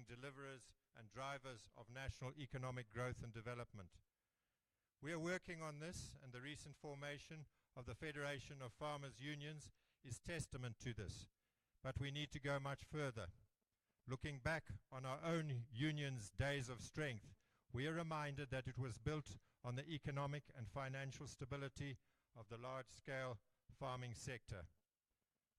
deliverers and drivers of national economic growth and development. We are working on this, and the recent formation of the Federation of Farmers Unions is testament to this. But we need to go much further. Looking back on our own union's days of strength, we are reminded that it was built on the economic and financial stability of the large-scale farming sector.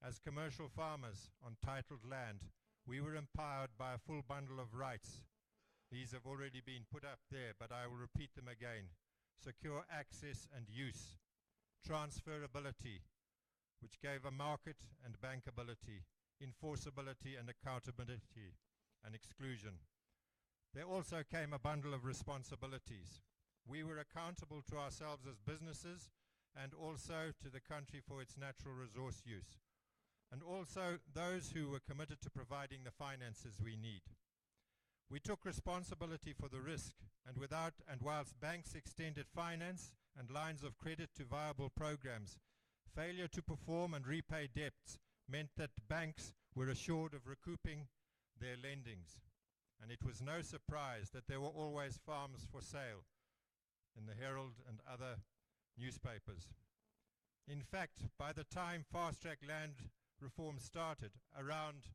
As commercial farmers on titled land, we were empowered by a full bundle of rights. These have already been put up there, but I will repeat them again. Secure access and use, transferability, which gave a market and bankability, enforceability and accountability, and exclusion. There also came a bundle of responsibilities. We were accountable to ourselves as businesses and also to the country for its natural resource use, and also those who were committed to providing the finances we need. We took responsibility for the risk, and whilst banks extended finance and lines of credit to viable programs, failure to perform and repay debts meant that banks were assured of recouping their lendings. And it was no surprise that there were always farms for sale in the Herald and other newspapers. In fact, by the time fast-track land reform started, around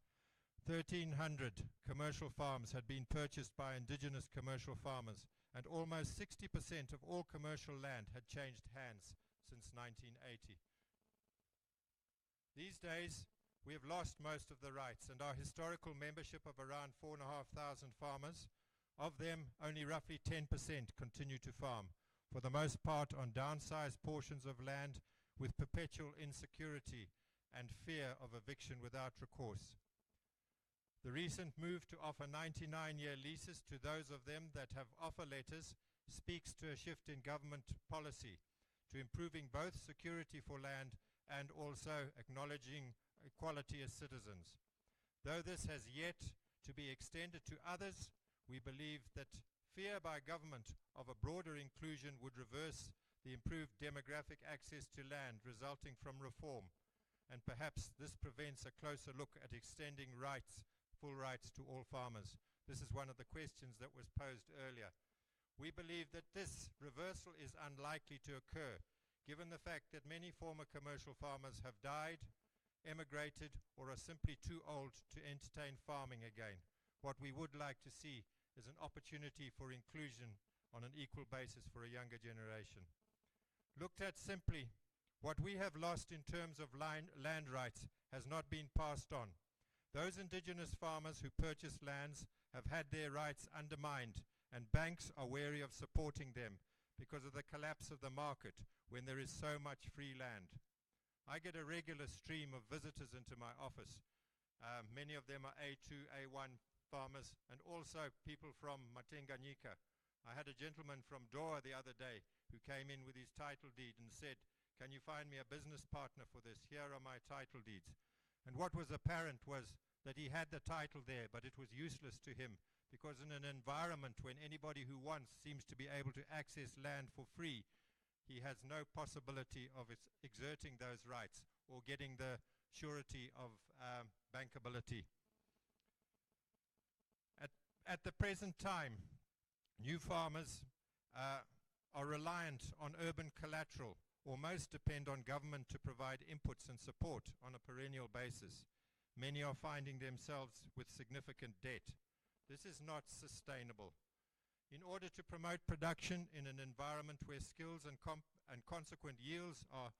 1,300 commercial farms had been purchased by indigenous commercial farmers, and almost 60% of all commercial land had changed hands since 1980. These days, we have lost most of the rights, and our historical membership of around 4,500 farmers, of them only roughly 10% continue to farm, for the most part on downsized portions of land with perpetual insecurity and fear of eviction without recourse. The recent move to offer 99-year leases to those of them that have offer letters speaks to a shift in government policy to improving both security for land and also acknowledging equality as citizens. Though this has yet to be extended to others, we believe that fear by government of a broader inclusion would reverse the improved demographic access to land resulting from reform, and perhaps this prevents a closer look at extending rights, full rights to all farmers. This is one of the questions that was posed earlier. We believe that this reversal is unlikely to occur, given the fact that many former commercial farmers have died, emigrated, or are simply too old to entertain farming again. What we would like to see is an opportunity for inclusion on an equal basis for a younger generation. Looked at simply, what we have lost in terms of land rights has not been passed on. Those indigenous farmers who purchased lands have had their rights undermined, and banks are wary of supporting them because of the collapse of the market when there is so much free land. I get a regular stream of visitors into my office. Many of them are A2, A1 farmers, and also people from Matenganyika. I had a gentleman from Doha the other day who came in with his title deed and said, "Can you find me a business partner for this? Here are my title deeds." And what was apparent was that he had the title there, but it was useless to him, because in an environment when anybody who wants seems to be able to access land for free, he has no possibility of exerting those rights or getting the surety of bankability. At the present time, new farmers are reliant on urban collateral, or most depend on government to provide inputs and support on a perennial basis. Many are finding themselves with significant debt. This is not sustainable. In order to promote production in an environment where skills and consequent yields are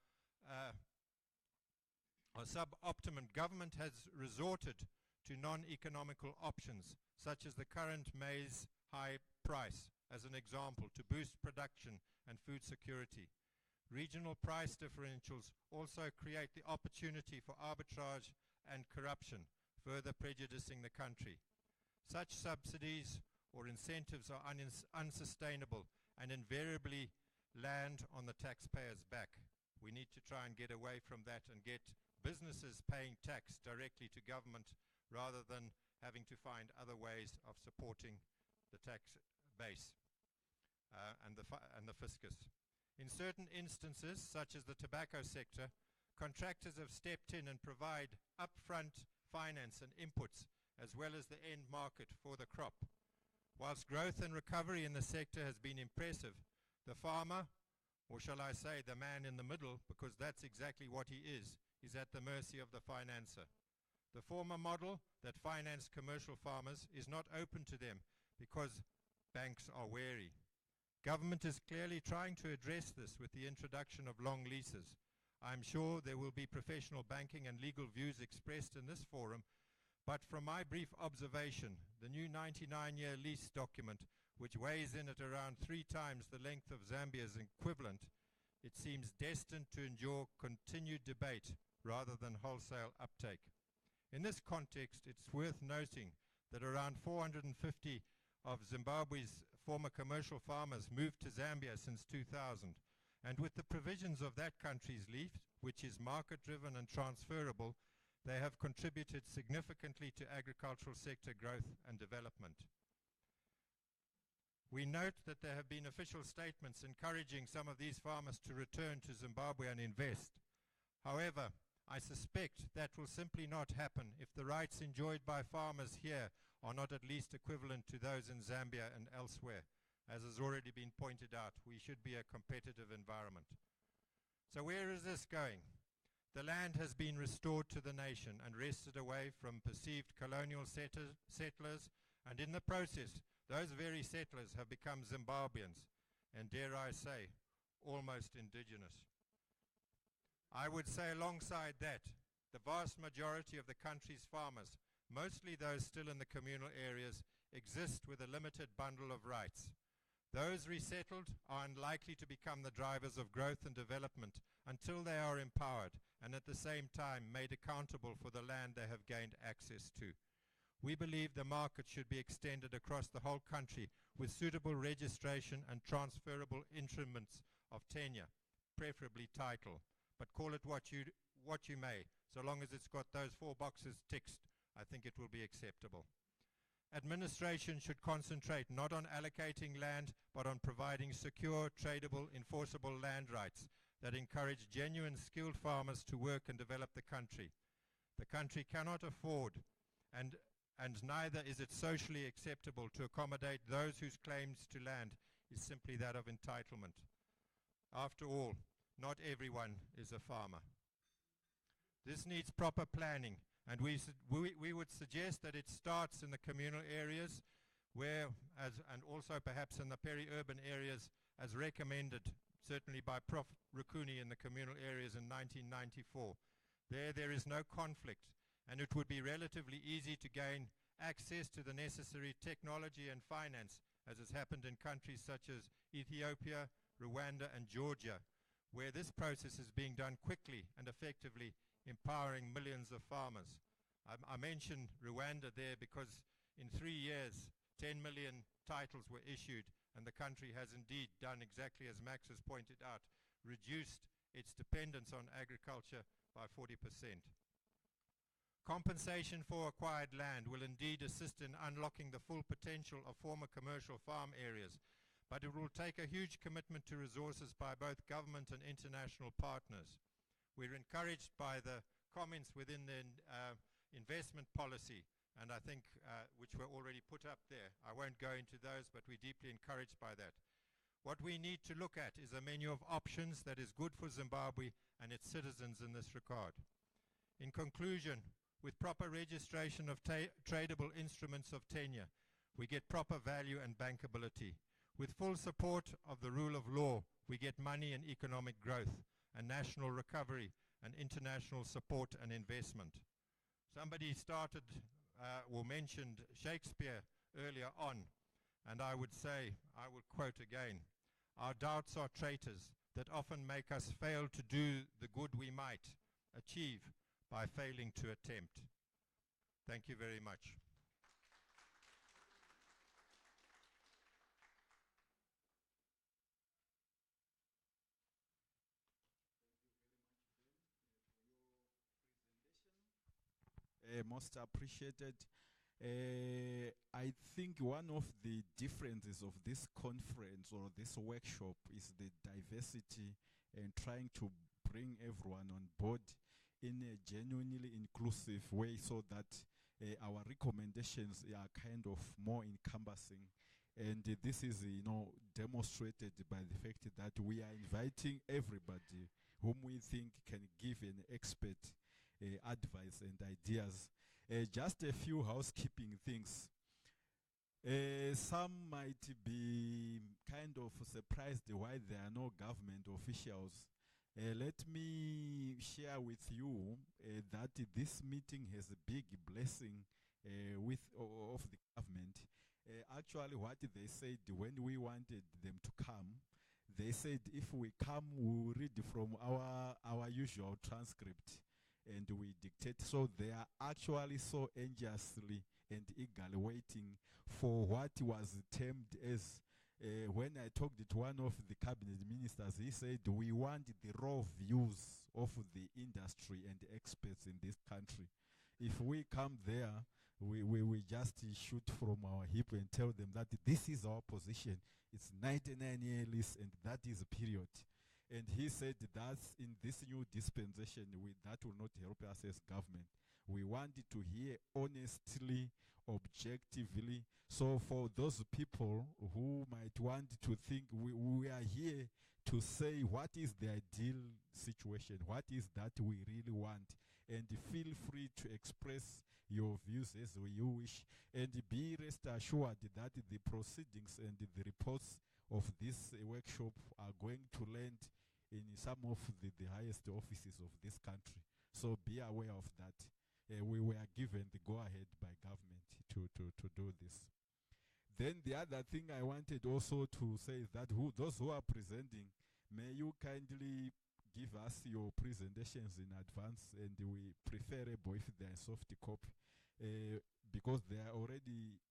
suboptimal, government has resorted to non-economical options, such as the current maize high price, as an example, to boost production and food security. Regional price differentials also create the opportunity for arbitrage and corruption, further prejudicing the country. Such subsidies or incentives are unsustainable and invariably land on the taxpayer's back. We need to try and get away from that and get businesses paying tax directly to government rather than having to find other ways of supporting the tax base and the fiscus. In certain instances, such as the tobacco sector, contractors have stepped in and provide upfront finance and inputs as well as the end market for the crop. Whilst growth and recovery in the sector has been impressive, the farmer, or shall I say the man in the middle, because that's exactly what he is at the mercy of the financer. The former model that financed commercial farmers is not open to them because banks are wary. Government is clearly trying to address this with the introduction of long leases. I'm sure there will be professional banking and legal views expressed in this forum, but from my brief observation, the new 99-year lease document, which weighs in at around 3 times the length of Zambia's equivalent, it seems destined to endure continued debate rather than wholesale uptake. In this context, it's worth noting that around 450 of Zimbabwe's former commercial farmers moved to Zambia since 2000, and with the provisions of that country's lease, which is market-driven and transferable, they have contributed significantly to agricultural sector growth and development. We note that there have been official statements encouraging some of these farmers to return to Zimbabwe and invest. However, I suspect that will simply not happen if the rights enjoyed by farmers here are not at least equivalent to those in Zambia and elsewhere. As has already been pointed out, we should be a competitive environment. So where is this going? The land has been restored to the nation and wrested away from perceived colonial settlers, and in the process, those very settlers have become Zimbabweans, and dare I say, almost indigenous. I would say alongside that, the vast majority of the country's farmers, mostly those still in the communal areas, exist with a limited bundle of rights. Those resettled are unlikely to become the drivers of growth and development until they are empowered and at the same time made accountable for the land they have gained access to. We believe the market should be extended across the whole country with suitable registration and transferable instruments of tenure, preferably title. But call it what you may, so long as it's got those 4 boxes ticked, I think it will be acceptable. Administration should concentrate not on allocating land, but on providing secure, tradable, enforceable land rights that encourage genuine, skilled farmers to work and develop the country. The country cannot afford, and neither is it socially acceptable to accommodate those whose claims to land is simply that of entitlement. After all, not everyone is a farmer. This needs proper planning, and we would suggest that it starts in the communal areas where, and also perhaps in the peri-urban areas as recommended, certainly by Prof. Rukuni in the communal areas in 1994. There is no conflict, and it would be relatively easy to gain access to the necessary technology and finance, as has happened in countries such as Ethiopia, Rwanda, and Georgia, where this process is being done quickly and effectively, empowering millions of farmers. I mentioned Rwanda there because in 3 years, 10 million titles were issued, and the country has indeed done exactly as Max has pointed out, reduced its dependence on agriculture by 40%. Compensation for acquired land will indeed assist in unlocking the full potential of former commercial farm areas, but it will take a huge commitment to resources by both government and international partners. We're encouraged by the comments within the investment policy, and I think which were already put up there. I won't go into those, but we're deeply encouraged by that. What we need to look at is a menu of options that is good for Zimbabwe and its citizens in this regard. In conclusion, with proper registration of tradable instruments of tenure, we get proper value and bankability. With full support of the rule of law, we get money and economic growth, and national recovery, and international support and investment. Somebody started or mentioned Shakespeare earlier on, and I would say, I will quote again, "Our doubts are traitors that often make us fail to do the good we might achieve by failing to attempt." Thank you very much. Most appreciated. I think one of the differences of this conference or this workshop is the diversity and trying to bring everyone on board in a genuinely inclusive way so that our recommendations are kind of more encompassing. And this is, demonstrated by the fact that we are inviting everybody whom we think can give an expert advice and ideas. Just a few housekeeping things. Some might be kind of surprised why there are no government officials. Let me share with you that this meeting has a big blessing of the government. Actually, what they said when we wanted them to come, they said if we come, we'll read from our usual transcript and we dictate. So they are actually so anxiously and eagerly waiting for what was termed as, when I talked to one of the cabinet ministers, he said, we want the raw views of the industry and experts in this country. If we come there, we just shoot from our hip and tell them that this is our position. It's 99-year lease and that is a period. And he said that in this new dispensation, that will not help us as government. We wanted to hear honestly, objectively. So for those people who might want to think we are here to say what is the ideal situation, what is that we really want, and feel free to express your views as you wish, and be rest assured that the proceedings and the reports of this workshop are going to land in some of the highest offices of this country. So be aware of that. We were given the go-ahead by government to do this. Then the other thing I wanted also to say is that those who are presenting, may you kindly give us your presentations in advance, and we preferable if they are soft copy, because they are already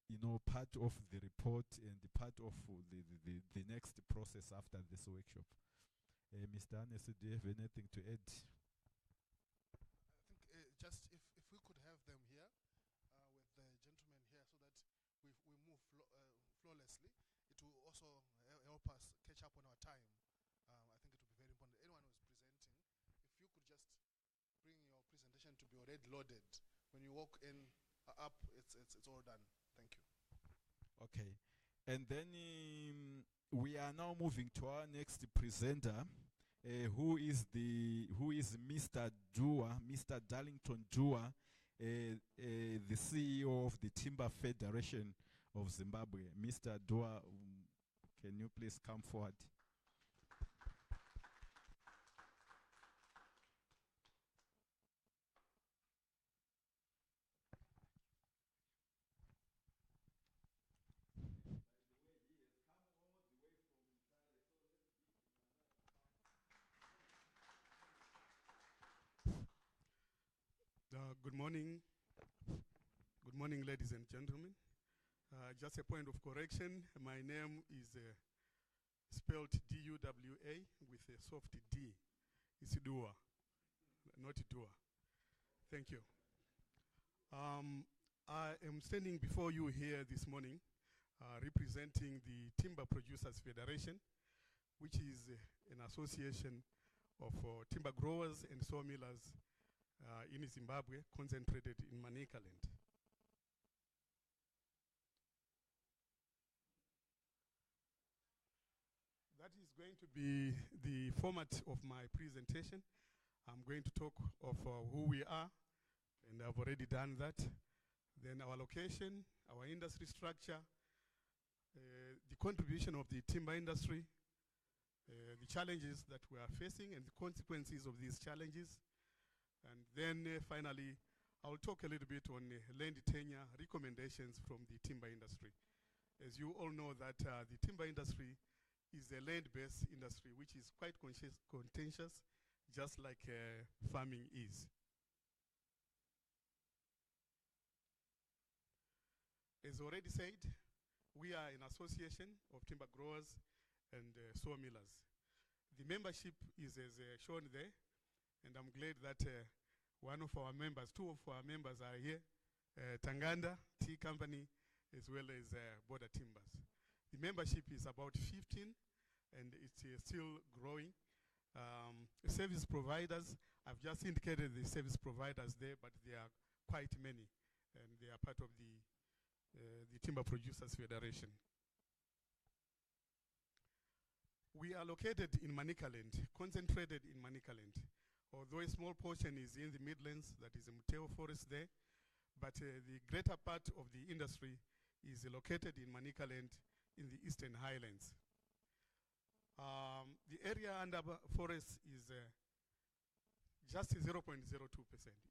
part of the report and part of the next process after this workshop. Mr. Anes, do you have anything to add? I think just if we could have them here with the gentleman here, so that we move flawlessly, it will also help us catch up on our time. I think it will be very important. Anyone who is presenting, if you could just bring your presentation to be already loaded. When you walk in up, it's all done. Thank you. Okay. And then we are now moving to our next presenter, who is Mr. Dua, Mr. Darlington Dua, the CEO of the Timber Federation of Zimbabwe. Mr. Dua, can you please come forward? Good morning. Good morning, ladies and gentlemen. Just a point of correction. My name is spelled D-U-W-A with a soft D. It's Dua, not Dua. Thank you. I am standing before you here this morning representing the Timber Producers Federation, which is an association of timber growers and sawmillers in Zimbabwe, concentrated in Manicaland. That is going to be the format of my presentation. I'm going to talk of who we are, and I've already done that. Then our location, our industry structure, the contribution of the timber industry, the challenges that we are facing and the consequences of these challenges. And then finally, I'll talk a little bit on land tenure recommendations from the timber industry. As you all know that the timber industry is a land-based industry which is quite contentious, just like farming is. As already said, we are an association of timber growers and sawmillers. The membership is as shown there, and I'm glad that one of our members, two of our members are here, Tanganda Tea Company, as well as Border Timbers. The membership is about 15, and it's still growing. Service providers, I've just indicated the service providers there, but there are quite many. and they are part of the Timber Producers Federation. We are located in Manicaland, concentrated in Manicaland. Although a small portion is in the Midlands, that is Muteo Forest there, but the greater part of the industry is located in Manicaland in the Eastern Highlands. The area under forest is just 0.02%.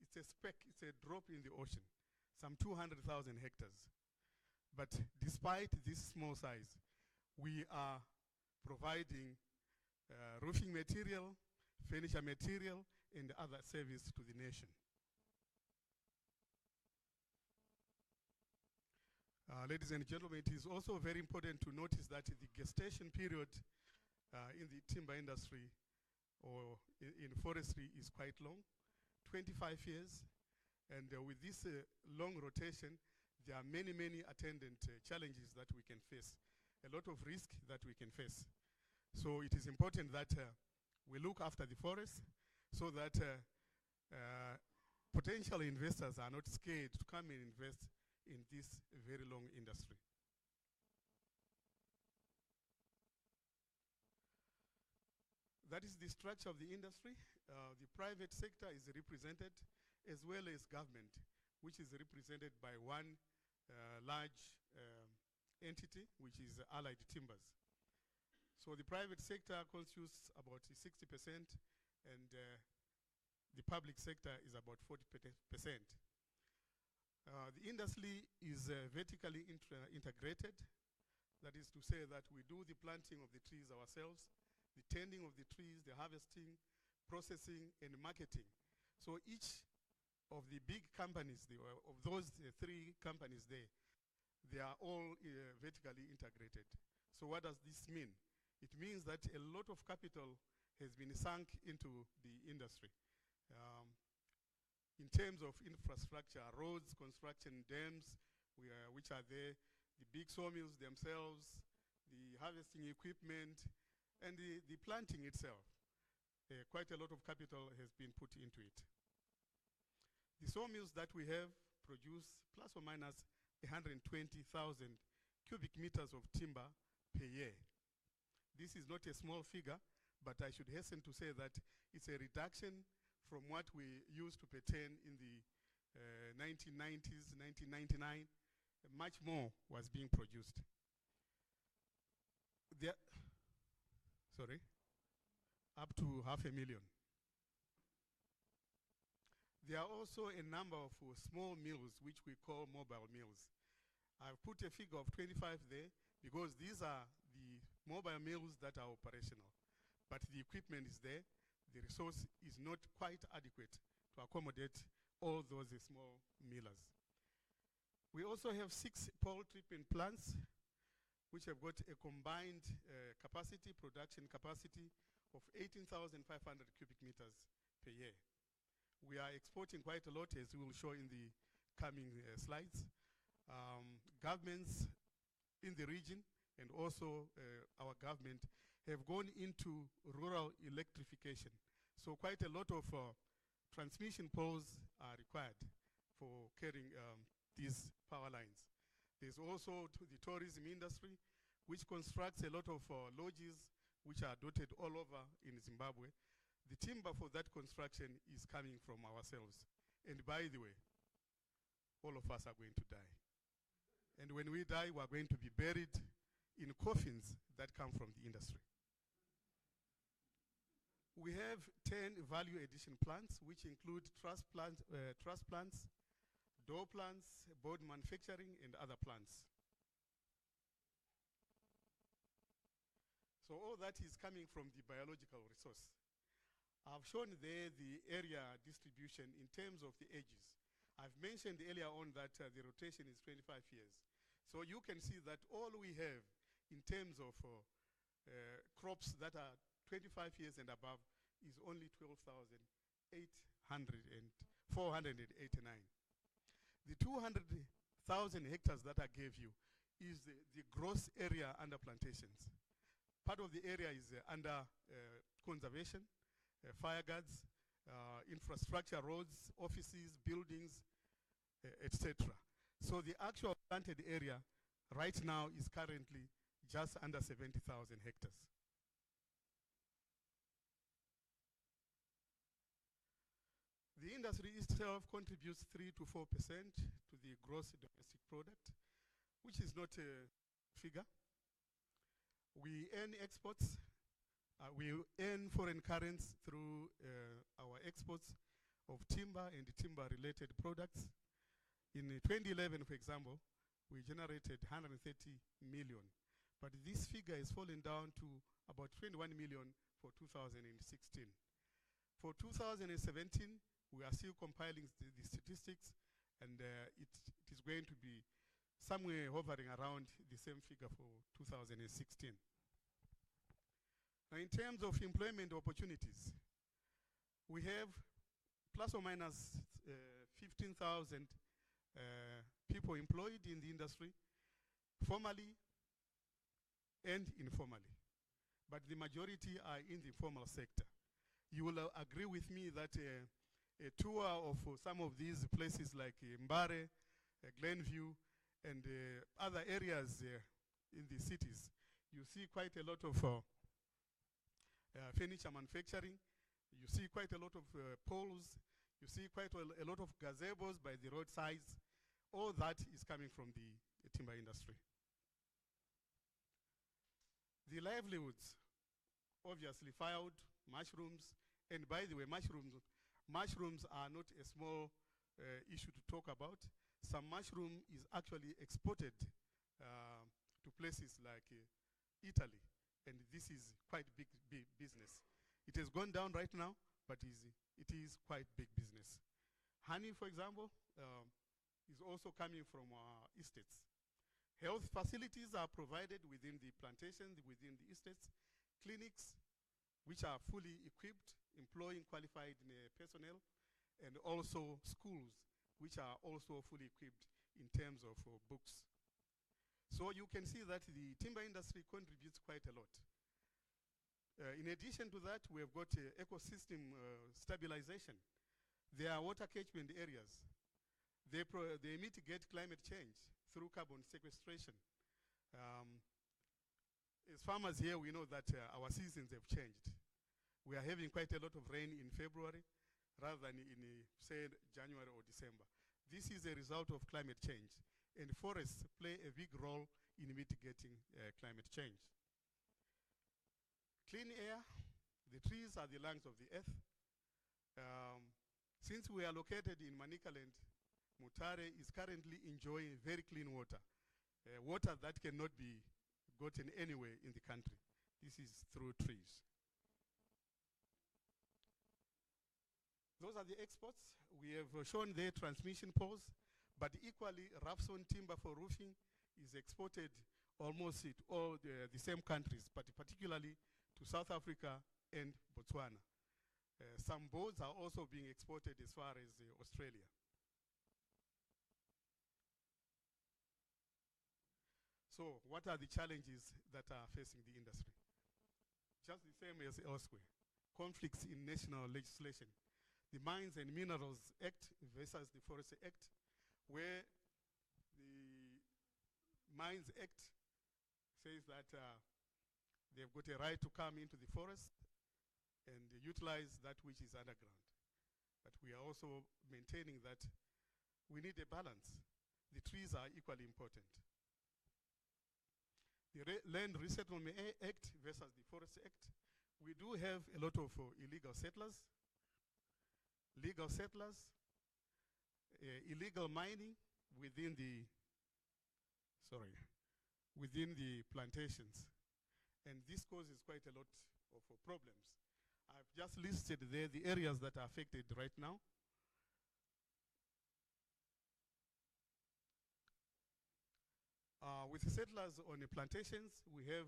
It's a speck, it's a drop in the ocean, some 200,000 hectares. But despite this small size, we are providing roofing material, furniture material, and other service to the nation. Ladies and gentlemen, it is also very important to notice that the gestation period in the timber industry or in forestry is quite long, 25 years. And with this long rotation, there are many, many attendant challenges that we can face, a lot of risk that we can face. So it is important that we look after the forest so that potential investors are not scared to come and invest in this very long industry. That is the structure of the industry. The private sector is represented as well as government, which is represented by one large entity, which is Allied Timbers. So the private sector constitutes about 60%, and the public sector is about 40%. The industry is vertically integrated. That is to say that we do the planting of the trees ourselves, the tending of the trees, the harvesting, processing, and marketing. So each of the big companies, of those three companies there, they are all vertically integrated. So what does this mean? It means that a lot of capital has been sunk into the industry. In terms of infrastructure, roads, construction, dams, which are there, the big sawmills themselves, the harvesting equipment, and the planting itself. Quite a lot of capital has been put into it. The sawmills that we have produce plus or minus 120,000 cubic meters of timber per year. This is not a small figure, but I should hasten to say that it's a reduction from what we used to pertain in the 1990s, 1999. Much more was being produced. Up to 500,000. There are also a number of small mills, which we call mobile mills. I've put a figure of 25 there because these are the mobile mills that are operational. But the equipment is there. The resource is not quite adequate to accommodate all those small millers. We also have 6 poultry pen plants, which have got a combined production capacity of 18,500 cubic meters per year. We are exporting quite a lot, as we will show in the coming slides. Governments in the region and also our government have gone into rural electrification. So quite a lot of transmission poles are required for carrying these power lines. There's also the tourism industry, which constructs a lot of lodges which are dotted all over in Zimbabwe. The timber for that construction is coming from ourselves. And by the way, all of us are going to die. And when we die, we're going to be buried in coffins that come from the industry. We have 10 value addition plants, which include truss plants, door plants, board manufacturing, and other plants. So all that is coming from the biological resource. I've shown there the area distribution in terms of the ages. I've mentioned earlier on that the rotation is 25 years. So you can see that all we have in terms of crops that are 25 years and above is only 12,489. The 200,000 hectares that I gave you is the gross area under plantations. Part of the area is under conservation, fire guards, infrastructure, roads, offices, buildings, etc. So the actual planted area right now is currently just under 70,000 hectares. The industry itself contributes 3 to 4% to the gross domestic product, which is not a figure. We earn exports. We earn foreign currency through our exports of timber and timber-related products. In 2011, for example, we generated 130 million. But this figure is falling down to about 21 million for 2016. For 2017, we are still compiling the statistics, and it is going to be somewhere hovering around the same figure for 2016. Now, in terms of employment opportunities, we have plus or minus 15,000 people employed in the industry, formally and informally. But the majority are in the formal sector. You will agree with me that a tour of some of these places like Mbare, Glenview, and other areas in the cities, you see quite a lot of furniture manufacturing, you see quite a lot of poles, you see quite a lot of gazebos by the roadsides. All that is coming from the timber industry. The livelihoods, obviously firewood, mushrooms, and by the way, mushrooms are not a small issue to talk about. Some mushroom is actually exported to places like Italy, and this is quite big business. It has gone down right now, but it is quite big business. Honey, for example, is also coming from our estates. Health facilities are provided within the plantations, within the estates. Clinics, which are fully equipped, employing qualified personnel, and also schools, which are also fully equipped in terms of books. So you can see that the timber industry contributes quite a lot. In addition to that, we have got ecosystem stabilization. There are water catchment areas. They mitigate climate change through carbon sequestration. As farmers here, we know that our seasons have changed. We are having quite a lot of rain in February rather than in, say, January or December. This is a result of climate change, and forests play a big role in mitigating climate change. Clean air, the trees are the lungs of the earth. Since we are located in Manicaland, Mutare is currently enjoying very clean water, water that cannot be gotten anywhere in the country. This is through trees. Those are the exports. We have shown their transmission poles, but equally, rough-sawn timber for roofing is exported almost to all the same countries, but particularly to South Africa and Botswana. Some boards are also being exported as far as Australia. So what are the challenges that are facing the industry? Just the same as elsewhere. Conflicts in national legislation. The Mines and Minerals Act versus the Forestry Act, where the Mines Act says that they've got a right to come into the forest and utilize that which is underground. But we are also maintaining that we need a balance. The trees are equally important. The Land Resettlement Act versus the Forestry Act, we do have a lot of illegal settlers, illegal mining within the plantations. And this causes quite a lot of problems. I've just listed there the areas that are affected right now. With the settlers on the plantations, we have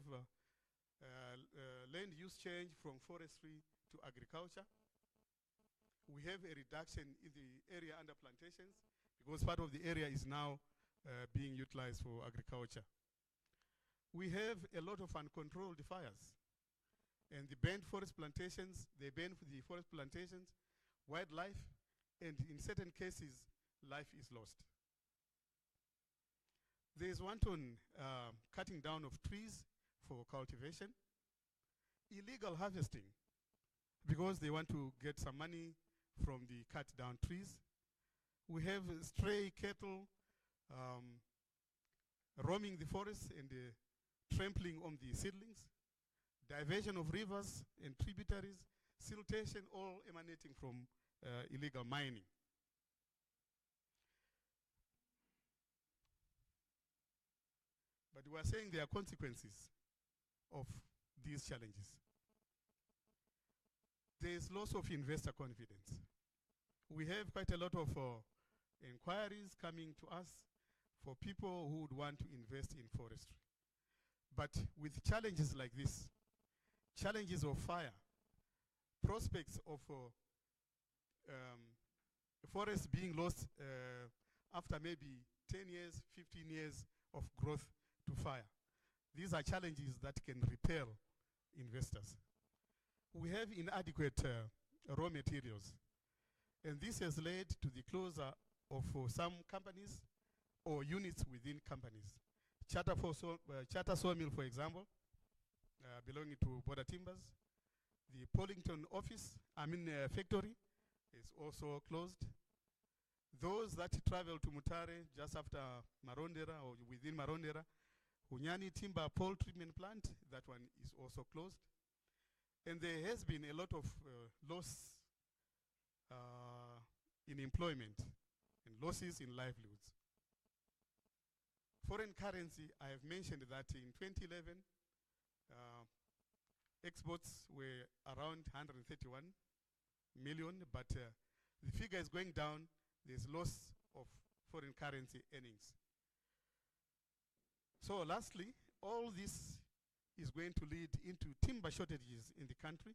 land use change from forestry to agriculture. We have a reduction in the area under plantations because part of the area is now being utilized for agriculture. We have a lot of uncontrolled fires. And the banned forest plantations, they ban the forest plantations, wildlife, and in certain cases, life is lost. There is wanton cutting down of trees for cultivation, illegal harvesting because they want to get some money from the cut down trees. We have stray cattle roaming the forest and trampling on the seedlings, diversion of rivers and tributaries, siltation, all emanating from illegal mining. But we are saying there are consequences of these challenges. There is loss of investor confidence. We have quite a lot of inquiries coming to us for people who would want to invest in forestry. But with challenges like this, challenges of fire, prospects of forests being lost after maybe 10 years, 15 years of growth to fire. These are challenges that can repel investors. We have inadequate raw materials, and this has led to the closure of some companies or units within companies. Charter Sawmill, for example, belonging to Border Timbers. The Pollington factory is also closed. Those that travel to Mutare just after Marondera or within Marondera, Hunyani Timber Pole Treatment Plant, that one is also closed. And there has been a lot of loss in employment and losses in livelihoods. Foreign currency, I have mentioned that in 2011, exports were around 131 million, but the figure is going down. There's loss of foreign currency earnings. So lastly, all this is going to lead into timber shortages in the country.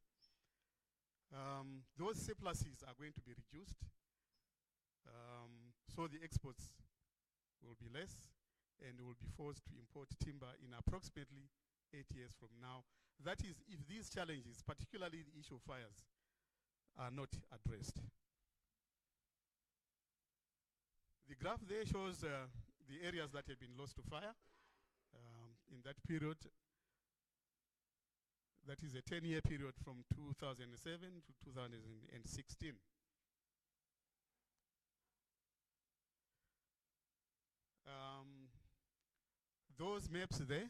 Those surpluses are going to be reduced. So the exports will be less, and will be forced to import timber in approximately 8 years from now. That is, if these challenges, particularly the issue of fires, are not addressed. The graph there shows the areas that have been lost to fire in that period. That is a 10-year period from 2007 to 2016. Those maps there,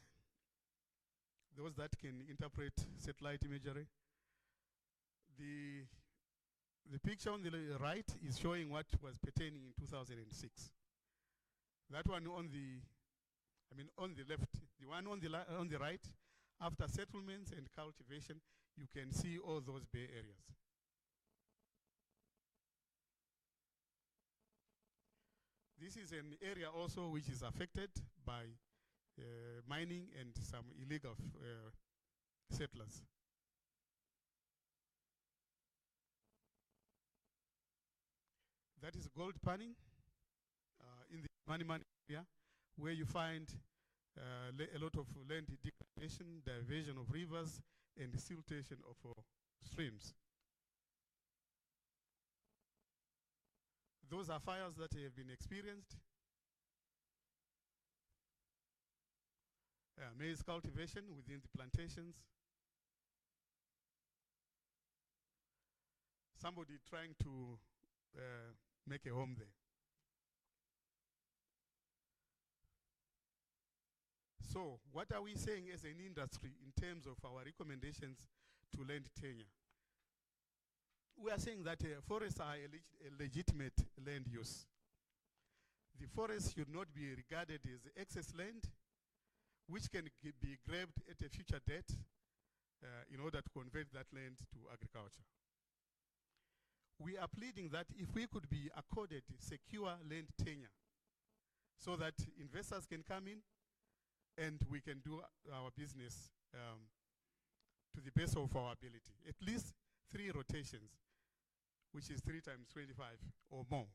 those that can interpret satellite imagery, the picture on the right is showing what was pertaining in 2006. That one on the, on the left, the one on the right, after settlements and cultivation, you can see all those bay areas. This is an area also which is affected by mining and some illegal settlers. That is gold panning in the Manimani area, where you find a lot of land degradation, diversion of rivers, and siltation of streams. Those are fires that have been experienced. Maize cultivation within the plantations. Somebody trying to make a home there. So what are we saying as an industry in terms of our recommendations to land tenure? We are saying that forests are a legitimate land use. The forest should not be regarded as excess land, which can be grabbed at a future date in order to convert that land to agriculture. We are pleading that if we could be accorded secure land tenure so that investors can come in and we can do our business to the best of our ability. At least 3 rotations, which is 3 times 25 or more.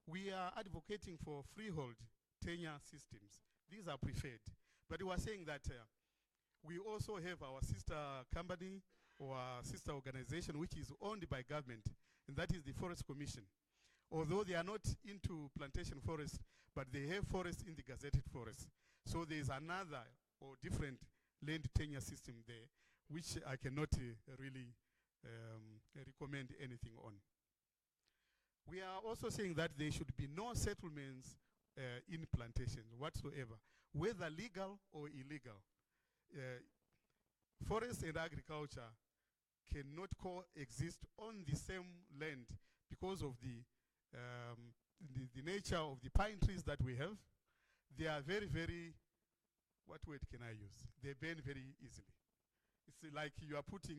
We are advocating for freehold tenure systems. These are preferred. But we are saying that we also have our sister company or our sister organization which is owned by government, and that is the Forest Commission. although they are not into plantation forest, but they have forest in the gazetted forest. So there is another or different land tenure system there, which I cannot really recommend anything on. We are also saying that there should be no settlements in plantations whatsoever, whether legal or illegal. Forest and agriculture cannot coexist on the same land because of the nature of the pine trees that we have. They are very, very, what word can I use? They burn very easily. It's like you are putting,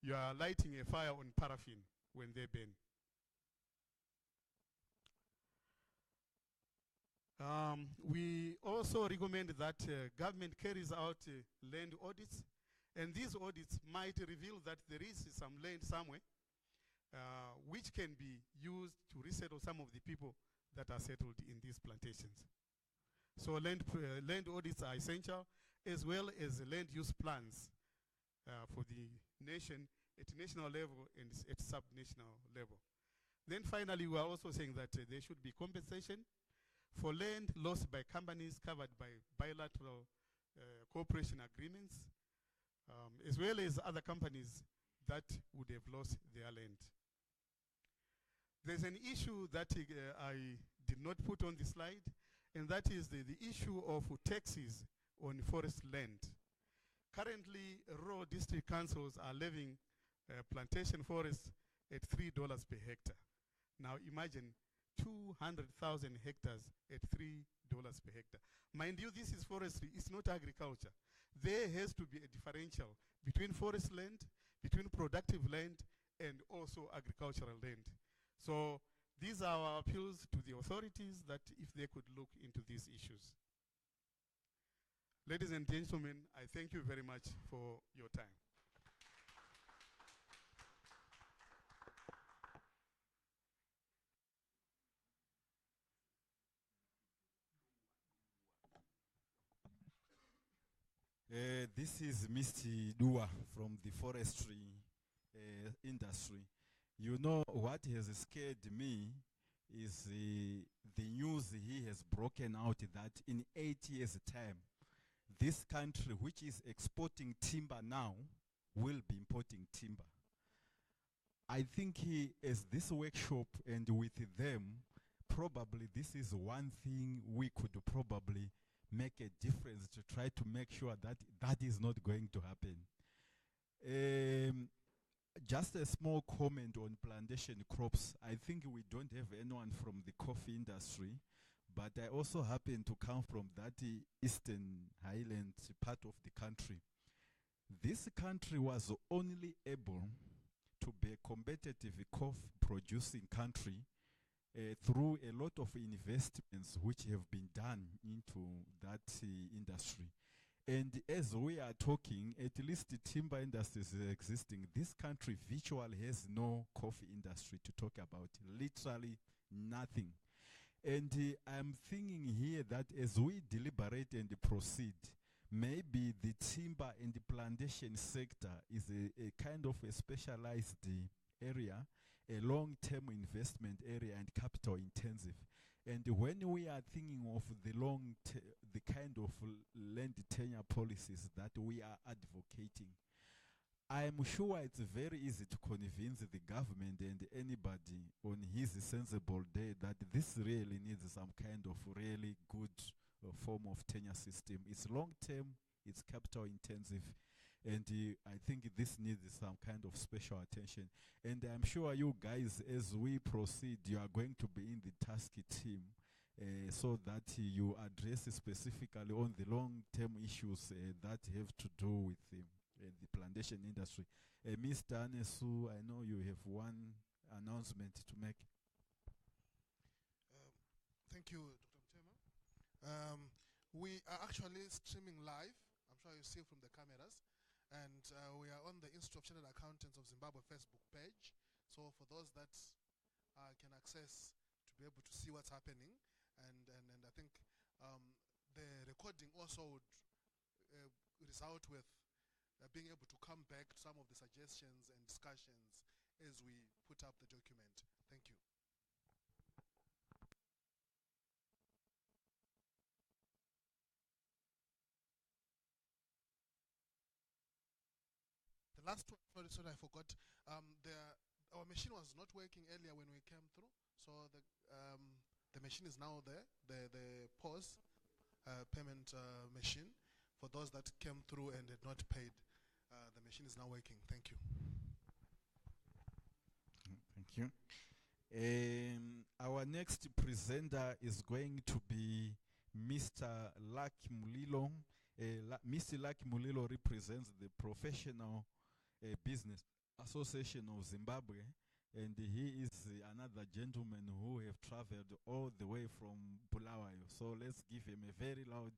you are lighting a fire on paraffin when they burn. We also recommend that government carries out land audits, and these audits might reveal that there is some land somewhere which can be used to resettle some of the people that are settled in these plantations. So land audits are essential, as well as land use plans for the nation at national level and at sub-national level. Then finally, we are also saying that there should be compensation for land lost by companies covered by bilateral cooperation agreements, as well as other companies that would have lost their land. There's an issue that I did not put on the slide, and that is the issue of taxes on forest land. Currently, rural district councils are levying plantation forests at $3 per hectare. Now imagine 200,000 hectares at $3 per hectare. Mind you, this is forestry, it's not agriculture. There has to be a differential between forest land, between productive land, and also agricultural land. So these are our appeals to the authorities that if they could look into these issues. Ladies and gentlemen, I thank you very much for your time. This is Mr. Dua from the forestry industry. You know, what has scared me is the news he has broken out that in 8 years' time, this country, which is exporting timber now, will be importing timber. I think as this workshop and with them, probably this is one thing we could probably make a difference to try to make sure that that is not going to happen. Just a small comment on plantation crops. I think we don't have anyone from the coffee industry, but I also happen to come from that Eastern Highlands part of the country. This country was only able to be a competitive coffee producing country through a lot of investments which have been done into that industry. And as we are talking, at least the timber industry is existing. This country virtually has no coffee industry to talk about, literally nothing. And I'm thinking here that as we deliberate and proceed, maybe the timber and the plantation sector is a kind of a specialized area, a long-term investment area and capital intensive. And when we are thinking of the kind of land tenure policies that we are advocating, I am sure it's very easy to convince the government and anybody on his sensible day that this really needs some kind of really good form of tenure system. It's long-term, it's capital intensive, and I think this needs some kind of special attention. And I'm sure you guys, as we proceed, you are going to be in the task team so that you address specifically on the long-term issues that have to do with the plantation industry. Mr. Anesu, I know you have one announcement to make. Thank you, Dr. Mtema. We are actually streaming live. I'm sure you see from the cameras. And we are on the Institute of Chartered Accountants of Zimbabwe Facebook page. So for those that can access to be able to see what's happening. And I think the recording also would result with being able to come back to some of the suggestions and discussions as we put up the document. Thank you. The last one, sorry, I forgot. Our machine was not working earlier when we came through, so the machine is now there, the POS payment machine. For those that came through and had not paid, the machine is now working. Thank you. Thank you. Our next presenter is going to be Mr. Lucky Mulilo. Mr. Lucky Mulilo represents the Professional Business Association of Zimbabwe, and he is another gentleman who have traveled all the way from Bulawayo. So let's give him a very loud.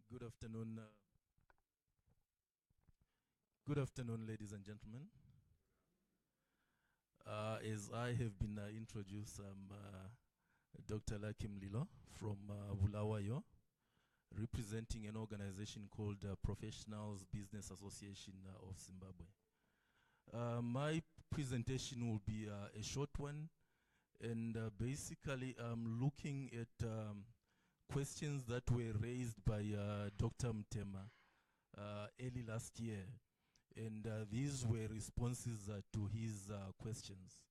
Good afternoon. Good afternoon, ladies and gentlemen. As I have been introduced, I'm Dr. Lakim Lilo from Bulawayo, representing an organization called Professionals Business Association of Zimbabwe. My presentation will be a short one, and basically I'm looking at questions that were raised by Dr. Mtema early last year, and these were responses to his questions.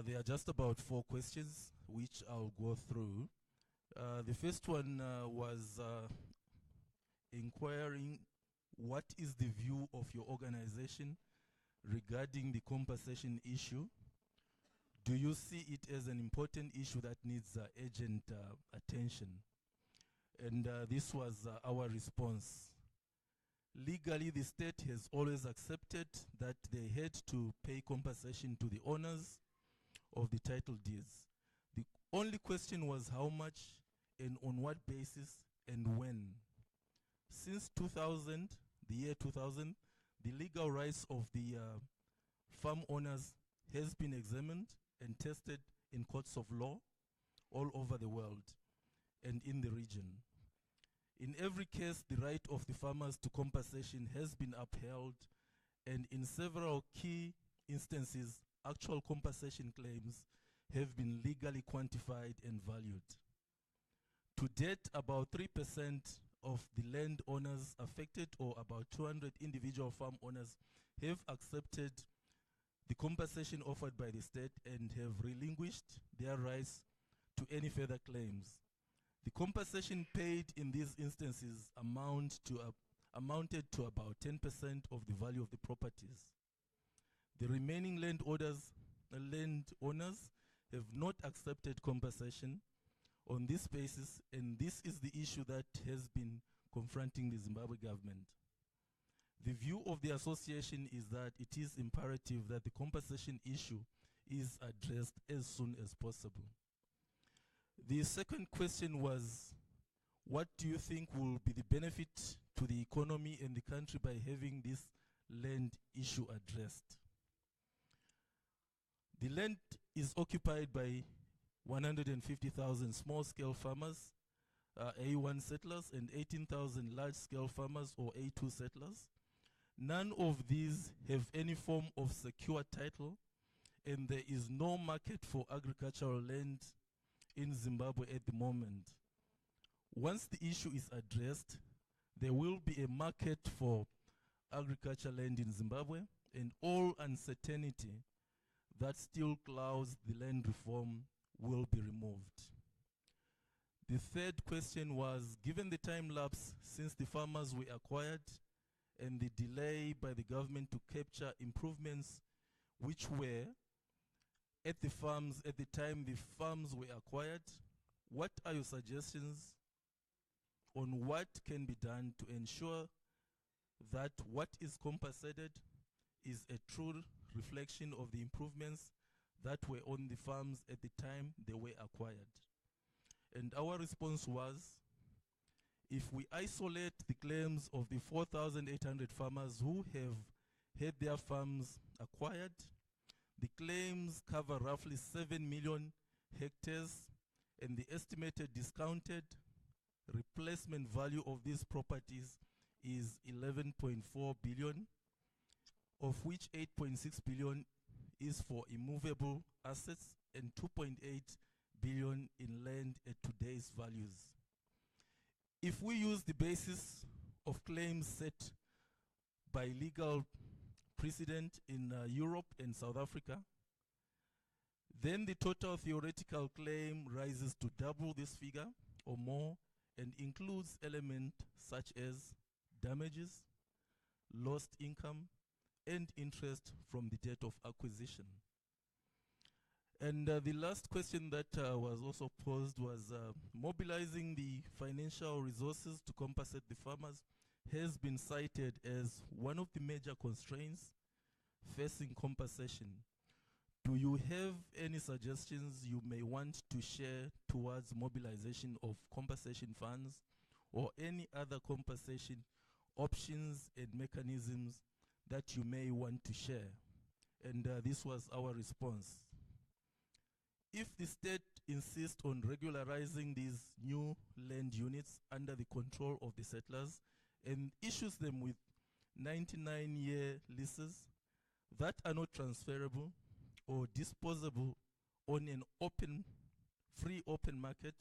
There are just about 4 questions which I'll go through. The first one was inquiring what is the view of your organization regarding the compensation issue. Do you see it as an important issue that needs urgent attention? And this was our response. Legally, the state has always accepted that they had to pay compensation to the owners of the title deeds. The only question was how much and on what basis and when. Since 2000, the year 2000, the legal rights of the farm owners has been examined and tested in courts of law all over the world and in the region. In every case, the right of the farmers to compensation has been upheld, and in several key instances, actual compensation claims have been legally quantified and valued. To date, about 3% of the landowners affected, or about 200 individual farm owners, have accepted the compensation offered by the state and have relinquished their rights to any further claims. The compensation paid in these instances amounted to about 10% of the value of the properties. The remaining landowners have not accepted compensation on this basis, and this is the issue that has been confronting the Zimbabwe government. The view of the association is that it is imperative that the compensation issue is addressed as soon as possible. The second question was, what do you think will be the benefit to the economy and the country by having this land issue addressed? The land is occupied by 150,000 small-scale farmers, A1 settlers, and 18,000 large-scale farmers, or A2 settlers. None of these have any form of secure title, and there is no market for agricultural land in Zimbabwe at the moment. Once the issue is addressed, there will be a market for agricultural land in Zimbabwe, and all uncertainty that still clouds the land reform will be removed. The third question was, given the time lapse since the farmers were acquired and the delay by the government to capture improvements which were at the farms at the time the farms were acquired, what are your suggestions on what can be done to ensure that what is compensated is a true reflection of the improvements that were on the farms at the time they were acquired? And our response was, if we isolate the claims of the 4,800 farmers who have had their farms acquired, the claims cover roughly 7 million hectares, and the estimated discounted replacement value of these properties is 11.4 billion, of which 8.6 billion is for immovable assets and 2.8 billion in land at today's values. If we use the basis of claims set by legal precedent in Europe and South Africa, then the total theoretical claim rises to double this figure or more and includes elements such as damages, lost income, and interest from the date of acquisition. And the last question that was also posed was mobilizing the financial resources to compensate the farmers has been cited as one of the major constraints facing compensation. Do you have any suggestions you may want to share towards mobilization of compensation funds or any other compensation options and mechanisms that you may want to share? And this was our response. If the state insists on regularizing these new land units under the control of the settlers and issues them with 99-year leases that are not transferable or disposable on an free open market,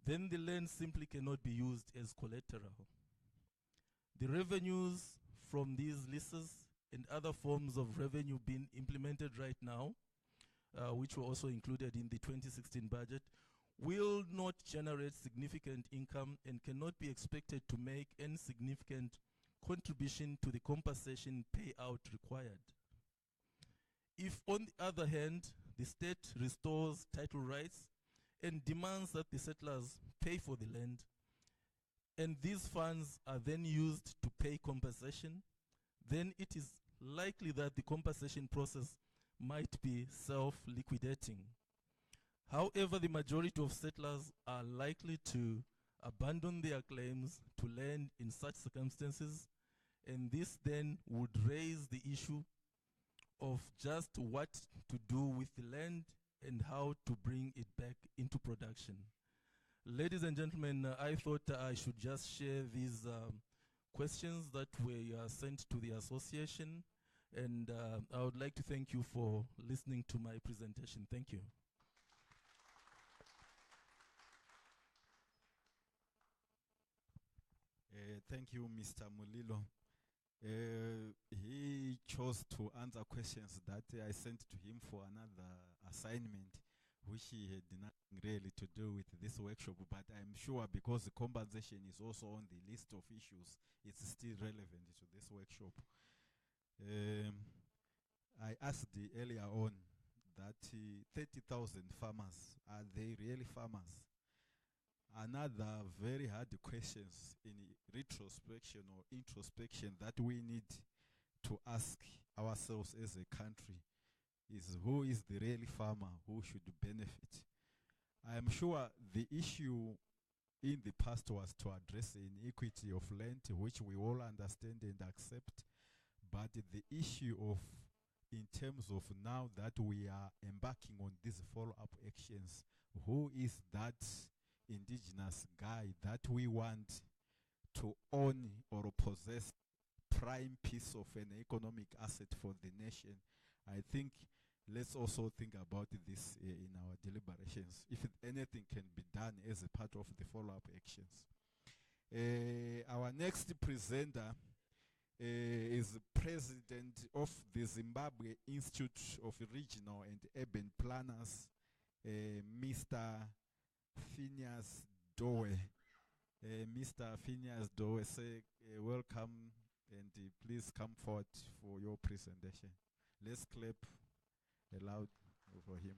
then the land simply cannot be used as collateral. The revenues from these leases and other forms of revenue being implemented right now, which were also included in the 2016 budget, will not generate significant income and cannot be expected to make any significant contribution to the compensation payout required. If, on the other hand, the state restores title rights and demands that the settlers pay for the land, and these funds are then used to pay compensation, then it is likely that the compensation process might be self-liquidating. However, the majority of settlers are likely to abandon their claims to land in such circumstances, and this then would raise the issue of just what to do with the land and how to bring it back into production. Ladies and gentlemen, I thought I should just share these questions that were sent to the association, and I would like to thank you for listening to my presentation. Thank you. Thank you, Mr. Mulilo. He chose to answer questions that I sent to him for another assignment, which he had nothing really to do with this workshop, but I'm sure because the compensation is also on the list of issues, it's still relevant to this workshop. I asked earlier on that 30,000 farmers, are they really farmers? Another very hard questions in retrospection or introspection that we need to ask ourselves as a country is, who is the really farmer who should benefit? I am sure the issue in the past was to address the inequity of land, which we all understand and accept, but the issue of, in terms of now that we are embarking on these follow-up actions, who is that indigenous guy that we want to own or possess prime piece of an economic asset for the nation? I think let's also think about this in our deliberations, if anything can be done as a part of the follow-up actions. Our next presenter is president of the Zimbabwe Institute of Regional and Urban Planners, Mr. Phineas Doe. Mr. Phineas Doe, say welcome, and please come forward for your presentation. Let's clap aloud for him.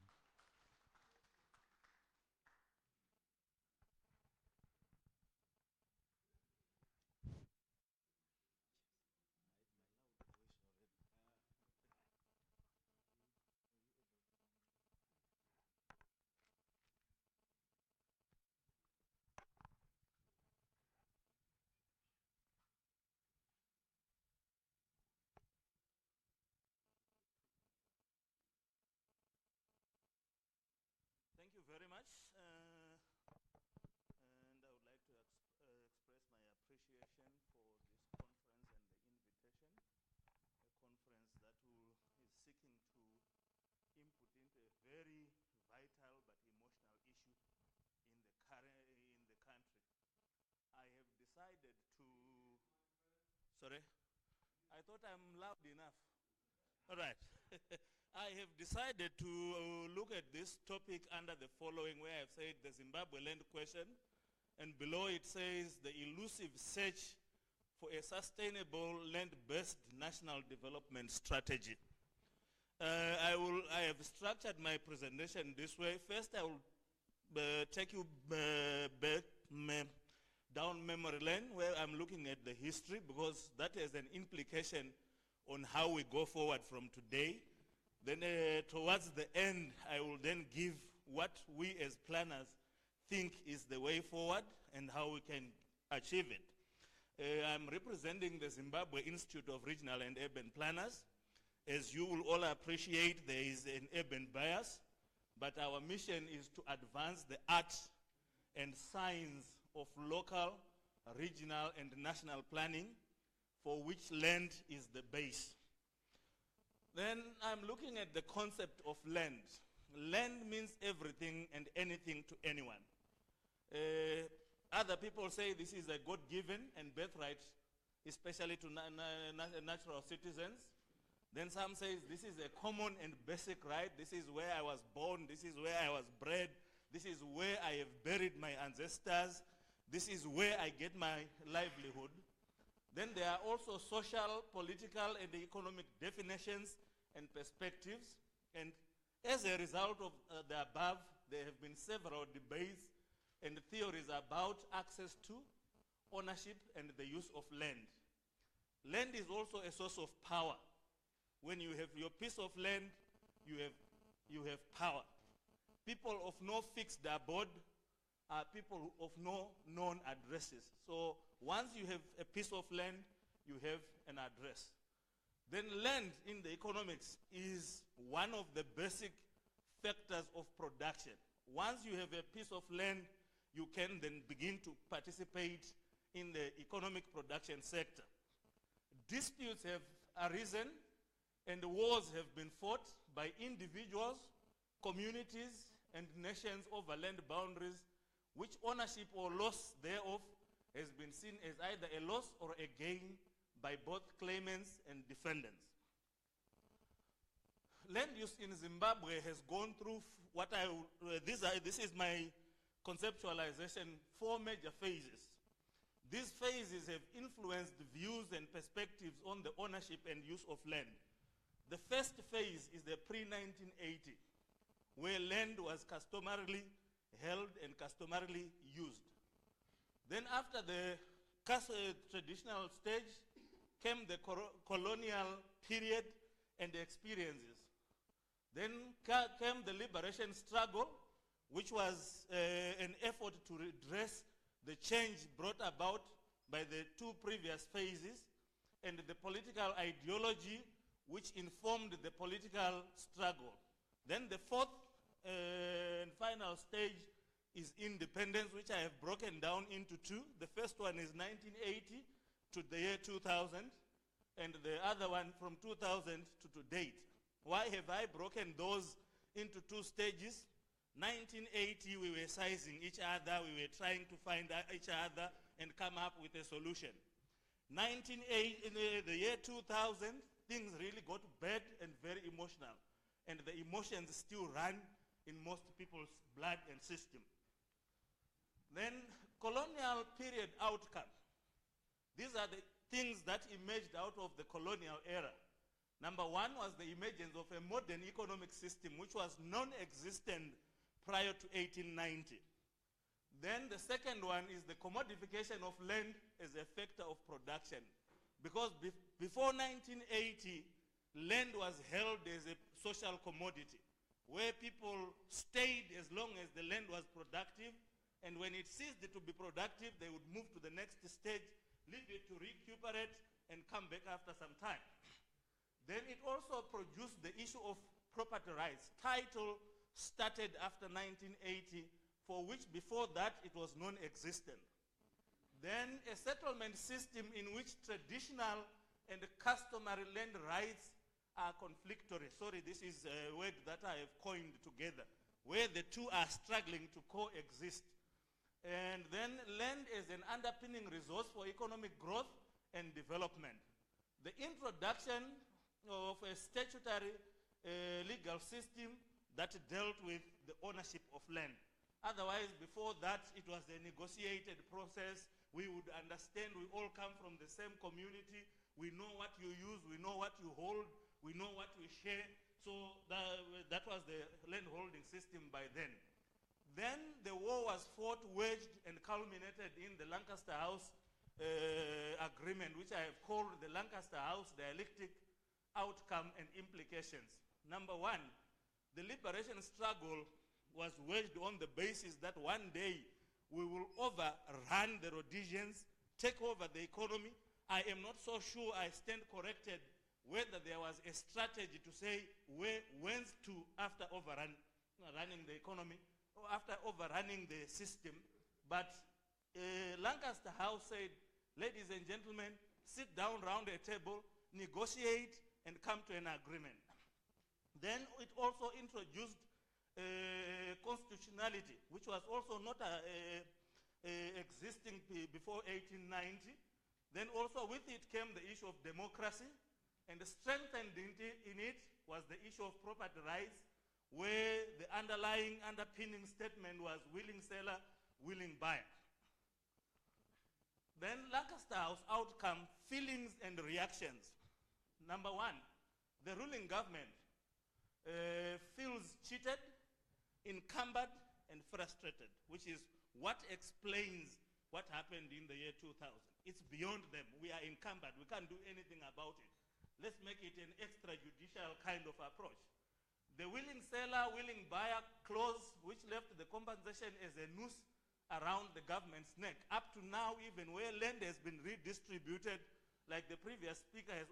Sorry? I thought I'm loud enough. All right. I have decided to look at this topic under the following, where I've said the Zimbabwe land question, and below it says the elusive search for a sustainable land-based national development strategy. I have structured my presentation this way. First, I will take you back down memory lane, where I'm looking at the history, because that has an implication on how we go forward from today. Then towards the end, I will then give what we as planners think is the way forward and how we can achieve it. I'm representing the Zimbabwe Institute of Regional and Urban Planners. As you will all appreciate, there is an urban bias, but our mission is to advance the art and science of local, regional, and national planning, for which land is the base. Then I'm looking at the concept of land. Land means everything and anything to anyone. Other people say this is a God-given and birthright, especially to natural citizens. Then some say this is a common and basic right. This is where I was born. This is where I was bred. This is where I have buried my ancestors. This is where I get my livelihood. Then there are also social, political, and economic definitions and perspectives. And as a result of the above, there have been several debates and theories about access to, ownership, and the use of land. Land is also a source of power. When you have your piece of land, you have power. People of no fixed abode are people of no known addresses. So once you have a piece of land, you have an address. Then land in the economics is one of the basic factors of production. Once you have a piece of land, you can then begin to participate in the economic production sector. Disputes have arisen and wars have been fought by individuals, communities, and nations over land boundaries, which ownership or loss thereof has been seen as either a loss or a gain by both claimants and defendants. Land use in Zimbabwe has gone through what this is my conceptualization, 4 major phases. These phases have influenced views and perspectives on the ownership and use of land. The first phase is the pre-1980, where land was customarily held and customarily used. Then after the traditional stage came the colonial period and the experiences. Then came the liberation struggle, which was an effort to redress the change brought about by the 2 previous phases, and the political ideology which informed the political struggle. Then the 4th and final stage is independence, which I have broken down into 2. The first one is 1980 to the year 2000, and the other one from 2000 to date. Why have I broken those into 2 stages? 1980, we were sizing each other, we were trying to find each other and come up with a solution. In the year 2000, things really got bad and very emotional, and the emotions still run in most people's blood and system. Then colonial period outcome. These are the things that emerged out of the colonial era. Number 1 was the emergence of a modern economic system which was non-existent prior to 1890. Then the second one is the commodification of land as a factor of production. Because before 1980, land was held as a social commodity, where people stayed as long as the land was productive, and when it ceased to be productive, they would move to the next stage, leave it to recuperate, and come back after some time. Then it also produced the issue of property rights. Title started after 1980, for which before that it was non-existent. Then a settlement system in which traditional and customary land rights are conflictory. Sorry, this is a word that I have coined together, where the 2 are struggling to coexist. And then land as an underpinning resource for economic growth and development. The introduction of a statutory legal system that dealt with the ownership of land. Otherwise, before that, it was a negotiated process. We would understand we all come from the same community. We know what you use, we know what you hold, we know what we share. So that was the land holding system by then. Then the war was fought, waged, and culminated in the Lancaster House agreement, which I have called the Lancaster House dialectic outcome and implications. Number one, the liberation struggle was waged on the basis that one day we will overrun the Rhodesians, take over the economy. I am not so sure I stand corrected whether there was a strategy to say whence to after running the economy, or after overrunning the system. But Lancaster House said, ladies and gentlemen, sit down round a table, negotiate, and come to an agreement. Then it also introduced constitutionality, which was also not existing before 1890. Then also with it came the issue of democracy, and strengthened in it was the issue of property rights, where the underpinning statement was willing seller, willing buyer. Then Lancaster House outcome, feelings and reactions. Number one, the ruling government feels cheated, encumbered, and frustrated, which is what explains what happened in the year 2000. It's beyond them. We are encumbered. We can't do anything about it. Let's make it an extrajudicial kind of approach. The willing seller, willing buyer clause, which left the compensation as a noose around the government's neck. Up to now, even where land has been redistributed, like the previous speaker has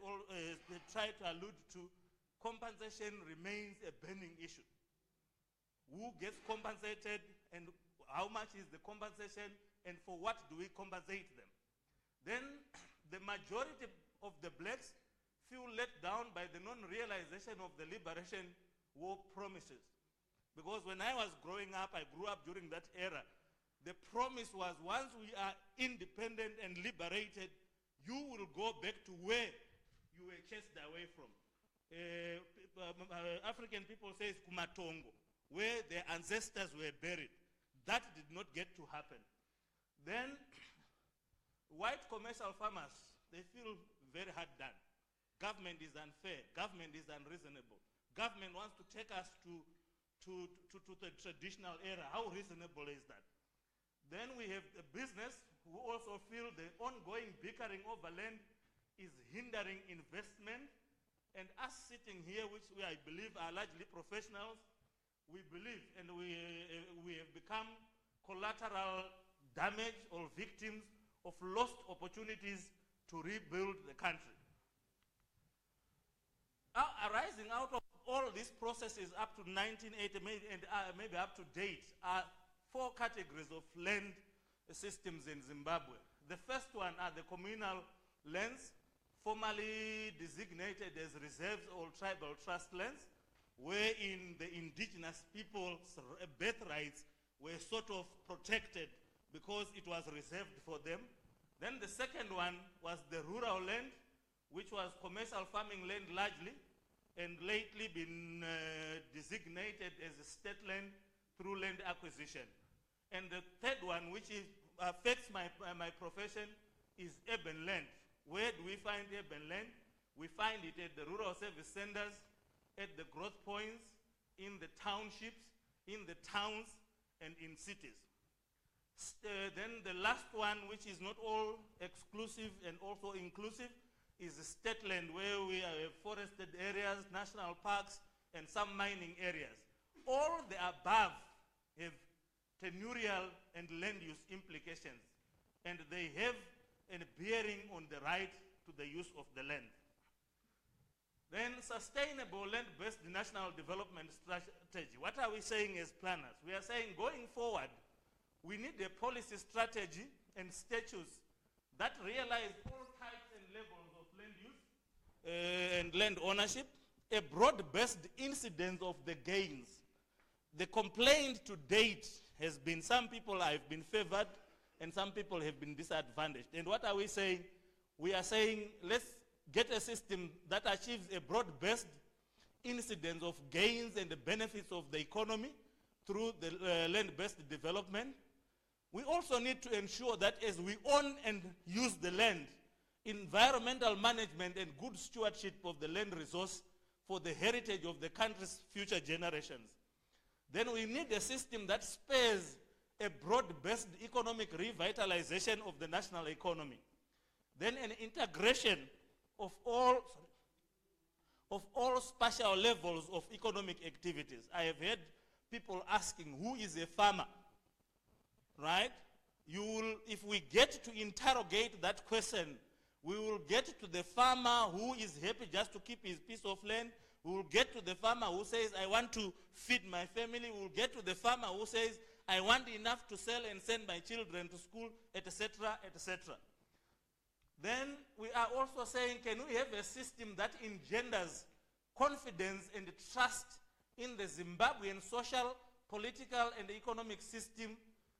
tried to allude to, compensation remains a burning issue. Who gets compensated and how much is the compensation and for what do we compensate them? Then the majority of the blacks feel let down by the non-realization of the liberation war promises. Because when I was growing up, I grew up during that era, the promise was once we are independent and liberated, you will go back to where you were chased away from. African people say it's Kumatongo, where their ancestors were buried. That did not get to happen. Then white commercial farmers, they feel very hard done. Government is unfair. Government is unreasonable. Government wants to take us to the traditional era. How reasonable is that? Then we have the business who also feel the ongoing bickering over land is hindering investment. And us sitting here, which I believe are largely professionals, we believe and we have become collateral damage or victims of lost opportunities to rebuild the country. Arising out of all these processes up to 1980 and maybe up to date are four categories of land systems in Zimbabwe. The first one are the communal lands, formerly designated as reserves or tribal trust lands, wherein the indigenous people's birthrights were sort of protected because it was reserved for them. Then the second one was the rural land, which was commercial farming land largely, and lately been designated as a state land through land acquisition. And the third one, which affects my profession, is urban land. Where do we find urban land? We find it at the rural service centers, at the growth points, in the townships, in the towns, and in cities. Then the last one, which is not all exclusive and also inclusive, is the state land, where we have forested areas, national parks, and some mining areas. All the above have tenurial and land use implications, and they have a bearing on the right to the use of the land. Then sustainable land-based national development strategy. What are we saying as planners? We are saying going forward, we need a policy strategy and statutes that realize all types and levels of land use and land ownership, a broad-based incidence of the gains. The complaint to date has been some people have been favored and some people have been disadvantaged. And what are we saying? we are saying let's get a system that achieves a broad-based incidence of gains and the benefits of the economy through the land-based development. We also need to ensure that as we own and use the land, environmental management and good stewardship of the land resource for the heritage of the country's future generations. Then we need a system that spares a broad-based economic revitalization of the national economy. Then an integration of all spatial levels of economic activities. I have heard people asking, who is a farmer? Right? If we get to interrogate that question, we will get to the farmer who is happy just to keep his piece of land. We will get to the farmer who says, I want to feed my family. We will get to the farmer who says, I want enough to sell and send my children to school, etc., etc. Then we are also saying, can we have a system that engenders confidence and trust in the Zimbabwean social, political, and economic system,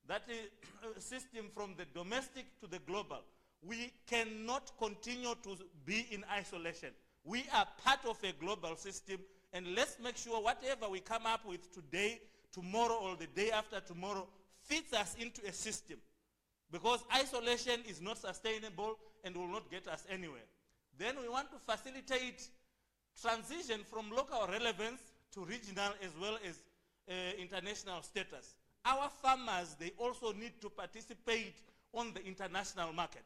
that is system from the domestic to the global? We cannot continue to be in isolation. We are part of a global system, and let's make sure whatever we come up with today, tomorrow, or the day after tomorrow fits us into a system. Because isolation is not sustainable and will not get us anywhere. Then we want to facilitate transition from local relevance to regional as well as international status. Our farmers, they also need to participate on the international market.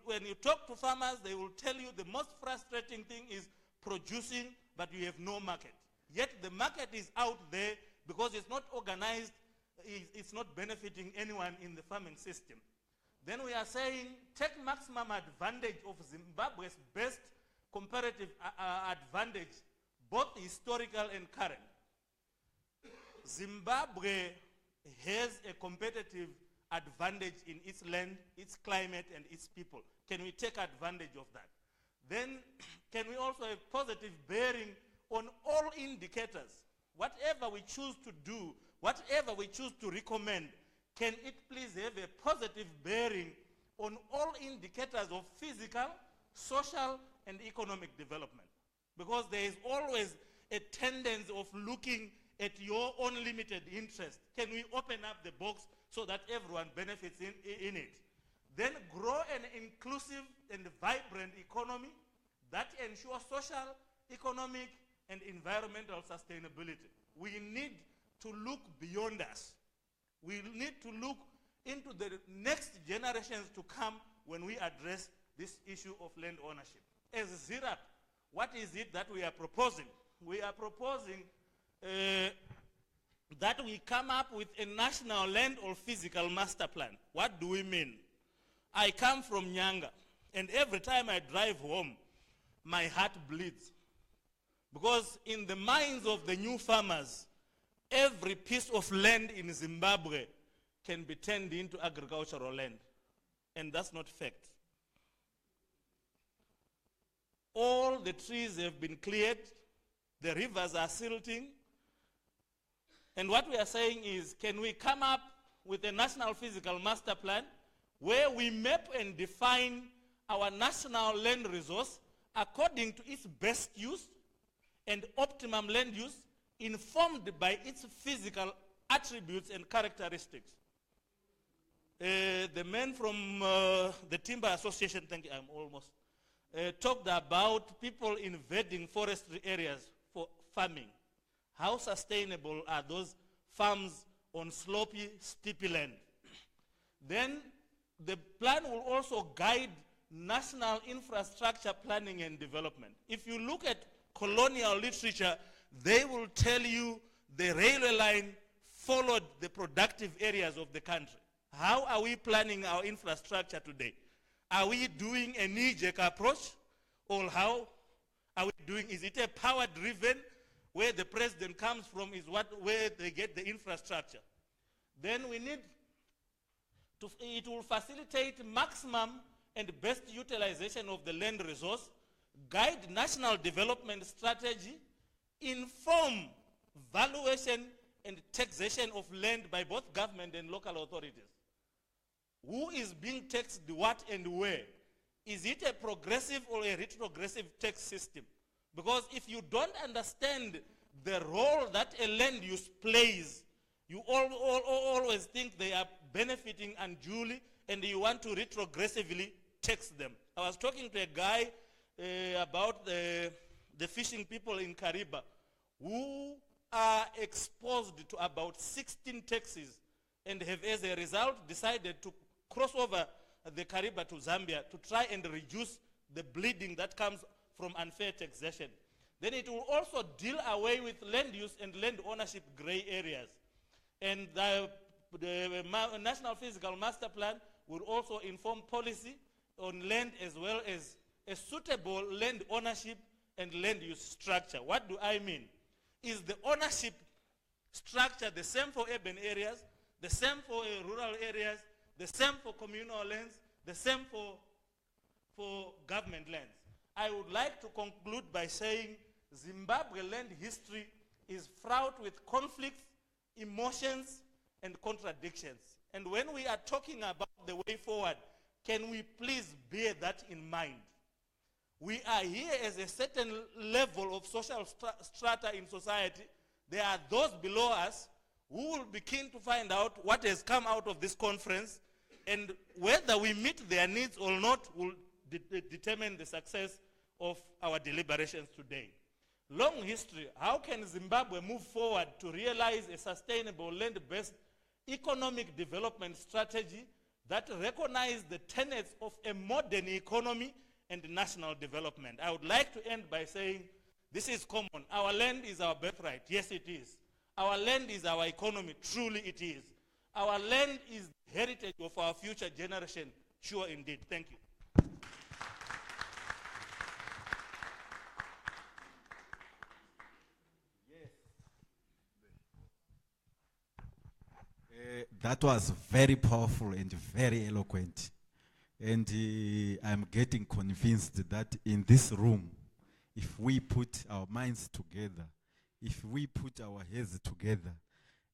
When you talk to farmers, they will tell you the most frustrating thing is producing, but you have no market. Yet the market is out there because it's not organized, it's not benefiting anyone in the farming system. Then we are saying, take maximum advantage of Zimbabwe's best comparative advantage, both historical and current. Zimbabwe has a competitive advantage in its land, its climate, and its people. Can we take advantage of that? Then can we also have positive bearing on all indicators? Whatever we choose to do, whatever we choose to recommend, can it please have a positive bearing on all indicators of physical, social, and economic development? Because there is always a tendency of looking at your own limited interest. Can we open up the box so that everyone benefits in it? Then grow an inclusive and vibrant economy that ensures social, economic, and environmental sustainability. We need to look beyond us. We need to look into the next generations to come when we address this issue of land ownership. As ZIRAP, what is it that we are proposing? We are proposing that we come up with a national land or physical master plan. What do we mean? I come from Nyanga, and every time I drive home, my heart bleeds. Because in the minds of the new farmers, every piece of land in Zimbabwe can be turned into agricultural land. And that's not fact. All the trees have been cleared, the rivers are silting, and what we are saying is, can we come up with a national physical master plan where we map and define our national land resource according to its best use and optimum land use, informed by its physical attributes and characteristics? The man from the Timber Association, thank you, I'm almost, talked about people invading forestry areas for farming. How sustainable are those farms on slopy, steepy land? Then the plan will also guide national infrastructure planning and development. If you look at colonial literature, they will tell you the railway line followed the productive areas of the country. How are we planning our infrastructure today? Are we doing a knee-jerk approach? Or how are we doing? Is it a power-driven, where the president comes from is where they get the infrastructure? Then we need to, it will facilitate maximum and best utilization of the land resource, guide national development strategy, inform valuation and taxation of land by both government and local authorities. Who is being taxed what and where? is it a progressive or a retrogressive tax system? Because if you don't understand the role that a land use plays, you always think they are benefiting unduly and you want to retrogressively tax them. I was talking to a guy about the fishing people in Kariba who are exposed to about 16 taxes and have as a result decided to cross over the Kariba to Zambia to try and reduce the bleeding that comes from unfair taxation. Then it will also deal away with land use and land ownership gray areas. And the National Physical Master Plan will also inform policy on land as well as a suitable land ownership and land use structure. What do I mean? Is the ownership structure the same for urban areas, the same for rural areas, the same for communal lands, the same for government lands? I would like to conclude by saying Zimbabwe land history is fraught with conflicts, emotions, and contradictions. And when we are talking about the way forward, can we please bear that in mind? We are here as a certain level of social strata in society. There are those below us who will be keen to find out what has come out of this conference, and whether we meet their needs or not will determine the success of our deliberations today. Long history. How can Zimbabwe move forward to realize a sustainable land-based economic development strategy that recognizes the tenets of a modern economy and national development? I would like to end by saying this is common. Our land is our birthright. Yes, it is. Our land is our economy. Truly it is. Our land is the heritage of our future generation. Sure indeed. Thank you. That was very powerful and very eloquent. And I'm getting convinced that in this room, if we put our minds together, if we put our heads together,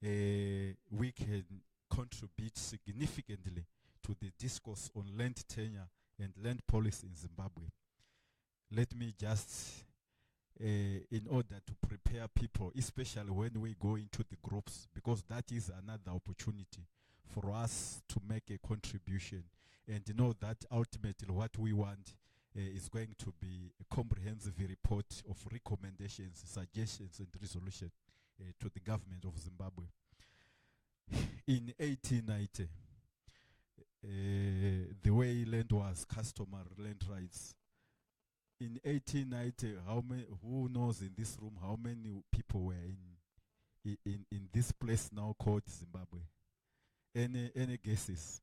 we can contribute significantly to the discourse on land tenure and land policy in Zimbabwe. Let me just, in order to prepare people, especially when we go into the groups, because that is another opportunity for us to make a contribution and know that ultimately what we want is going to be a comprehensive report of recommendations, suggestions, and resolution to the government of Zimbabwe. In 1890, the way land was customary, land rights. In 1890, who knows in this room how many people were in this place now called Zimbabwe? Any guesses?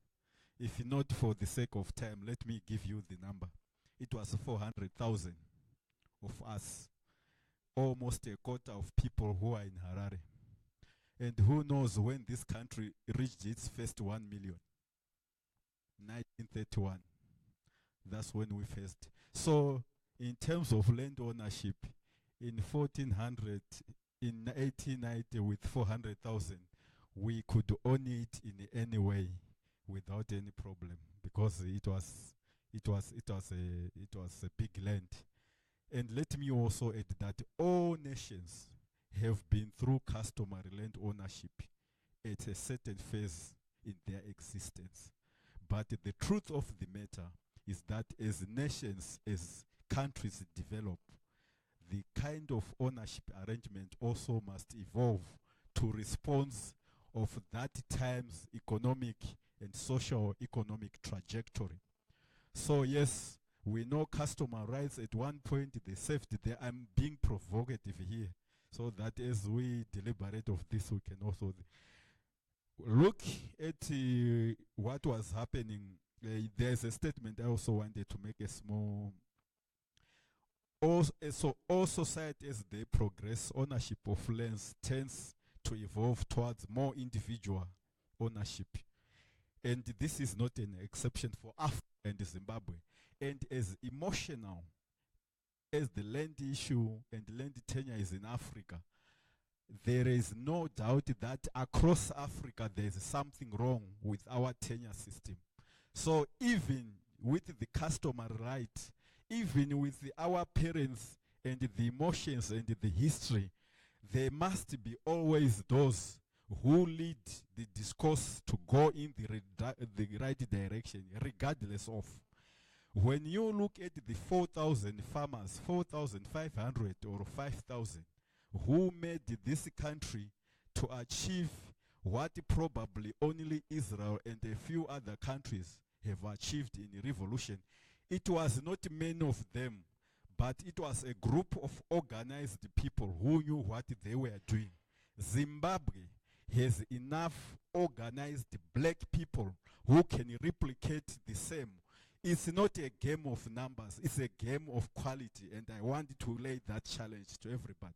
If not, for the sake of time, let me give you the number. It was 400,000 of us, almost a quarter of people who are in Harare. And who knows when this country reached its first 1 million? 1931. That's when we first. So, in terms of land ownership, in 1890 with 400,000, we could own it in any way without any problem, because it was a big land. And let me also add that all nations have been through customary land ownership at a certain phase in their existence. But the truth of the matter is that as nations, as countries develop, the kind of ownership arrangement also must evolve to respond of that time's economic and socio-economic trajectory. So yes, we know customer rights at one point they saved there. I'm being provocative here, so that as we deliberate of this, we can also look at what was happening. There's a statement I also wanted to make a small. So all societies, they progress, ownership of lands tends to evolve towards more individual ownership. And this is not an exception for Africa and Zimbabwe. And as emotional as the land issue and land tenure is in Africa, there is no doubt that across Africa there is something wrong with our tenure system. So even with the customary right, even with our parents and the emotions and the history, there must be always those who lead the discourse to go in the right direction, regardless of. When you look at the 4,000 farmers, 4,500 or 5,000, who made this country to achieve what probably only Israel and a few other countries have achieved in the revolution, it was not many of them, but it was a group of organized people who knew what they were doing. Zimbabwe has enough organized black people who can replicate the same. It's not a game of numbers, it's a game of quality, and I want to lay that challenge to everybody.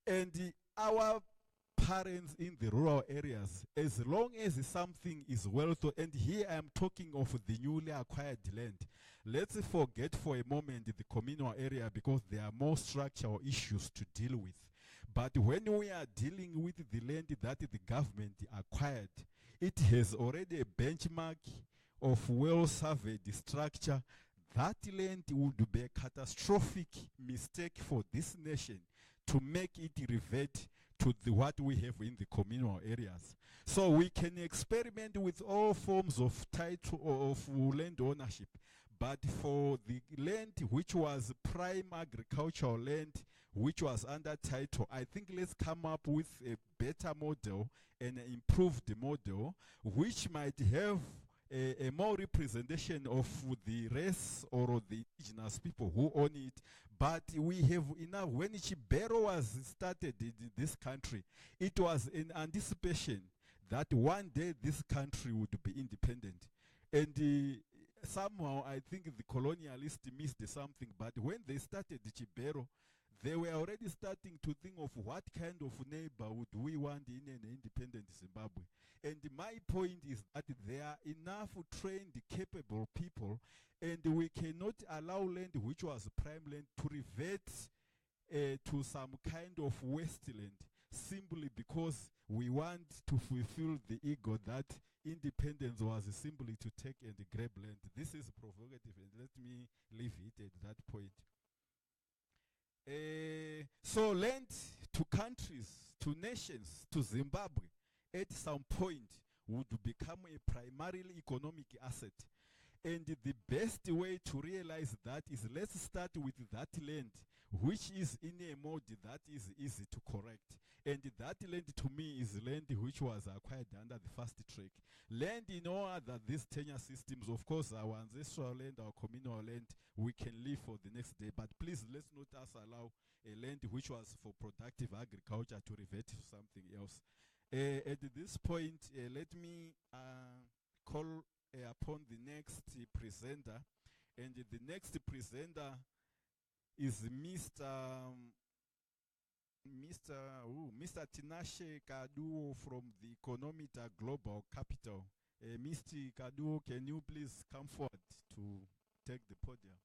And our parents in the rural areas, as long as something is well thought, and here I am talking of the newly acquired land, let's forget for a moment the communal area because there are more structural issues to deal with. But when we are dealing with the land that the government acquired, it has already a benchmark of well-surveyed structure. That land would be a catastrophic mistake for this nation to make it revert to what we have in the communal areas. So we can experiment with all forms of title of land ownership, but for the land which was prime agricultural land, which was under title, I think let's come up with a better model and an improved model, which might have a more representation of the race or the indigenous people who own it. But we have enough. When Chibero was started in this country, it was in anticipation that one day this country would be independent. And somehow I think the colonialists missed something, but when they started Chibero, they were already starting to think of what kind of neighborhood we want in an independent Zimbabwe. And my point is that there are enough trained, capable people, and we cannot allow land which was prime land to revert to some kind of wasteland simply because we want to fulfill the ego that independence was simply to take and grab land. This is provocative, and let me leave it at that point. So land to countries, to nations, to Zimbabwe, at some point would become a primarily economic asset. And the best way to realize that is let's start with that land, which is in a mode that is easy to correct. And that land to me is land which was acquired under the fast track. Land in all other these tenure systems, of course, our ancestral land, our communal land, we can live for the next day. But please, let's not us allow a land which was for productive agriculture to revert to something else. At this point, let me call upon the next presenter. And the next presenter is Mr. Tinashe Kaduo from the Economita Global Capital. Mr. Kaduo, can you please come forward to take the podium?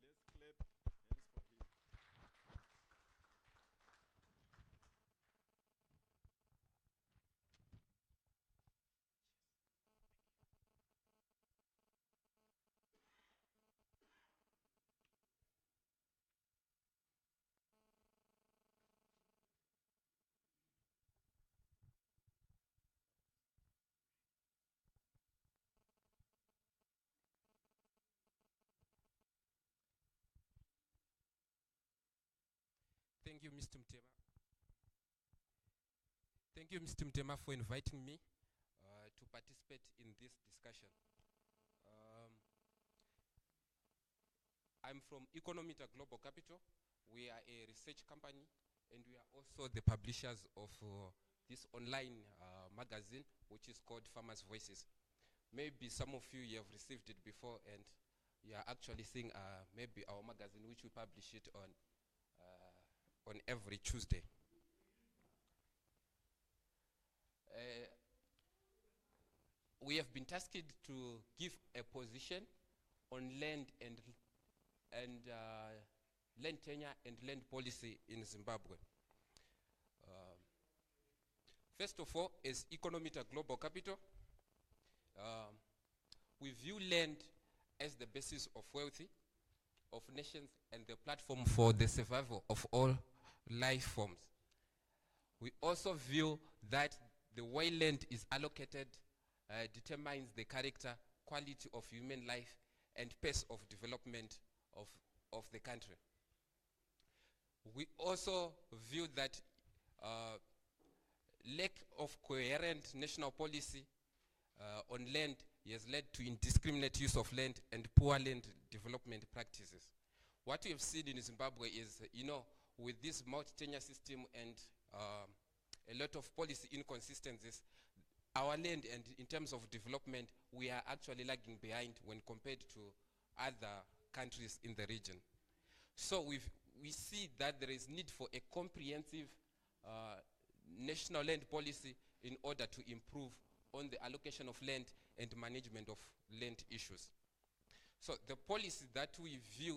Let's clap hands for him. Thank you, Mr. Mtema. Thank you, Mr. Mtema, for inviting me to participate in this discussion. I'm from Economita Global Capital. We are a research company, and we are also the publishers of this online magazine, which is called Farmers' Voices. Maybe some of you have received it before, and you are actually seeing maybe our magazine, which we publish it on every Tuesday. We have been tasked to give a position on land and land tenure and land policy in Zimbabwe. First of all, as Economita Global Capital, we view land as the basis of wealth of nations and the platform for the survival of all life forms. We also view that the way land is allocated determines the character, quality of human life, and pace of development of the country. We also view that lack of coherent national policy on land has led to indiscriminate use of land and poor land development practices. What we have seen in Zimbabwe is, with this multi-tenure system and a lot of policy inconsistencies, our land and in terms of development, we are actually lagging behind when compared to other countries in the region. So we see that there is need for a comprehensive national land policy in order to improve on the allocation of land and management of land issues. So the policy that we view,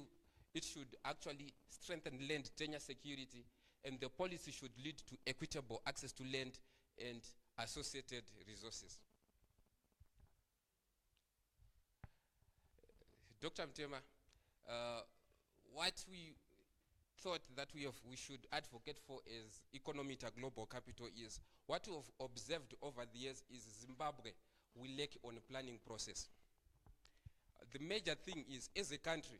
it should actually strengthen land tenure security, and the policy should lead to equitable access to land and associated resources. Dr. Mtema, what we thought that we should advocate for as ICAZtv Global Capital is, what we have observed over the years is Zimbabwe, we lack on a planning process. The major thing is, as a country,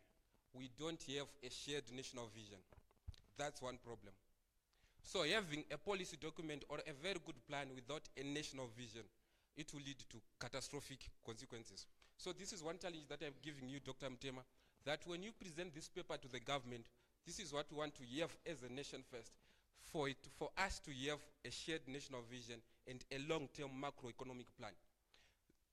we don't have a shared national vision. That's one problem. So having a policy document or a very good plan without a national vision, it will lead to catastrophic consequences. So this is one challenge that I'm giving you, Dr. Mtema, that when you present this paper to the government, this is what we want to have as a nation first, for us to have a shared national vision and a long-term macroeconomic plan.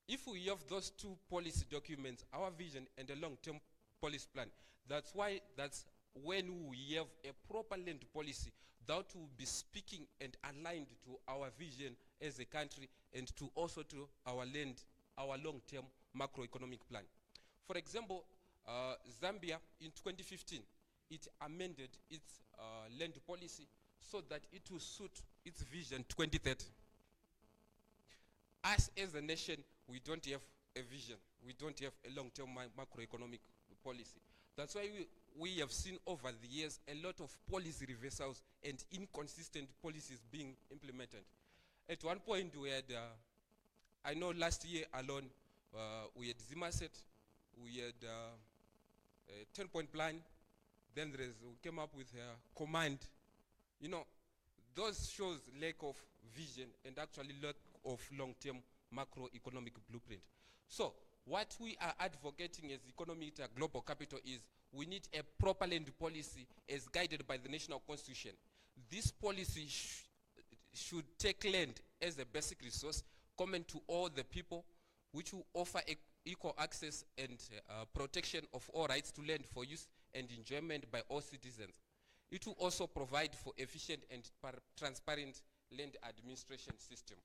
If we have those two policy documents, our vision and a long-term policy plan, that's when we have a proper land policy that will be speaking and aligned to our vision as a country and to also to our long-term macroeconomic plan. For example, Zambia in 2015, it amended its land policy so that it will suit its vision 2030. Us as a nation, we don't have a vision. We don't have a long-term macroeconomic policy. That's why we have seen over the years a lot of policy reversals and inconsistent policies being implemented. At one point we had, I know last year alone, we had Zimbabwe, we had a 10-point plan, then we came up with a command. Those shows lack of vision and actually lack of long-term macroeconomic blueprint. So what we are advocating as ICAZtv Global Capital is we need a proper land policy as guided by the national constitution. This policy should take land as a basic resource common to all the people, which will offer equal access and protection of all rights to land for use and enjoyment by all citizens. It will also provide for efficient and transparent land administration system.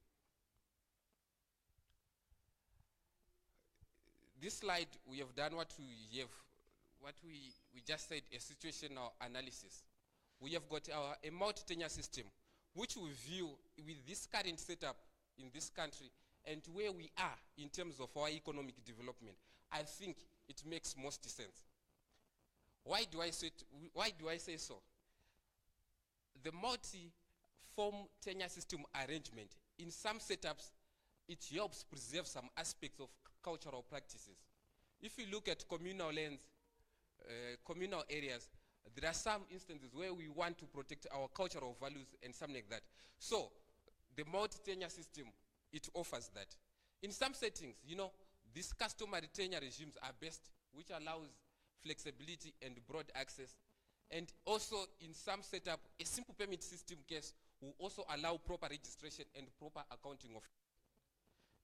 This slide, we have done what we just said, a situational analysis. We have got a multi-tenure system, which we view with this current setup in this country and where we are in terms of our economic development. I think it makes most sense. Why do I say so? The multi-form tenure system arrangement, in some setups, it helps preserve some aspects of cultural practices. If you look at communal lands, communal areas, there are some instances where we want to protect our cultural values and something like that. So the multi-tenure system, it offers that. In some settings, these customary tenure regimes are best, which allows flexibility and broad access. And also in some setup, a simple permit system case will also allow proper registration and proper accounting of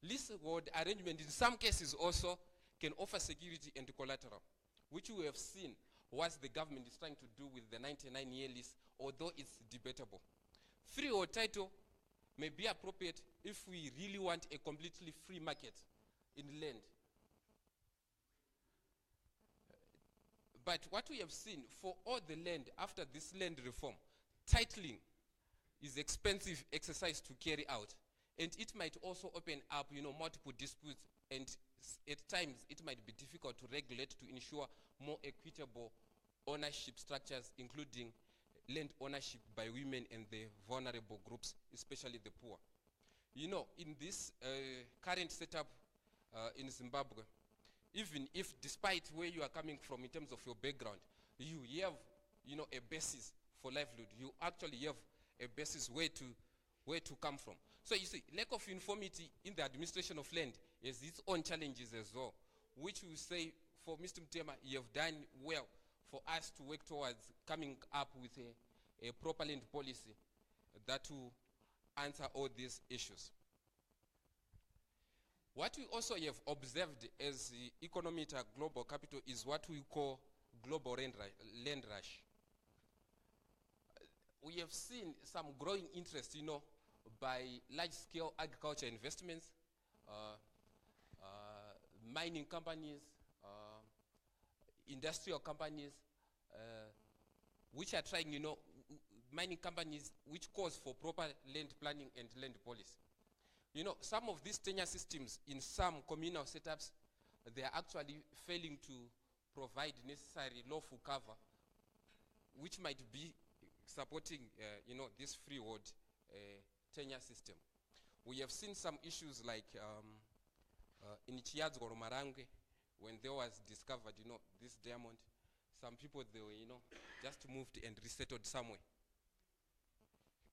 leasehold arrangement. In some cases also can offer security and collateral, which we have seen what the government is trying to do with the 99-year lease, although it's debatable. Freehold title may be appropriate if we really want a completely free market in land. But what we have seen for all the land after this land reform, titling is expensive exercise to carry out, and it might also open up, multiple disputes and at times it might be difficult to regulate to ensure more equitable ownership structures, including land ownership by women and the vulnerable groups, especially the poor. You know, in this current setup in Zimbabwe, even if despite where you are coming from in terms of your background, you have, you know, a basis for livelihood. You actually have a basis where to come from. So you see, lack of uniformity in the administration of land has its own challenges as well, which we say for Mr. Mtema, you have done well for us to work towards coming up with a proper land policy that will answer all these issues. What we also have observed as the Econometer Global Capital is what we call global land rush. We have seen some growing interest, you know, by large-scale agriculture investments, mining companies, industrial companies, which are trying, you know, mining companies which calls for proper land planning and land policy. You know, some of these tenure systems in some communal setups, they are actually failing to provide necessary lawful cover, which might be supporting, you know, this freehold tenure system. We have seen some issues like in Chiadzgo or Marange, when there was discovered, you know, this diamond, some people, they were, you know, just moved and resettled somewhere.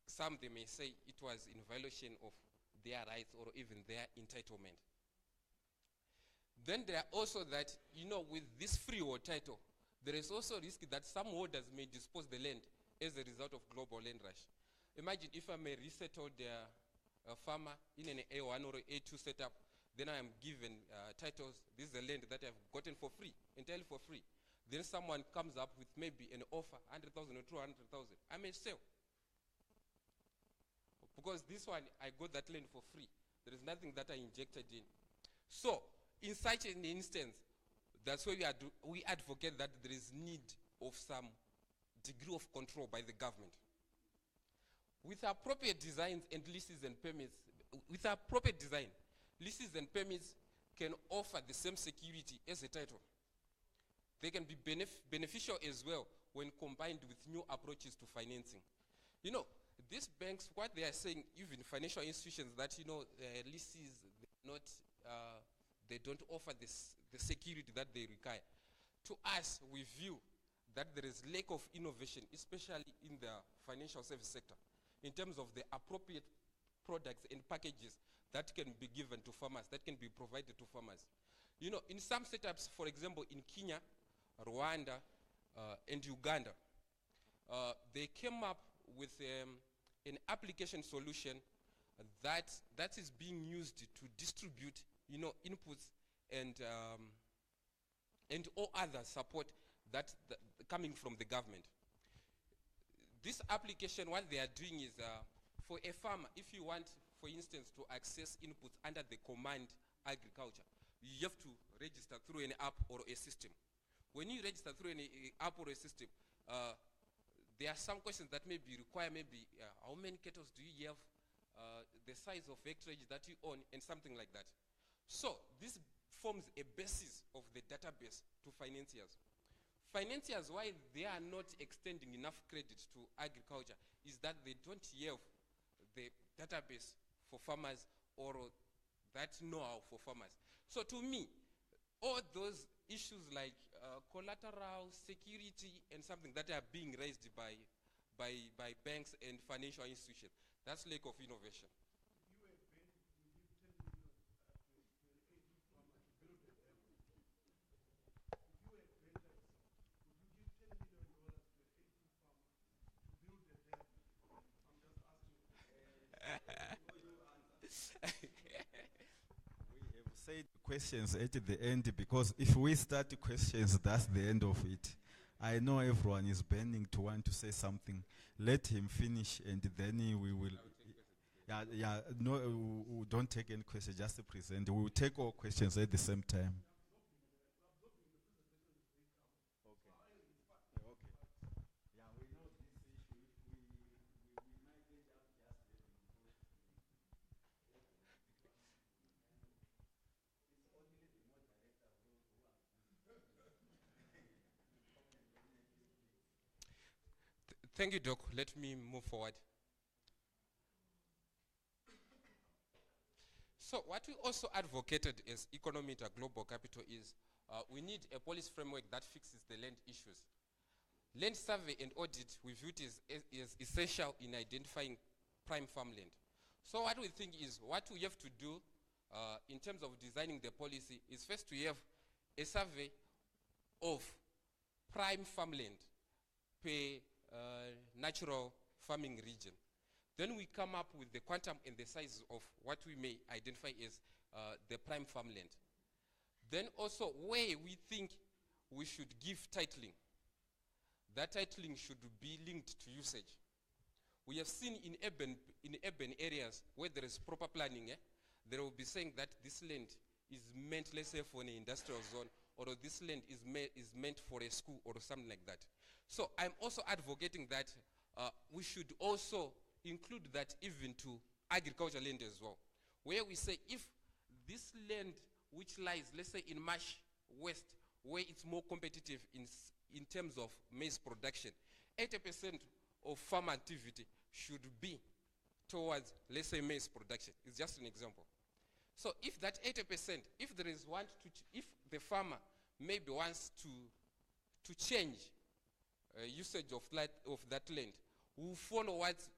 Some, they may say it was in violation of their rights or even their entitlement. Then there are also that, you know, with this freehold title, there is also risk that some holders may dispose the land as a result of global land rush. Imagine if I'm a resettled farmer in an A1 or A2 setup, then I am given titles. This is the land that I've gotten for free, entirely for free. Then someone comes up with maybe an offer, 100,000 or 200,000. I may sell. Because this one, I got that land for free. There is nothing that I injected in. So, in such an instance, that's why we advocate that there is need of some degree of control by the government. With appropriate designs and leases and permits, with appropriate design, leases and permits can offer the same security as a title. They can be beneficial as well when combined with new approaches to financing. You know, these banks, what they are saying, even financial institutions, that, you know, leases, they don't offer the security that they require. To us, we view that there is lack of innovation, especially in the financial service sector, in terms of the appropriate products and packages that can be given to farmers, that can be provided to farmers. You know, in some setups, for example, in Kenya, Rwanda, and Uganda, they came up with an application solution that is being used to distribute, you know, inputs and all other support that coming from the government. This application, what they are doing is, for a farmer, if you want, for instance, to access inputs under the command agriculture, you have to register through an app or a system. When you register through an app or a system, there are some questions that maybe require maybe how many cattle do you have, the size of acreage that you own, and something like that. So this forms a basis of the database to financiers. Financiers, why they are not extending enough credit to agriculture, is that they don't have the database for farmers or that know-how for farmers. So to me, all those issues like collateral, security, and something that are being raised by banks and financial institutions, that's lack of innovation. Say questions at the end, because if we start questions, that's the end of it. I know everyone is burning to want to say something. Let him finish, and then we will. No, we don't take any questions. Just present. We will take all questions at the same time. Thank you, Doc. Let me move forward. So what we also advocated as Economita Global Capital is we need a policy framework that fixes the land issues. Land survey and audit we view it as essential in identifying prime farmland. So what we think is what we have to do in terms of designing the policy is first to have a survey of prime farmland per natural farming region. Then we come up with the quantum and the size of what we may identify as the prime farmland. Then also where we think we should give titling. That titling should be linked to usage. We have seen in urban areas where there is proper planning, they will be saying that this land is meant, let's say, for an industrial zone, or this land is meant for a school or something like that. So I'm also advocating that we should also include that even to agricultural land as well, where we say if this land which lies, let's say, in Marsh West, where it's more competitive in terms of maize production, 80% of farm activity should be towards, let's say, maize production. It's just an example. So if that 80%, if there is if the farmer maybe wants to change usage of that land, will follow what's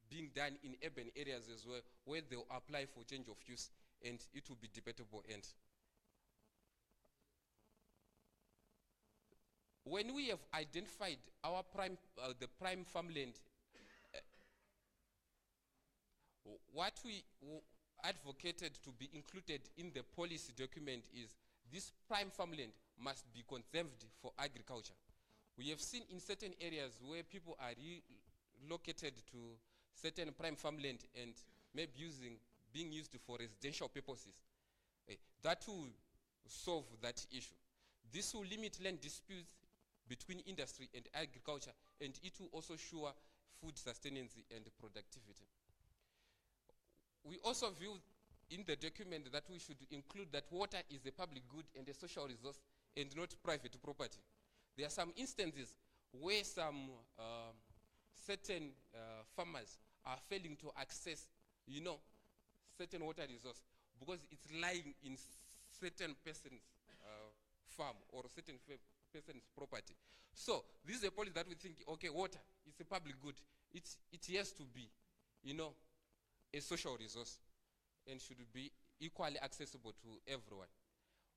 being done in urban areas as well, where they'll apply for change of use, and it will be debatable. And when we have identified our the prime farmland, what we advocated to be included in the policy document is this prime farmland must be conserved for agriculture. We have seen in certain areas where people are relocated to certain prime farmland and maybe being used for residential purposes. That will solve that issue. This will limit land disputes between industry and agriculture, and it will also ensure food sustenance and productivity. We also view in the document that we should include that water is a public good and a social resource and not private property. There are some instances where some certain farmers are failing to access, certain water resource because it's lying in certain person's farm or certain person's property. So this is a policy that we think, okay, water is a public good. It has to be, a social resource and should be equally accessible to everyone.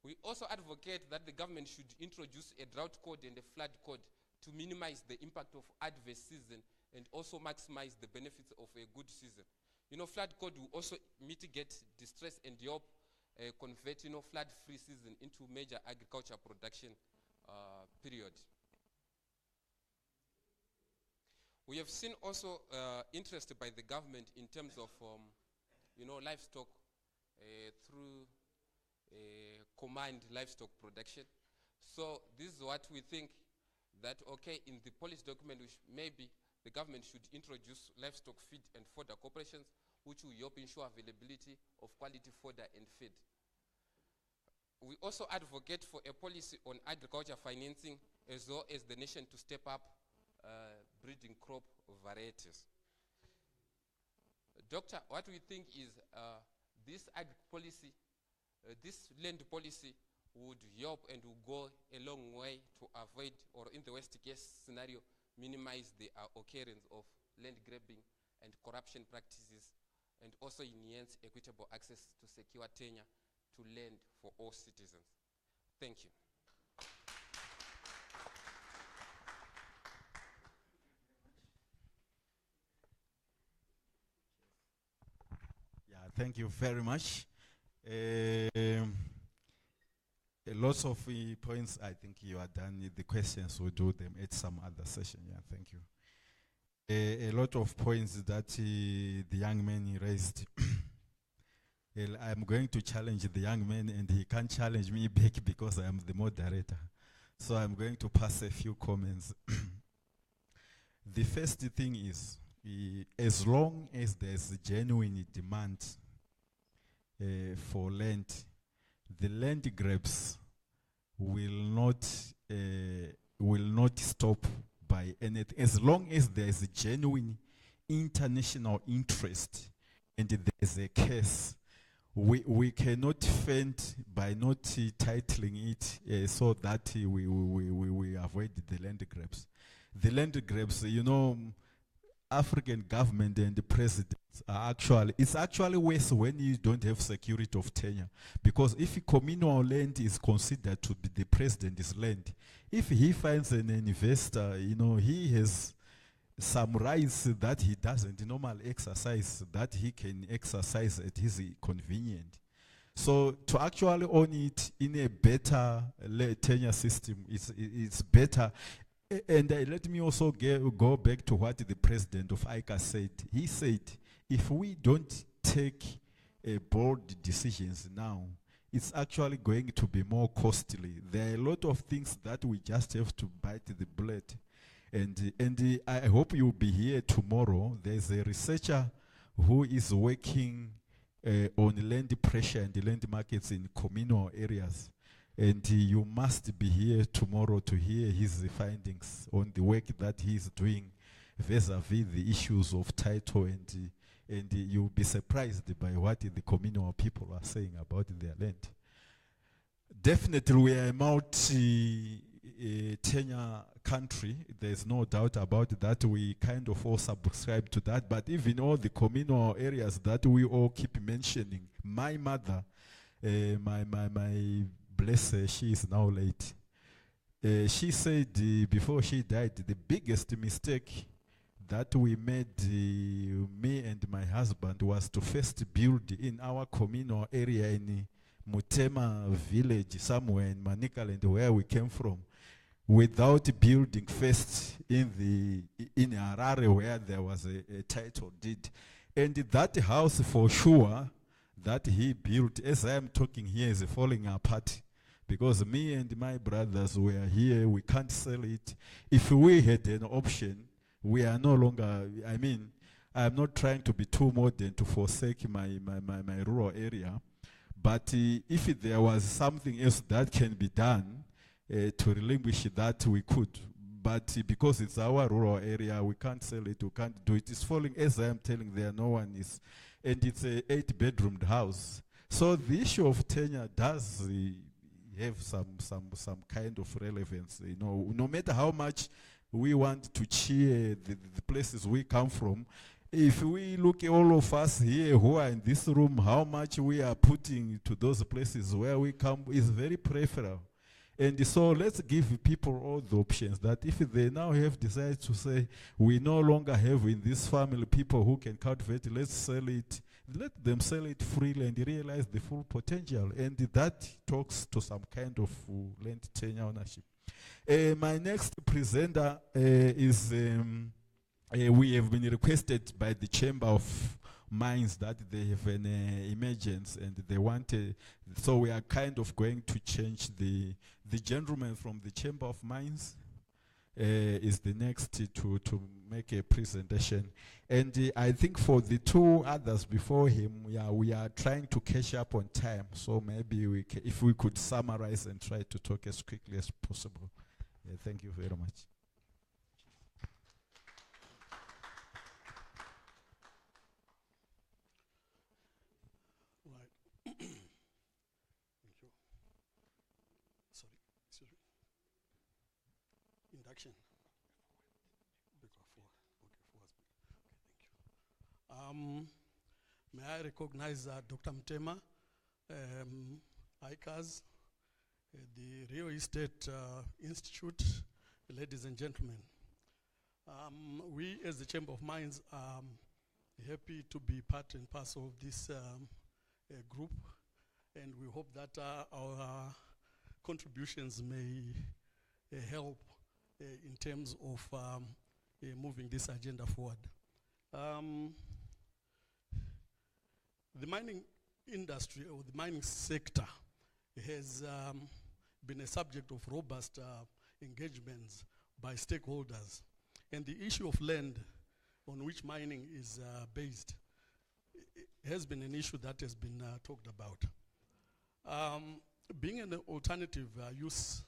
We also advocate that the government should introduce a drought code and a flood code to minimize the impact of adverse season and also maximize the benefits of a good season. Flood code will also mitigate distress and help convert, flood-free season into major agriculture production period. We have seen also interest by the government in terms of, livestock through command livestock production. So this is what we think that, okay, in the policy document, maybe the government should introduce livestock feed and fodder corporations, which will help ensure availability of quality fodder and feed. We also advocate for a policy on agriculture financing as well as the nation to step up breeding crop varieties. Doctor, what we think is this land policy would help and will go a long way to avoid, or in the worst case scenario, minimize the occurrence of land grabbing and corruption practices, and also enhance equitable access to secure tenure to land for all citizens. Thank you. Yeah, thank you very much. Lots of points, I think you are done. The questions, we'll do them at some other session. Yeah, thank you. A lot of points that the young man raised. Well, I'm going to challenge the young man, and he can't challenge me back because I am the moderator. So I'm going to pass a few comments. The first thing is, as long as there's genuine demand for land, the land grabs will not stop by by anything. As long as there is a genuine international interest and there is a case, we cannot fend by not titling it so that we avoid the land grabs. The land grabs, you know, African government and the presidents are it's actually worse when you don't have security of tenure. Because if communal land is considered to be the president's land, if he finds an investor, you know, he has some rights that he doesn't normally exercise, that he can exercise at his convenience. So to actually own it in a better tenure system, it's better. And let me also go back to what the president of ICAZ said. He said, if we don't take bold decisions now, it's actually going to be more costly. There are a lot of things that we just have to bite the bullet. And I hope you'll be here tomorrow. There's a researcher who is working on land pressure and land markets in communal areas. And you must be here tomorrow to hear his findings on the work that he's doing vis-a-vis the issues of title, and you'll be surprised by what the communal people are saying about their land. Definitely we are a multi-tenure country. There's no doubt about that. We kind of all subscribe to that. But even all the communal areas that we all keep mentioning, my mother, my bless her, she is now late. She said before she died, the biggest mistake that we made, me and my husband, was to first build in our communal area in Mutema village, somewhere in Manicaland, where we came from, without building first in Harare, where there was a title deed. And that house, for sure, that he built, as I am talking here, is falling apart. Because me and my brothers were here, we can't sell it. If we had an option, we are no longer, I mean, I'm not trying to be too modern to forsake my rural area. But if there was something else that can be done to relinquish that, we could. But because it's our rural area, we can't sell it, we can't do it. It's falling, as I am telling, there no one is. And it's a 8-bedroomed house. So the issue of tenure does have some kind of relevance. You know, no matter how much we want to cheer the places we come from, if we look at all of us here who are in this room, how much we are putting to those places where we come is very peripheral. And so let's give people all the options that if they now have decided to say, we no longer have in this family people who can cultivate, let's sell it. Let them sell it freely and realize the full potential. And that talks to some kind of land tenure ownership. My next presenter is, we have been requested by the Chamber of Mines that they have an emergence and they want so we are kind of going to change the gentleman from the Chamber of Mines is the next to make a presentation. And I think for the two others before him, we are trying to catch up on time. So maybe if we could summarize and try to talk as quickly as possible. Thank you very much. Right. Thank you. Sorry, excuse me. Induction. May I recognize Dr. Mtema, ICAZ, the Real Estate Institute, ladies and gentlemen. We as the Chamber of Mines are happy to be part and parcel of this group, and we hope that our contributions may help in terms of moving this agenda forward. The mining industry or the mining sector has been a subject of robust engagements by stakeholders. And the issue of land on which mining is based has been an issue that has been talked about. Being an alternative use,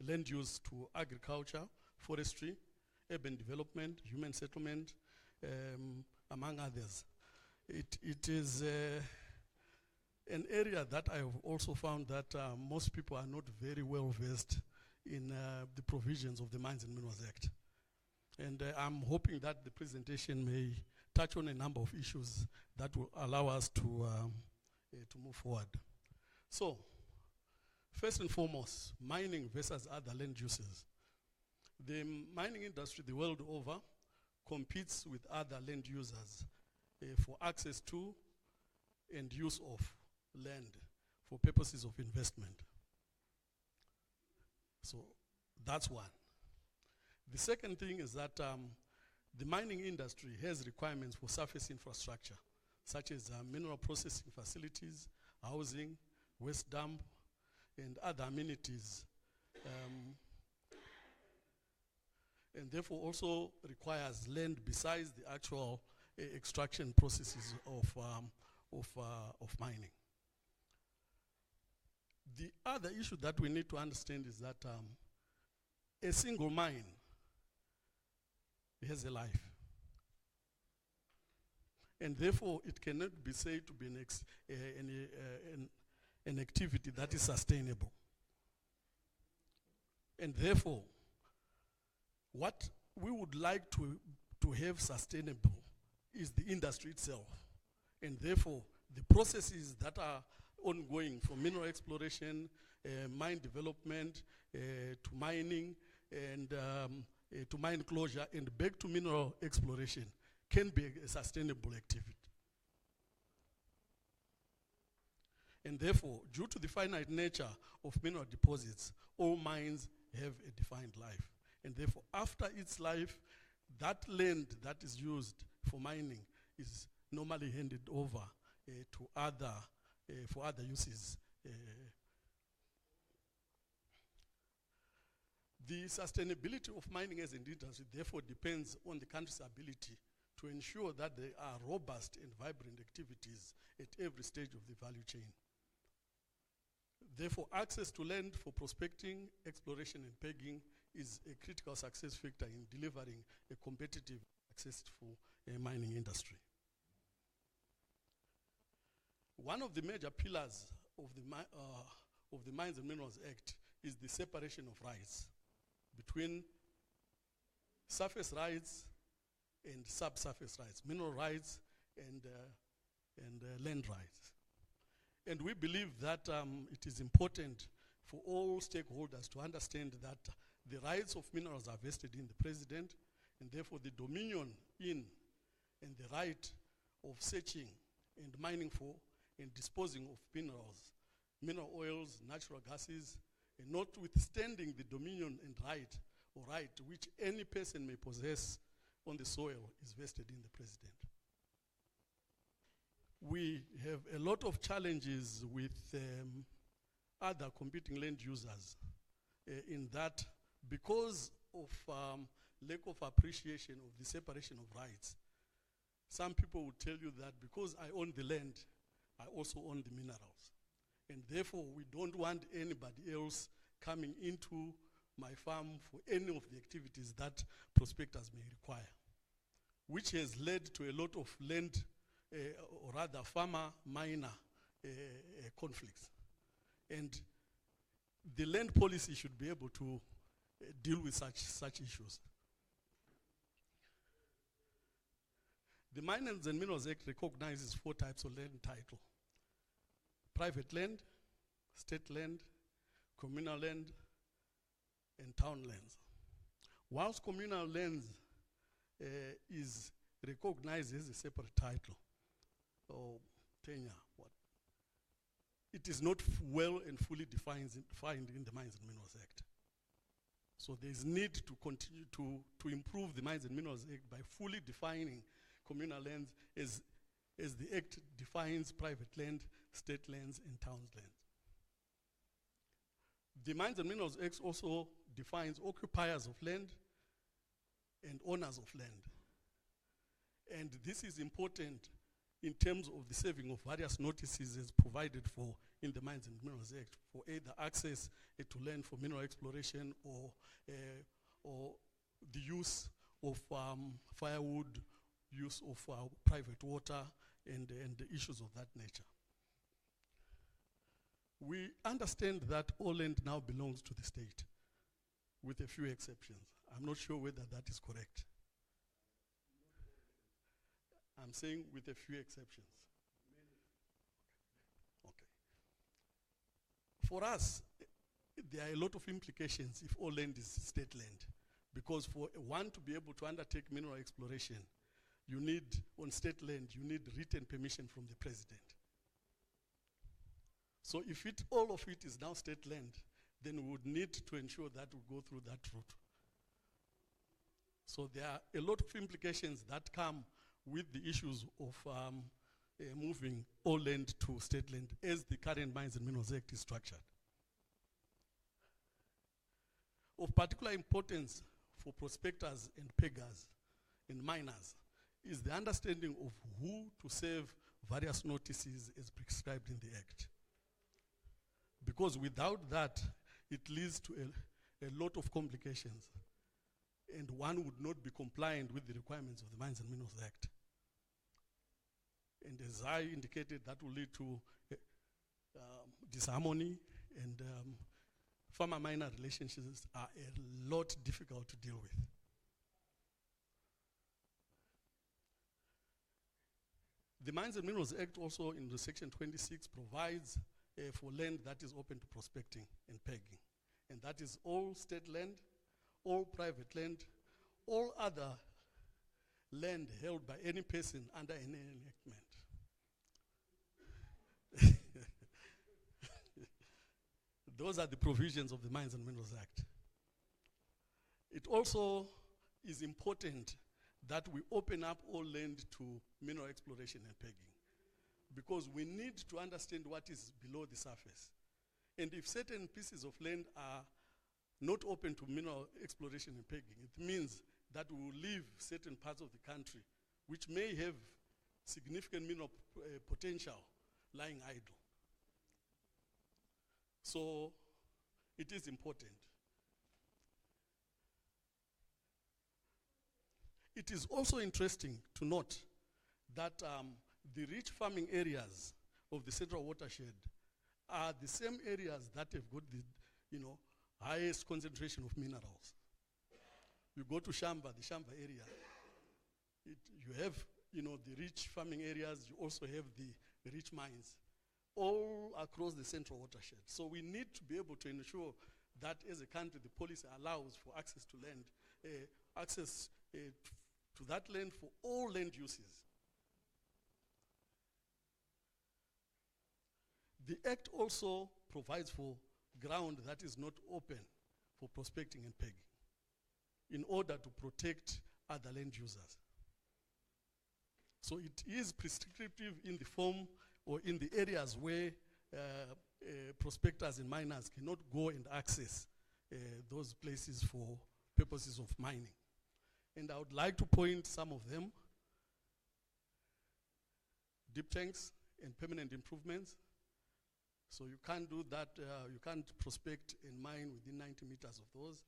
land use to agriculture forestry, urban development, human settlement, among others. It is an area that I have also found that most people are not very well versed in the provisions of the Mines and Minerals Act. And I'm hoping that the presentation may touch on a number of issues that will allow us to move forward. So, first and foremost, mining versus other land uses. The mining industry the world over competes with other land users for access to and use of land for purposes of investment. So that's one. The second thing is that the mining industry has requirements for surface infrastructure, such as mineral processing facilities, housing, waste dump, and other amenities. And therefore also requires land besides the actual extraction processes of mining. The other issue that we need to understand is that a single mine has a life. And therefore it cannot be said to be an activity that is sustainable. And therefore, what we would like to have sustainable is the industry itself. And therefore, the processes that are ongoing from mineral exploration, mine development, to mining, and to mine closure, and back to mineral exploration can be a sustainable activity. And therefore, due to the finite nature of mineral deposits, all mines have a defined life. And therefore, after its life, that land that is used for mining is normally handed over to other, for other uses. The sustainability of mining as an industry therefore depends on the country's ability to ensure that there are robust and vibrant activities at every stage of the value chain. Therefore, access to land for prospecting, exploration, and pegging is a critical success factor in delivering a competitive, successful mining industry. One of the major pillars of the Mines and Minerals Act is the separation of rights between surface rights and subsurface rights, mineral rights and land rights. And we believe that it is important for all stakeholders to understand that the rights of minerals are vested in the president, and therefore the dominion in and the right of searching and mining for and disposing of minerals, mineral oils, natural gases, and notwithstanding the dominion and right which any person may possess on the soil is vested in the president. We have a lot of challenges with other competing land users in that because of lack of appreciation of the separation of rights. Some people will tell you that because I own the land, I also own the minerals. And therefore, we don't want anybody else coming into my farm for any of the activities that prospectors may require, which has led to a lot of land, or rather farmer-miner conflicts. And the land policy should be able to deal with such issues. The Mines and Minerals Act recognizes 4 types of land title: private land, state land, communal land, and town lands. Whilst communal lands is recognized as a separate title or tenure, it is not well and fully defined in the Mines and Minerals Act. So there is need to continue to improve the Mines and Minerals Act by fully defining communal lands as the Act defines private land, state lands, and towns lands. The Mines and Minerals Act also defines occupiers of land and owners of land. And this is important in terms of the serving of various notices as provided for in the Mines and Minerals Act for either access to land for mineral exploration or or the use of firewood, use of private water, and the issues of that nature. We understand that all land now belongs to the state, with a few exceptions. I'm not sure whether that is correct. I'm saying with a few exceptions. Okay. For us, there are a lot of implications if all land is state land. Because for one to be able to undertake mineral exploration, you need, on state land, you need written permission from the president. So if all of it is now state land, then we would need to ensure that we go through that route. So there are a lot of implications that come with the issues of moving all land to state land as the current Mines and Minerals Act is structured. Of particular importance for prospectors and peggers and miners is the understanding of who to serve various notices as prescribed in the Act. Because without that, it leads to a lot of complications, and one would not be compliant with the requirements of the Mines and Minerals Act. And as I indicated, that will lead to disharmony, and farmer-miner relationships are a lot difficult to deal with. The Mines and Minerals Act also in the section 26 provides for land that is open to prospecting and pegging. And that is all state land, all private land, all other land held by any person under any enactment. Those are the provisions of the Mines and Minerals Act. It also is important that we open up all land to mineral exploration and pegging, because we need to understand what is below the surface. And if certain pieces of land are not open to mineral exploration and pegging, it means that we will leave certain parts of the country which may have significant mineral potential lying idle. So it is important. It is also interesting to note that the rich farming areas of the central watershed are the same areas that have got the highest concentration of minerals. You go to Shamba, the Shamba area, you have the rich farming areas, you also have the rich mines, all across the central watershed. So we need to be able to ensure that as a country, the policy allows for access to land, access to that land for all land uses. The Act also provides for ground that is not open for prospecting and pegging in order to protect other land users. So it is prescriptive in the form or in the areas where prospectors and miners cannot go and access those places for purposes of mining. And I would like to point some of them: deep tanks and permanent improvements. So you can't do that, you can't prospect and mine within 90 meters of those.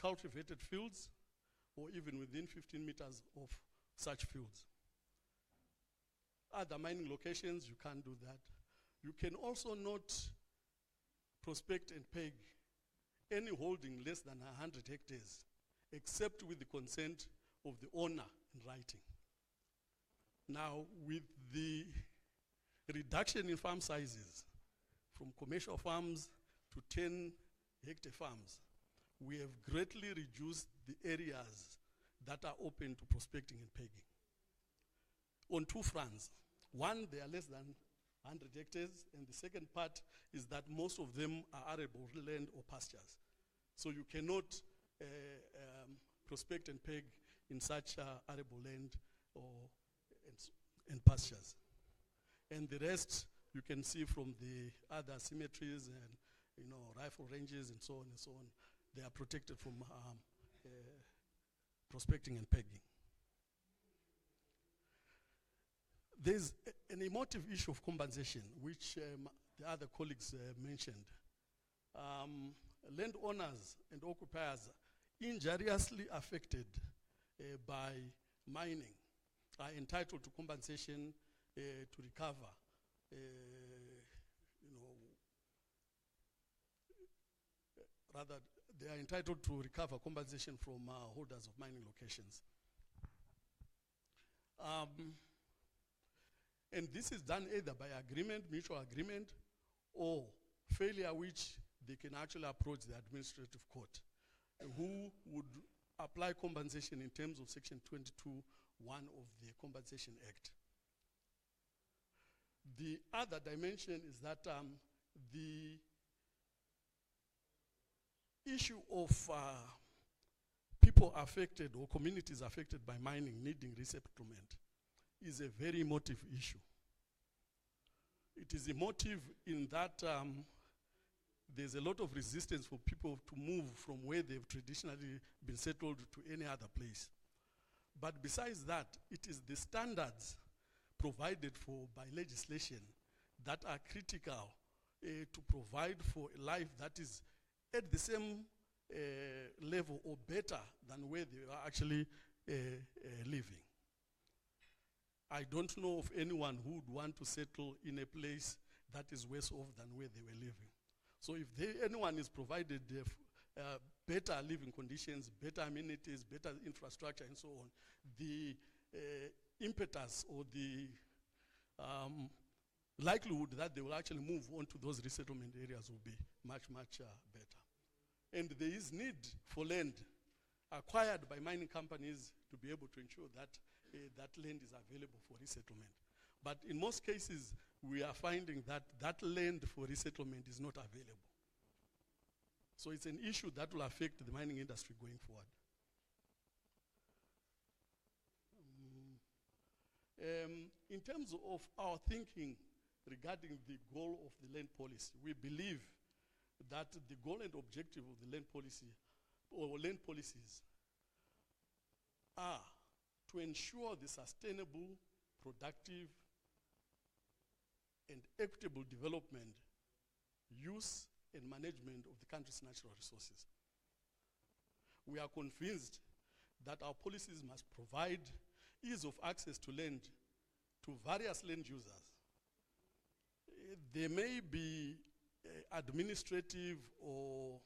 Cultivated fields, or even within 15 meters of such fields. Other mining locations, you can't do that. You can also not prospect and peg any holding less than 100 hectares, except with the consent of the owner in writing. Now, with the reduction in farm sizes from commercial farms to 10-hectare farms, we have greatly reduced the areas that are open to prospecting and pegging. On two fronts. One, they are less than 100 hectares, and the second part is that most of them are arable land or pastures. So you cannot prospect and peg in such arable land and pastures. And the rest you can see from the other cemeteries and rifle ranges and so on and so on. They are protected from prospecting and pegging. There's an emotive issue of compensation, which the other colleagues mentioned. landowners and occupiers injuriously affected by mining are entitled to compensation to recover, rather they are entitled to recover compensation from holders of mining locations. And this is done either by agreement, mutual agreement, or failure, which they can actually approach the administrative court, who would apply compensation in terms of Section 22(1) of the Compensation Act. The other dimension is that the issue of people affected or communities affected by mining needing resettlement is a very emotive issue. It is emotive in that there's a lot of resistance for people to move from where they've traditionally been settled to any other place. But besides that, it is the standards provided for by legislation that are critical to provide for a life that is at the same level or better than where they are actually living. I don't know of anyone who would want to settle in a place that is worse off than where they were living. So if anyone is provided better living conditions, better amenities, better infrastructure and so on, the impetus or the likelihood that they will actually move on to those resettlement areas will be much, much better. And there is need for land acquired by mining companies to be able to ensure that that land is available for resettlement. But in most cases, we are finding that that land for resettlement is not available. So it's an issue that will affect the mining industry going forward. In terms of our thinking regarding the goal of the land policy, we believe that the goal and objective of the land policy or land policies are to ensure the sustainable, productive, and equitable development, use, and management of the country's natural resources. We are convinced that our policies must provide ease of access to land to various land users. There may be administrative or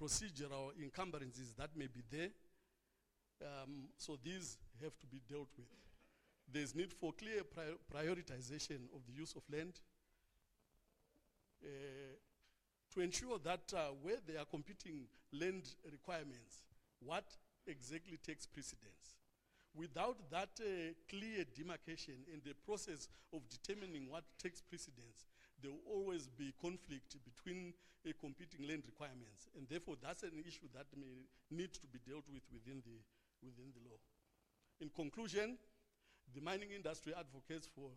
procedural encumbrances that may be there, so these have to be dealt with. There's need for clear prioritization of the use of land to ensure that where there are competing land requirements, what exactly takes precedence. Without that clear demarcation in the process of determining what takes precedence, there will always be conflict between competing land requirements, and therefore that's an issue that may need to be dealt with within the law. In conclusion, the mining industry advocates for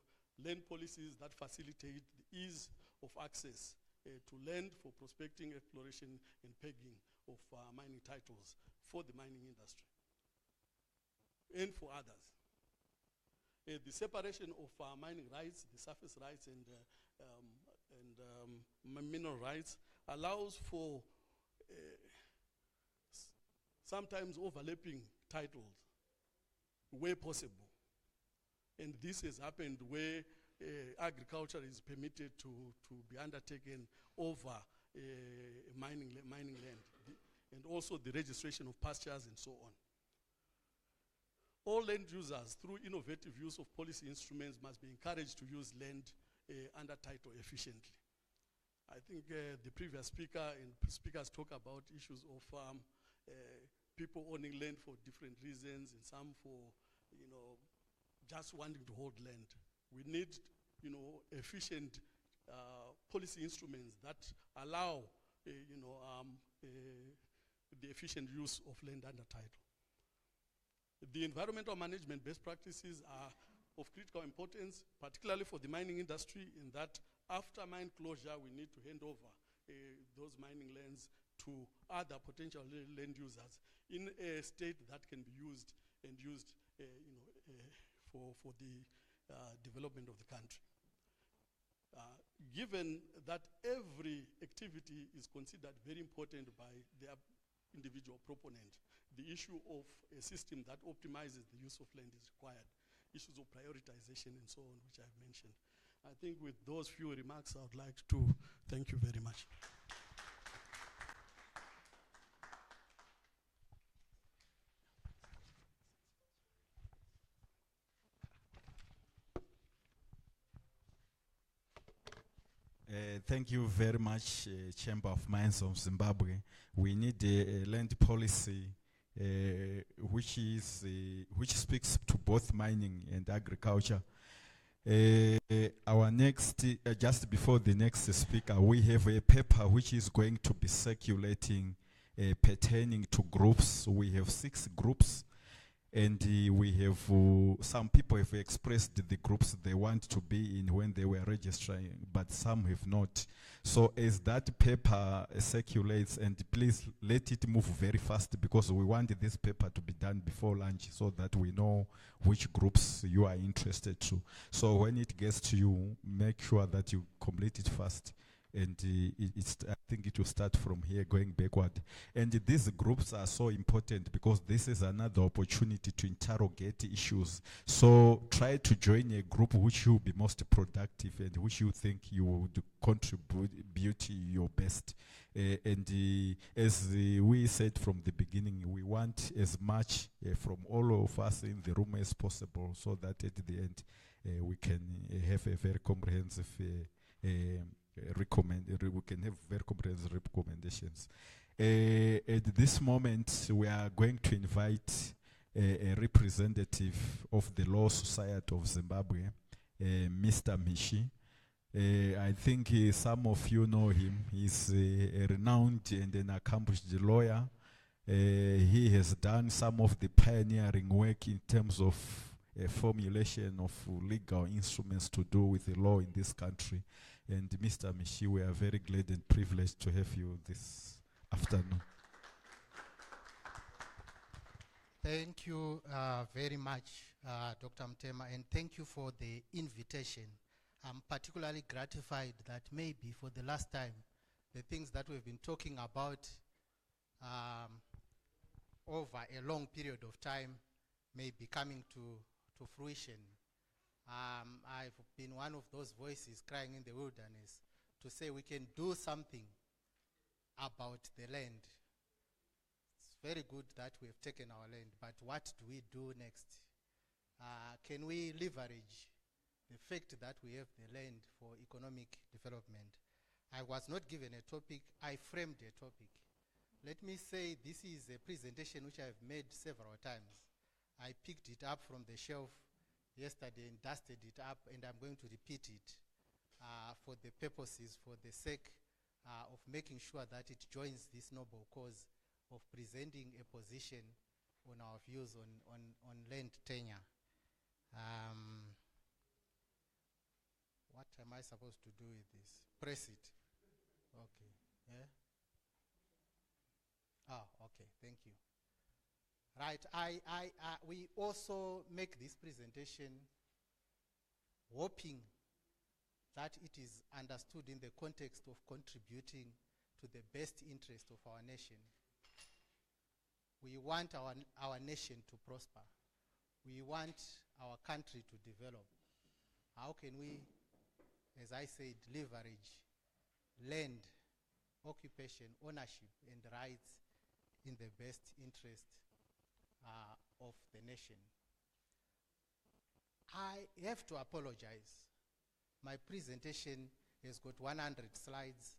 land policies that facilitate the ease of access to land for prospecting, exploration, and pegging of mining titles for the mining industry and for others. The separation of mining rights, the surface rights, and mineral rights allows for sometimes overlapping titles where possible. And this has happened where agriculture is permitted to be undertaken over mining land, and also the registration of pastures and so on. All land users, through innovative use of policy instruments, must be encouraged to use land under title efficiently. I think the previous speaker and speakers talk about issues of people owning land for different reasons, and some for, just wanting to hold land. We need, efficient policy instruments that allow, the efficient use of land under title. The environmental management best practices are of critical importance, particularly for the mining industry, in that after mine closure, we need to hand over those mining lands to other potential land users in a state that can be used for the development of the country. Given that every activity is considered very important by their individual proponent, the issue of a system that optimizes the use of land is required. Issues of prioritization and so on, which I've mentioned. I think with those few remarks, I would like to thank you very much. Thank you very much, Chamber of Mines of Zimbabwe. We need a land policy which speaks to both mining and agriculture. Our next, just before the next speaker, we have a paper which is going to be circulating pertaining to groups. We have 6 groups. And we have, some people have expressed the groups they want to be in when they were registering, but some have not. So as that paper circulates, and please let it move very fast because we want this paper to be done before lunch so that we know which groups you are interested to. So when it gets to you, make sure that you complete it fast. And I think it will start from here going backward. And these groups are so important because this is another opportunity to interrogate issues. So try to join a group which will be most productive and which you think you would contribute your best. As we said from the beginning, we want as much from all of us in the room as possible so that at the end we can have a very comprehensive we can have very comprehensive recommendations. At this moment, we are going to invite a representative of the Law Society of Zimbabwe, Mr. Mishi. I think some of you know him. He's a renowned and an accomplished lawyer. He has done some of the pioneering work in terms of formulation of legal instruments to do with the law in this country. And Mr. Mishi, we are very glad and privileged to have you this afternoon. Thank you very much, Dr. Mtema, and thank you for the invitation. I'm particularly gratified that maybe for the last time, the things that we've been talking about over a long period of time may be coming to fruition. I've been one of those voices crying in the wilderness to say we can do something about the land. It's very good that we have taken our land, but what do we do next? Can we leverage the fact that we have the land for economic development? I was not given a topic, I framed a topic. Let me say this is a presentation which I've made several times. I picked it up from the shelf yesterday and dusted it up, and I'm going to repeat it for the purposes, for the sake of making sure that it joins this noble cause of presenting a position on our views on land tenure. What am I supposed to do with this? Press it. Okay. Yeah? Oh, okay. Thank you. Right. We also make this presentation hoping that it is understood in the context of contributing to the best interest of our nation. We want our nation to prosper. We want our country to develop. How can we, as I said, leverage land, occupation, ownership, and rights in the best interest of the nation? I have to apologize. My presentation has got 100 slides.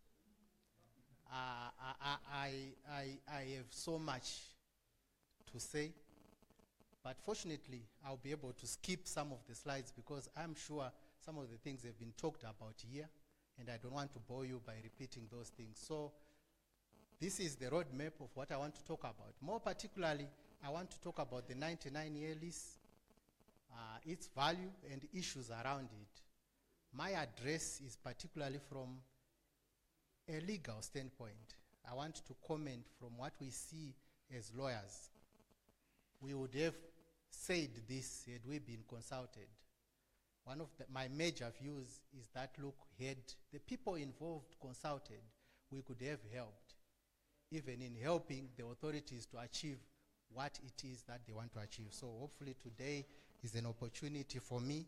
I have so much to say, but fortunately I'll be able to skip some of the slides because I'm sure some of the things have been talked about here, and I don't want to bore you by repeating those things. So this is the roadmap of what I want to talk about. More particularly, I want to talk about the 99-year lease, its value and issues around it. My address is particularly from a legal standpoint. I want to comment from what we see as lawyers. We would have said this had we been consulted. one of my major views is that, look, had the people involved consulted, we could have helped, even in helping the authorities to achieve what it is that they want to achieve. So hopefully today is an opportunity for me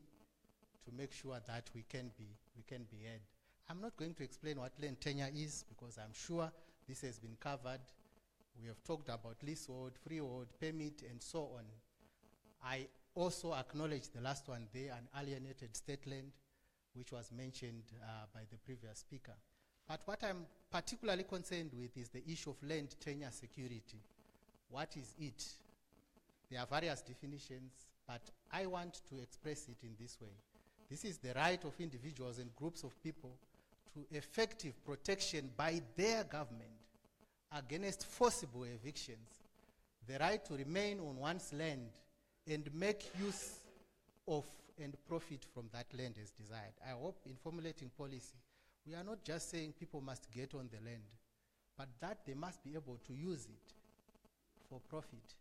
to make sure that we can be heard. I'm not going to explain what land tenure is, because I'm sure this has been covered. We have talked about leasehold, freehold, permit, and so on. I also acknowledge the last one there, an alienated state land, which was mentioned by the previous speaker. But what I'm particularly concerned with is the issue of land tenure security. What is it? There are various definitions, but I want to express it in this way. This is the right of individuals and groups of people to effective protection by their government against forcible evictions, the right to remain on one's land and make use of and profit from that land as desired. I hope in formulating policy, we are not just saying people must get on the land, but that they must be able to use it for profit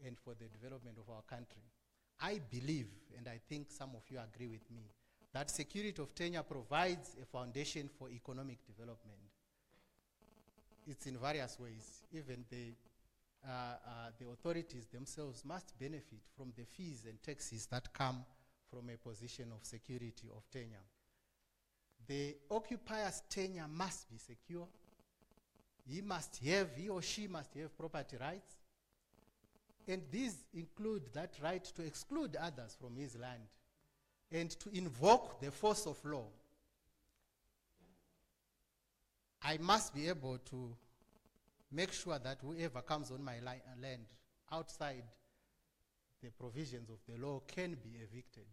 and for the development of our country. I believe, and I think some of you agree with me, that security of tenure provides a foundation for economic development. It's in various ways. Even the authorities themselves must benefit from the fees and taxes that come from a position of security of tenure. The occupier's tenure must be secure. He or she must have property rights. And these include that right to exclude others from his land and to invoke the force of law. I must be able to make sure that whoever comes on my land outside the provisions of the law can be evicted.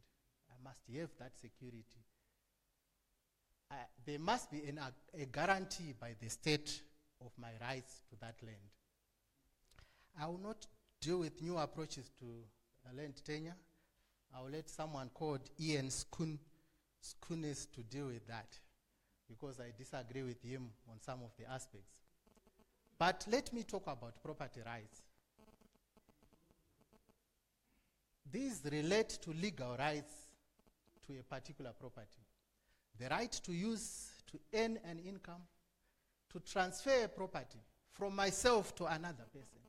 I must have that security. There must be a guarantee by the state of my rights to that land. I will not deal with new approaches to land tenure. I will let someone called Ian Skunis to deal with that, because I disagree with him on some of the aspects. But let me talk about property rights. These relate to legal rights to a particular property. The right to use, to earn an income, to transfer a property from myself to another person,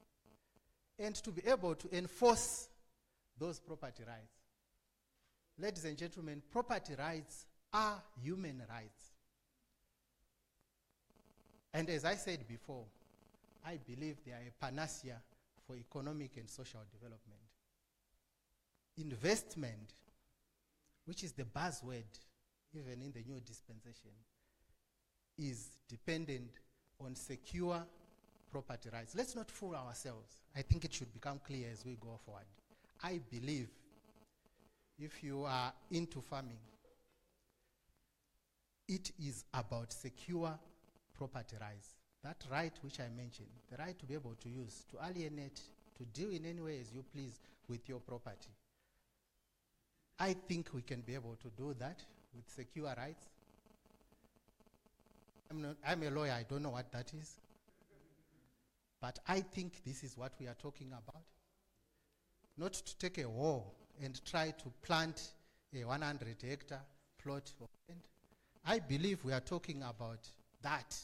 and to be able to enforce those property rights. Ladies and gentlemen, property rights are human rights. And as I said before, I believe they are a panacea for economic and social development. Investment, which is the buzzword even in the new dispensation, is dependent on secure property rights. Let's not fool ourselves. I think it should become clear as we go forward. I believe if you are into farming, it is about secure property rights. That right which I mentioned, the right to be able to use, to alienate, to deal in any way as you please with your property. I think we can be able to do that with secure rights. I'm a lawyer, I don't know what that is. But I think this is what we are talking about. Not to take a war and try to plant a 100-hectare plot of land. I believe we are talking about that.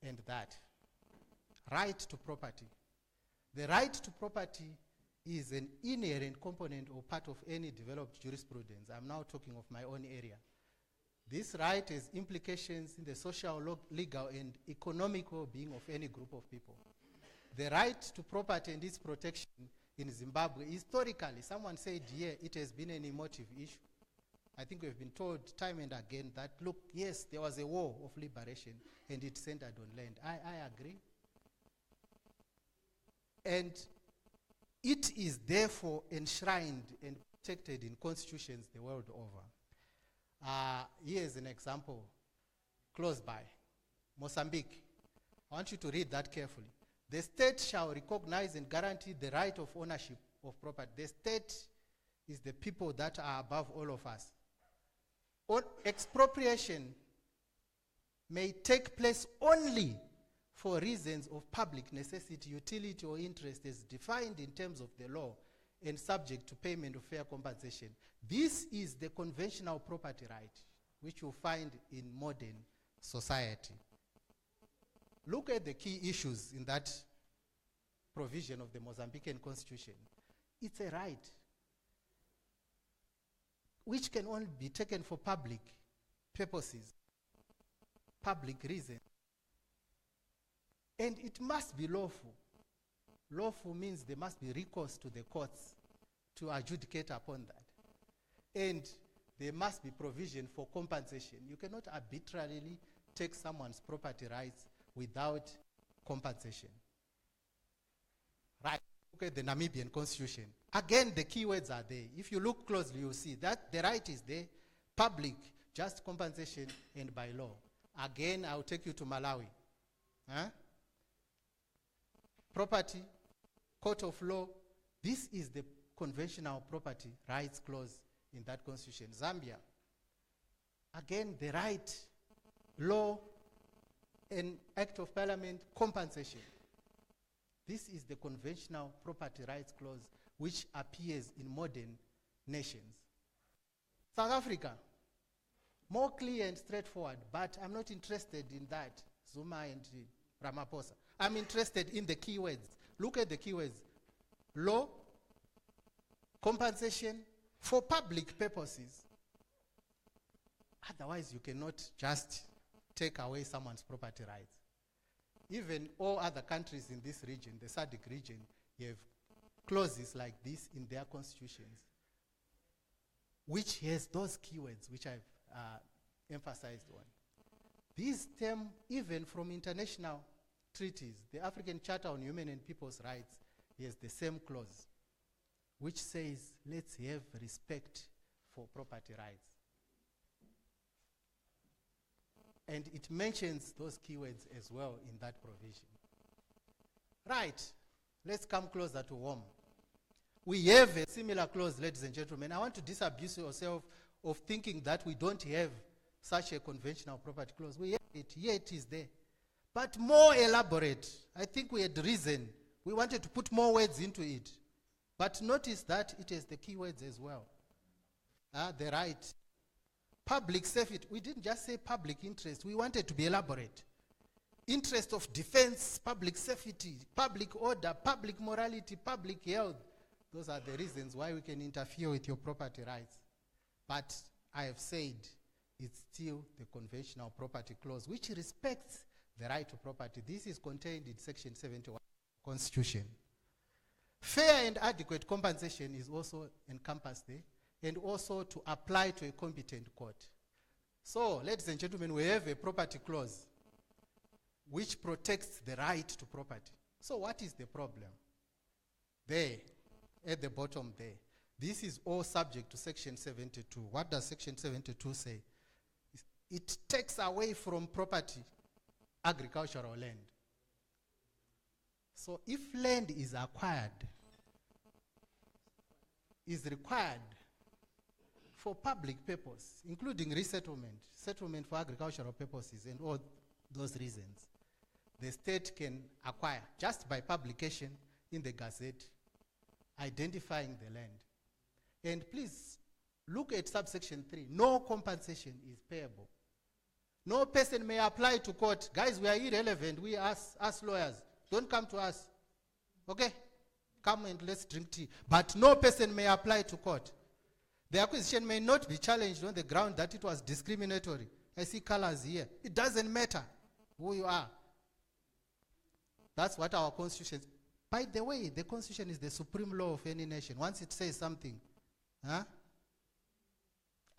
And that. Right to property. The right to property is an inherent component or part of any developed jurisprudence. I'm now talking of my own area. This right has implications in the social, legal, and economic well-being of any group of people. The right to property and its protection in Zimbabwe, historically, someone said here, it has been an emotive issue. I think we've been told time and again that, look, yes, there was a war of liberation and it centered on land. I agree. And it is therefore enshrined and protected in constitutions the world over. Here is an example, close by, Mozambique. I want you to read that carefully. The state shall recognize and guarantee the right of ownership of property. The state is the people that are above all of us. Expropriation may take place only for reasons of public necessity, utility, or interest as defined in terms of the law and subject to payment of fair compensation. This is the conventional property right, which you find in modern society. Look at the key issues in that provision of the Mozambican constitution. It's a right which can only be taken for public purposes, public reasons. And it must be lawful. Lawful means there must be recourse to the courts to adjudicate upon that. And there must be provision for compensation. You cannot arbitrarily take someone's property rights without compensation. Right. Look at the Namibian constitution. Again, the keywords are there. If you look closely, you'll see that the right is there, public, just compensation, and by law. Again, I'll take you to Malawi. Huh? Property, court of law. This is the conventional property rights clause in that constitution. Zambia. Again, the right, law, and act of parliament, compensation. This is the conventional property rights clause which appears in modern nations. South Africa, more clear and straightforward, but I'm not interested in that, Zuma and Ramaphosa. I'm interested in the keywords. Look at the keywords. Law, compensation, for public purposes. Otherwise, you cannot just take away someone's property rights. Even all other countries in this region, the SADC region, have clauses like this in their constitutions, which has those keywords which I've emphasized on. These stem even from international treaties. The African Charter on Human and People's Rights has the same clause, which says, let's have respect for property rights. And it mentions those keywords as well in that provision. Right, let's come closer to home. We have a similar clause, ladies and gentlemen. I want to disabuse yourself of thinking that we don't have such a conventional property clause. We have it, here it is there. But more elaborate. I think we had reason. We wanted to put more words into it. But notice that it has the keywords as well. The right. Public safety. We didn't just say public interest. We wanted to be elaborate. Interest of defense, public safety, public order, public morality, public health. Those are the reasons why we can interfere with your property rights. But I have said it's still the conventional property clause, which respects the right to property. This is contained in Section 71 of the Constitution. Fair and adequate compensation is also encompassed there, and also to apply to a competent court. So, ladies and gentlemen, we have a property clause which protects the right to property. So what is the problem? There, at the bottom there. This is all subject to Section 72. What does Section 72 say? It takes away from property agricultural land. So if land is acquired, is required for public purpose, including resettlement, settlement for agricultural purposes, and all those reasons, the state can acquire just by publication in the Gazette, identifying the land. And please look at subsection 3. No compensation is payable. No person may apply to court. Guys, we are irrelevant. We us lawyers. Don't come to us. Okay? Come and let's drink tea. But no person may apply to court. The acquisition may not be challenged on the ground that it was discriminatory. I see colors here. It doesn't matter who you are. That's what our Constitution is. By the way, the Constitution is the supreme law of any nation. Once it says something,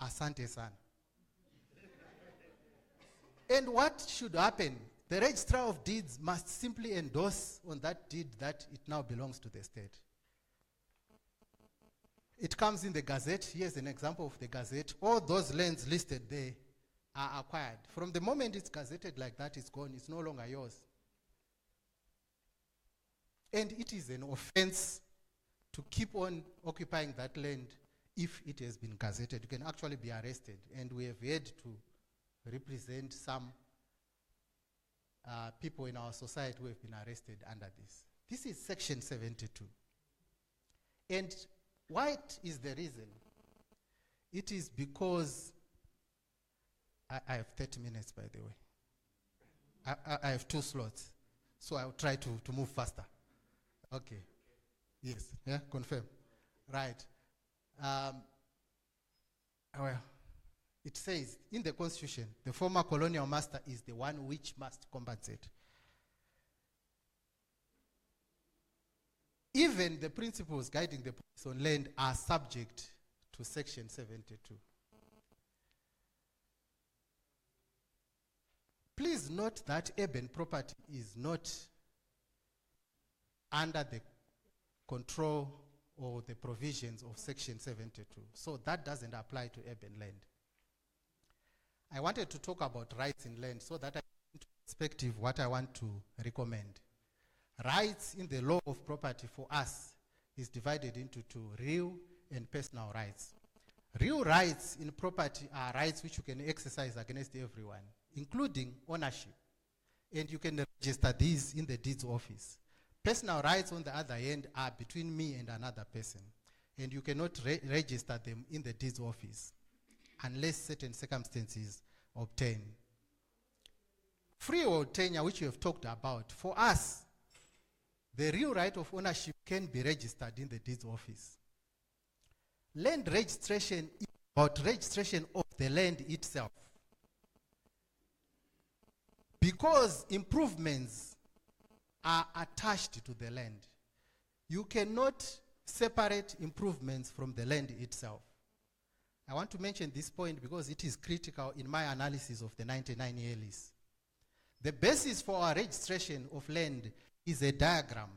asante sana. And what should happen? The registrar of deeds must simply endorse on that deed that it now belongs to the state. It comes in the Gazette. Here's an example of the Gazette. All those lands listed there are acquired. From the moment it's gazetted like that, it's gone. It's no longer yours. And it is an offense to keep on occupying that land if it has been gazetted. You can actually be arrested. And we have had to represent some people in our society who have been arrested under this. This is Section 72. And What is the reason? It is because I have 30 minutes, by the way. I have 2 slots, so I'll try to move faster. Okay. Yes. Yeah. Confirm. Right. Well, it says in the Constitution, the former colonial master is the one which must compensate. Even the principles guiding the policy on land are subject to Section 72. Please note that urban property is not under the control or the provisions of Section 72. So that doesn't apply to urban land. I wanted to talk about rights in land so that I put into perspective what I want to recommend. Rights in the law of property for us is divided into 2, real and personal rights. Real rights in property are rights which you can exercise against everyone, including ownership. And you can register these in the deeds office. Personal rights, on the other hand, are between me and another person. And you cannot register them in the deeds office unless certain circumstances obtain. Freehold tenure, which we have talked about, for us, the real right of ownership can be registered in the deeds office. Land registration is about registration of the land itself. Because improvements are attached to the land, you cannot separate improvements from the land itself. I want to mention this point because it is critical in my analysis of the 99-year lease. The basis for our registration of land is a diagram.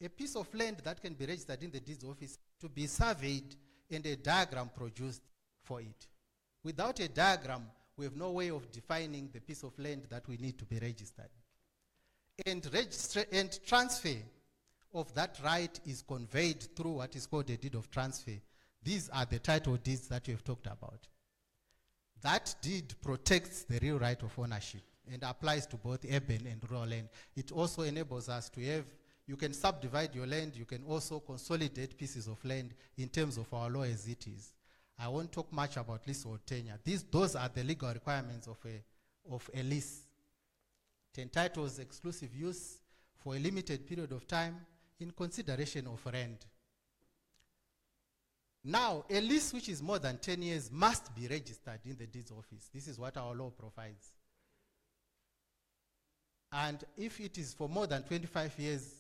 A piece of land that can be registered in the deeds office to be surveyed and a diagram produced for it. Without a diagram, we have no way of defining the piece of land that we need to be registered. And transfer of that right is conveyed through what is called a deed of transfer. These are the title deeds that we have talked about. That deed protects the real right of ownership and applies to both urban and rural land. It also enables us to have, you can subdivide your land, you can also consolidate pieces of land in terms of our law as it is. I won't talk much about leasehold tenure. Those are the legal requirements of a lease. It entitles exclusive use for a limited period of time in consideration of rent. Now, a lease which is more than 10 years must be registered in the deeds office. This is what our law provides. And if it is for more than 25 years,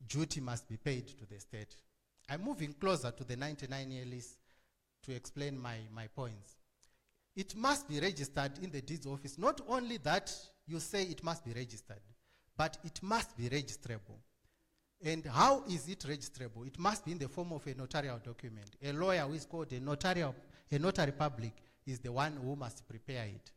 duty must be paid to the state. I'm moving closer to the 99-year lease to explain my points. It must be registered in the deeds office. Not only that you say it must be registered, but it must be registrable. And how is it registrable? It must be in the form of a notarial document. A lawyer who is called a notary public is the one who must prepare it.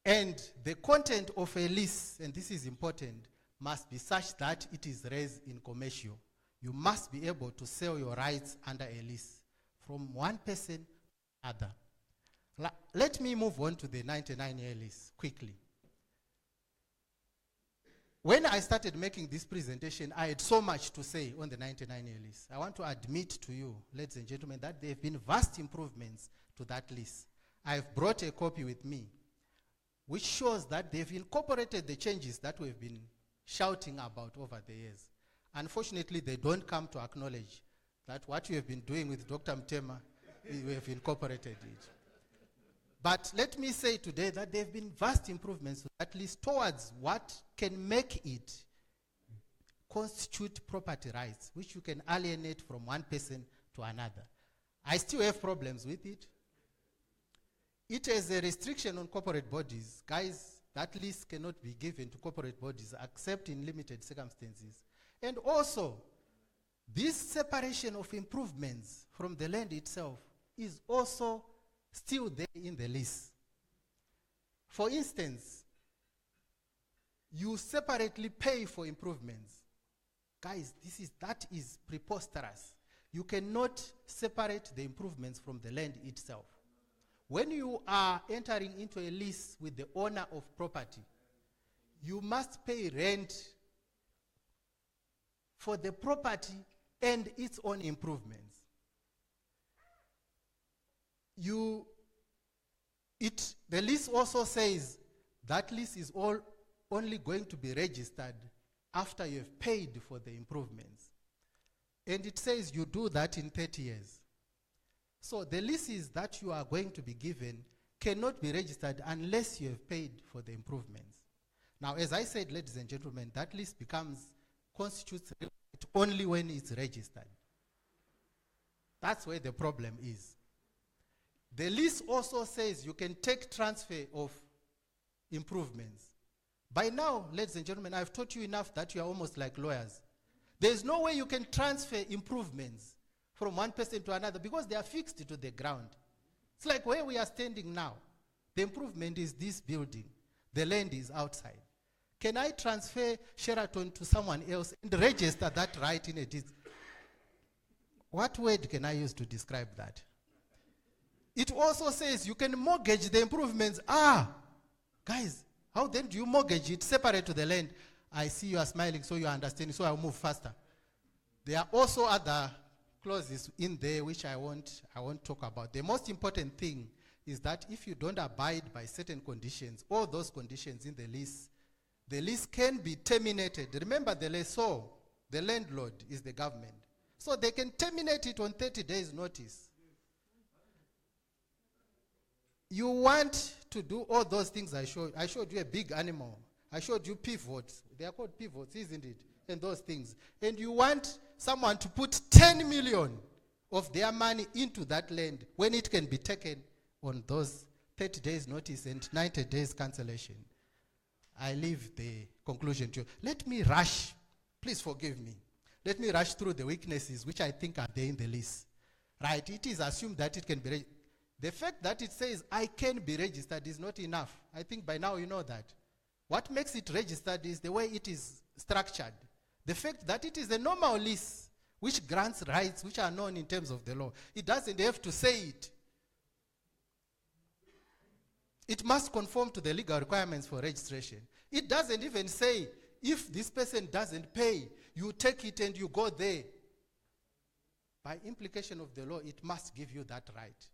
And the content of a lease, and this is important, must be such that it is raised in commercial. You must be able to sell your rights under a lease from one person to another. Let me move on to the 99-year lease quickly. When I started making this presentation, I had so much to say on the 99-year lease. I want to admit to you, ladies and gentlemen, that there have been vast improvements to that lease. I've brought a copy with me, which shows that they've incorporated the changes that we've been shouting about over the years. Unfortunately, they don't come to acknowledge that what we have been doing with Dr. Mtema, we have incorporated it. But let me say today that there have been vast improvements, at least towards what can make it constitute property rights, which you can alienate from one person to another. I still have problems with it. It is a restriction on corporate bodies. Guys, that lease cannot be given to corporate bodies except in limited circumstances. And also, this separation of improvements from the land itself is also still there in the lease. For instance, you separately pay for improvements. Guys, that is preposterous. You cannot separate the improvements from the land itself. When you are entering into a lease with the owner of property, you must pay rent for the property and its own improvements. The lease also says that lease is only going to be registered after you have paid for the improvements. And it says you do that in 30 years. So the leases that you are going to be given cannot be registered unless you have paid for the improvements. Now, as I said, ladies and gentlemen, that lease constitutes only when it's registered. That's where the problem is. The lease also says you can take transfer of improvements. By now, ladies and gentlemen, I've taught you enough that you are almost like lawyers. There's no way you can transfer improvements from one person to another because they are fixed to the ground. It's like where we are standing now. The improvement is this building. The land is outside. Can I transfer Sheraton to someone else and register that right in a What word can I use to describe that? It also says you can mortgage the improvements. Guys, how then do you mortgage it separate to the land? I see you are smiling, so you are understanding, so I'll move faster. There are also other clauses in there which I won't talk about. The most important thing is that if you don't abide by certain conditions, all those conditions in the lease can be terminated. Remember, the lessor, the landlord, is the government. So they can terminate it on 30 days' notice. You want to do all those things I showed you a big animal. I showed you pivots. They are called pivots, isn't it? And those things. And you want someone to put 10 million of their money into that land when it can be taken on those 30 days notice and 90 days cancellation. I leave the conclusion to you. Let me rush. Please forgive me. Let me rush through the weaknesses which I think are there in the list. Right? It is assumed that it can be the fact that it says I can be registered is not enough. I think by now you know that. What makes it registered is the way it is structured. The fact that it is a normal lease which grants rights which are known in terms of the law. It doesn't have to say it. It must conform to the legal requirements for registration. It doesn't even say if this person doesn't pay, you take it and you go there. By implication of the law, it must give you that right.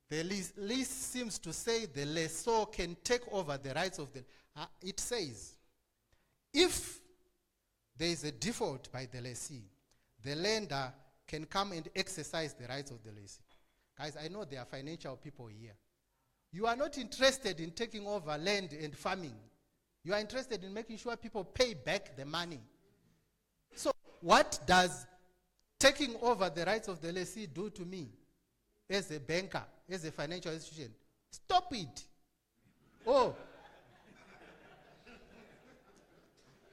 The lease seems to say the lessor can take over the rights of the... it says, if there is a default by the lessee, the lender can come and exercise the rights of the lessee. Guys, I know there are financial people here. You are not interested in taking over land and farming. You are interested in making sure people pay back the money. So what does taking over the rights of the lessee do to me as a banker, as a financial institution? Stop it. Oh.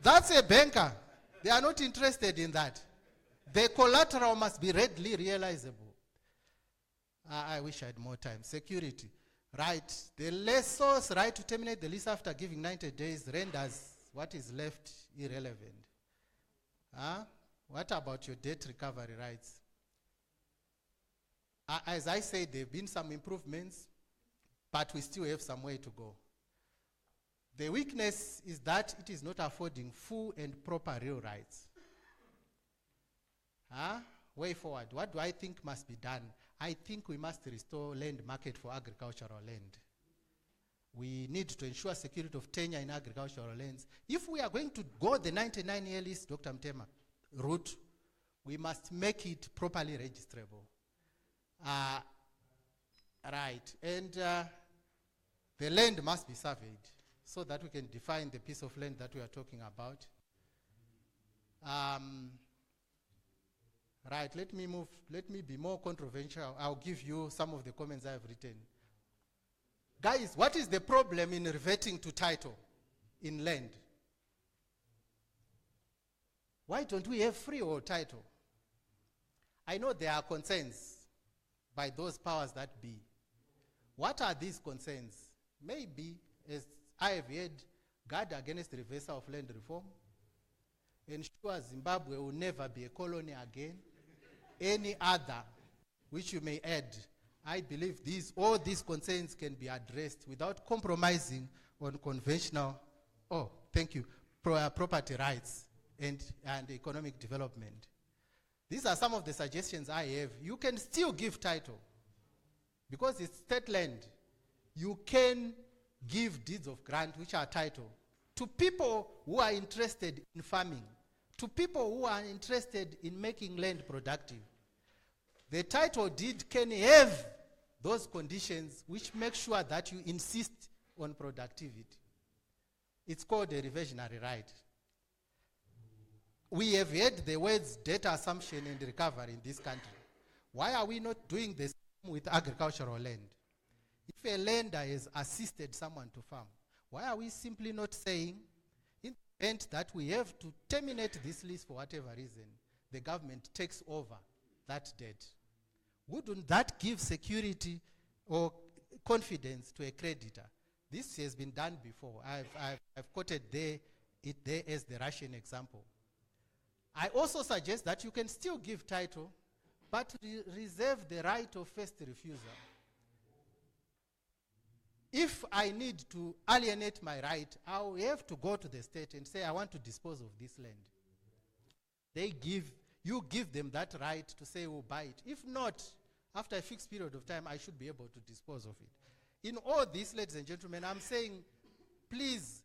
That's a banker. They are not interested in that. The collateral must be readily realizable. I wish I had more time. Security. Right. The lessor's right to terminate the lease after giving 90 days renders what is left irrelevant. What about your debt recovery rights? As I said, there have been some improvements, but we still have some way to go. The weakness is that it is not affording full and proper real rights. Way forward. What do I think must be done? I think we must restore land market for agricultural land. We need to ensure security of tenure in agricultural lands. If we are going to go the 99-year lease, Dr. Mtema, route, we must make it properly registrable. Right. And the land must be surveyed so that we can define the piece of land that we are talking about. Right, let me be more controversial. I'll give you some of the comments I have written. Guys, what is the problem in reverting to title in land? Why don't we have freehold title? I know there are concerns by those powers that be. What are these concerns? Maybe, as I have heard, guard against reversal of land reform, ensure Zimbabwe will never be a colony again, any other which you may add. I believe all these concerns can be addressed without compromising on conventional, property rights. and economic development. These are some of the suggestions I have. You can still give title because it's state land. You can give deeds of grant, which are title, to people who are interested in farming, to people who are interested in making land productive. The title deed can have those conditions which make sure that you insist on productivity. It's called a reversionary right. We have heard the words data assumption and recovery in this country. Why are we not doing the same with agricultural land? If a lender has assisted someone to farm, why are we simply not saying, in the event that we have to terminate this lease for whatever reason, the government takes over that debt? Wouldn't that give security or confidence to a creditor? This has been done before. I've quoted it there as the Russian example. I also suggest that you can still give title, but reserve the right of first refusal. If I need to alienate my right, I'll have to go to the state and say, I want to dispose of this land. You give them that right to say, we'll buy it. If not, after a fixed period of time, I should be able to dispose of it. In all this, ladies and gentlemen, I'm saying, please,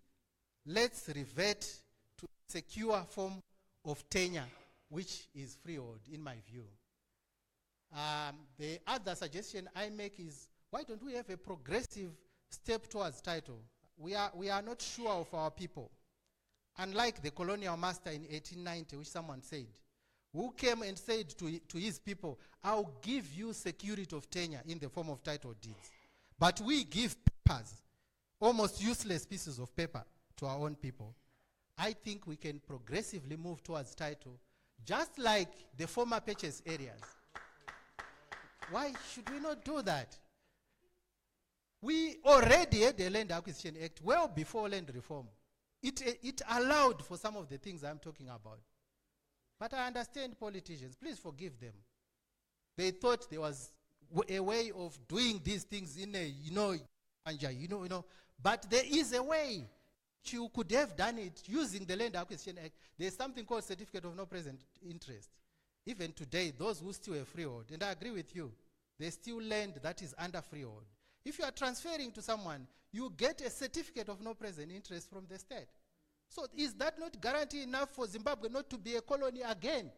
let's revert to secure form of tenure, which is freehold, in my view. The other suggestion I make is, why don't we have a progressive step towards title? We are not sure of our people. Unlike the colonial master in 1890, which someone said, who came and said to his people, I'll give you security of tenure in the form of title deeds. But we give papers, almost useless pieces of paper, to our own people. I think we can progressively move towards title, just like the former purchase areas. Why should we not do that? We already had the Land Acquisition Act well before land reform. It allowed for some of the things I'm talking about. But I understand politicians, please forgive them. They thought there was a way of doing these things in a, but there is a way. You could have done it using the Land Acquisition Act. There's something called Certificate of No Present Interest. Even today, those who still have freehold, and I agree with you, there's still land that is under freehold. If you are transferring to someone, you get a Certificate of No Present Interest from the state. So is that not guarantee enough for Zimbabwe not to be a colony again?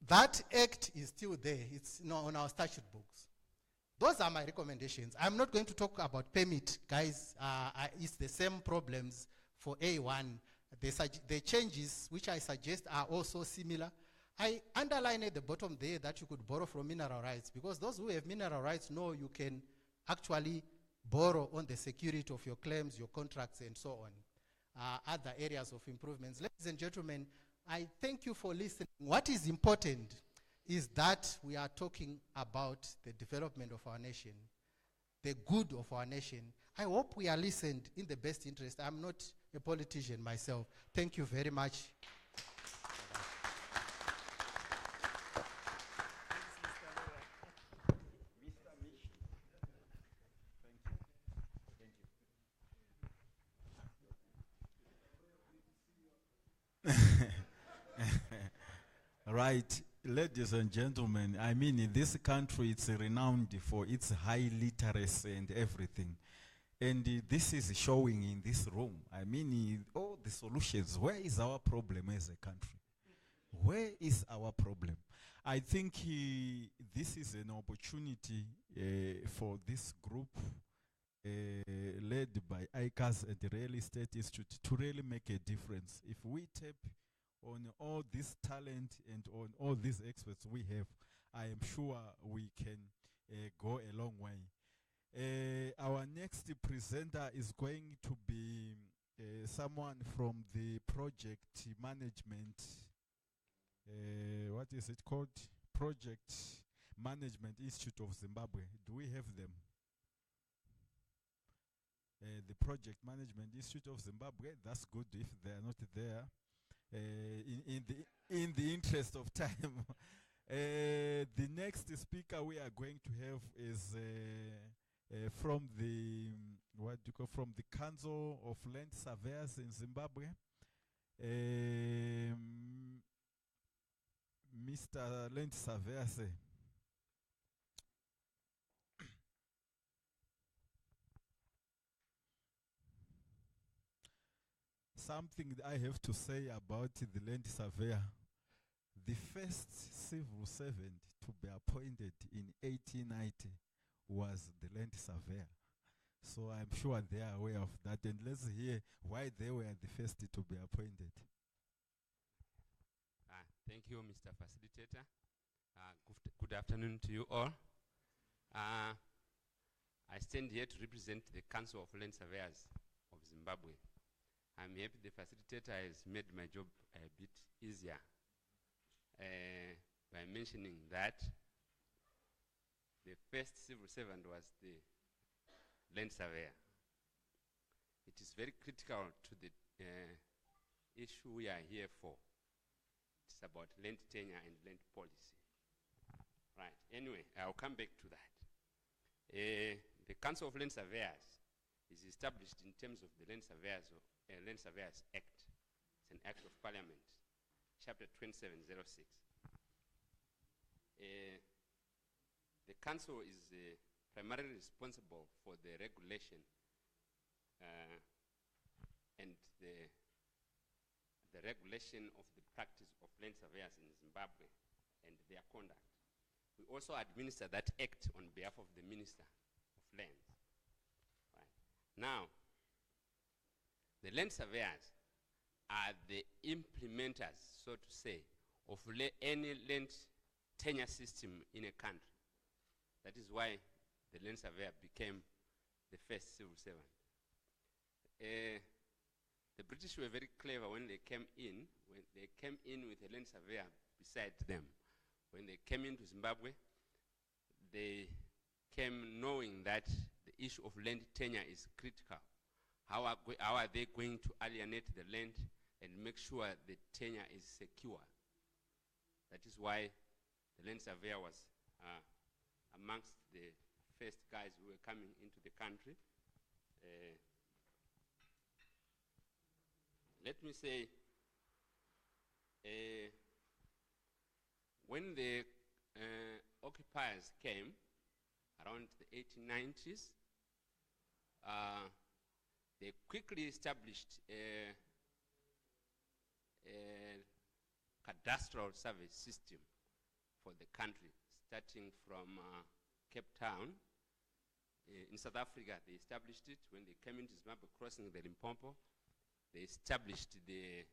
That act is still there. It's on our statute books. Those are my recommendations. I'm not going to talk about permit, guys. It's the same problems for A1. The changes which I suggest are also similar. I underline at the bottom there that you could borrow from mineral rights, because those who have mineral rights know you can actually borrow on the security of your claims, your contracts, and so on. Other areas of improvements. Ladies and gentlemen, I thank you for listening. What is important is that we are talking about the development of our nation, the good of our nation. I hope we are listened in the best interest. I'm not a politician myself. Thank you very much. Right, ladies and gentlemen, I mean, in this country, it's renowned for its high literacy and everything. And this is showing in this room. I mean, all the solutions. Where is our problem as a country? Where is our problem? I think this is an opportunity for this group led by ICAZ and the Real Estate Institute to really make a difference. If we tap on all this talent and on all these experts we have, I am sure we can go a long way. Our next presenter is going to be someone from the project management, what is it called? Project Management Institute of Zimbabwe. Do we have them? The Project Management Institute of Zimbabwe. That's good if they are not there. In the interest of time, the next speaker we are going to have is from the what do you call, from the Council of Land Surveyors in Zimbabwe, Mr. Land Surveyor. Something I have to say about the land surveyor. The first civil servant to be appointed in 1890 was the land surveyor. So I'm sure they are aware of that. And let's hear why they were the first to be appointed. Thank you, Mr. Facilitator. Good afternoon to you all. I stand here to represent the Council of Land Surveyors of Zimbabwe. I'm happy the facilitator has made my job a bit easier by mentioning that the first civil servant was the land surveyor. It is very critical to the issue we are here for. It's about land tenure and land policy. Right, anyway, I'll come back to that. The Council of Land Surveyors is established in terms of the Land Surveyors Act. It's an Act of Parliament, Chapter 2706. The Council is primarily responsible for the regulation and the regulation of the practice of land surveyors in Zimbabwe and their conduct. We also administer that act on behalf of the Minister of Lands. Right. Now, the land surveyors are the implementers, so to say, of any land tenure system in a country. That is why the land surveyor became the first civil servant. The British were very clever when they came in. When they came in with a land surveyor beside them. When they came into Zimbabwe, they came knowing that the issue of land tenure is critical. How are they going to alienate the land and make sure the tenure is secure? That is why the land surveyor was amongst the first guys who were coming into the country. Let me say, when the occupiers came around the 1890s, they quickly established a cadastral survey system for the country, starting from Cape Town. In South Africa, they established it. When they came into Zimbabwe, crossing the Limpopo, they established the,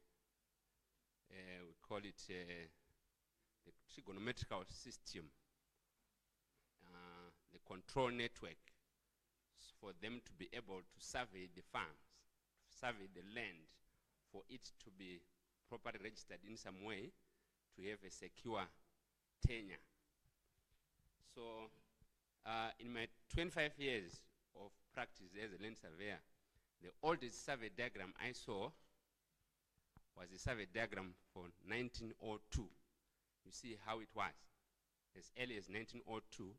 we call it the trigonometrical system, the control network, for them to be able to survey the farms, to survey the land, for it to be properly registered in some way, to have a secure tenure. So in my 25 years of practice as a land surveyor, the oldest survey diagram I saw was a survey diagram for 1902. You see how it was. As early as 1902,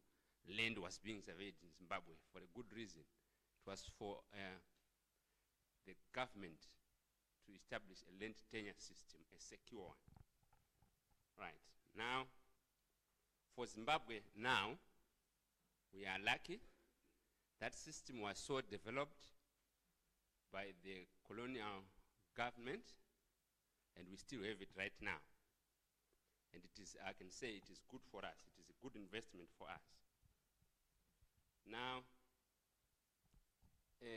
land was being surveyed in Zimbabwe for a good reason. It was for the government to establish a land tenure system, a secure one. Right. Now, for Zimbabwe now, we are lucky. That system was so developed by the colonial government, and we still have it right now. And it is, I can say, it is good for us. It is a good investment for us. Now,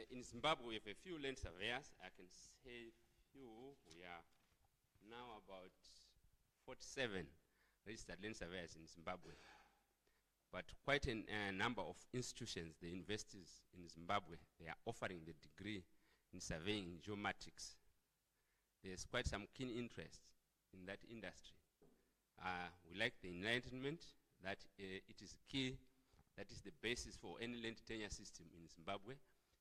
in Zimbabwe, we have a few land surveyors. I can say few. We are now about 47 registered land surveyors in Zimbabwe. But quite a number of institutions, the universities in Zimbabwe, they are offering the degree in surveying geomatics. There's quite some keen interest in that industry. We like the enlightenment that it is key, that is the basis for any land tenure system in Zimbabwe,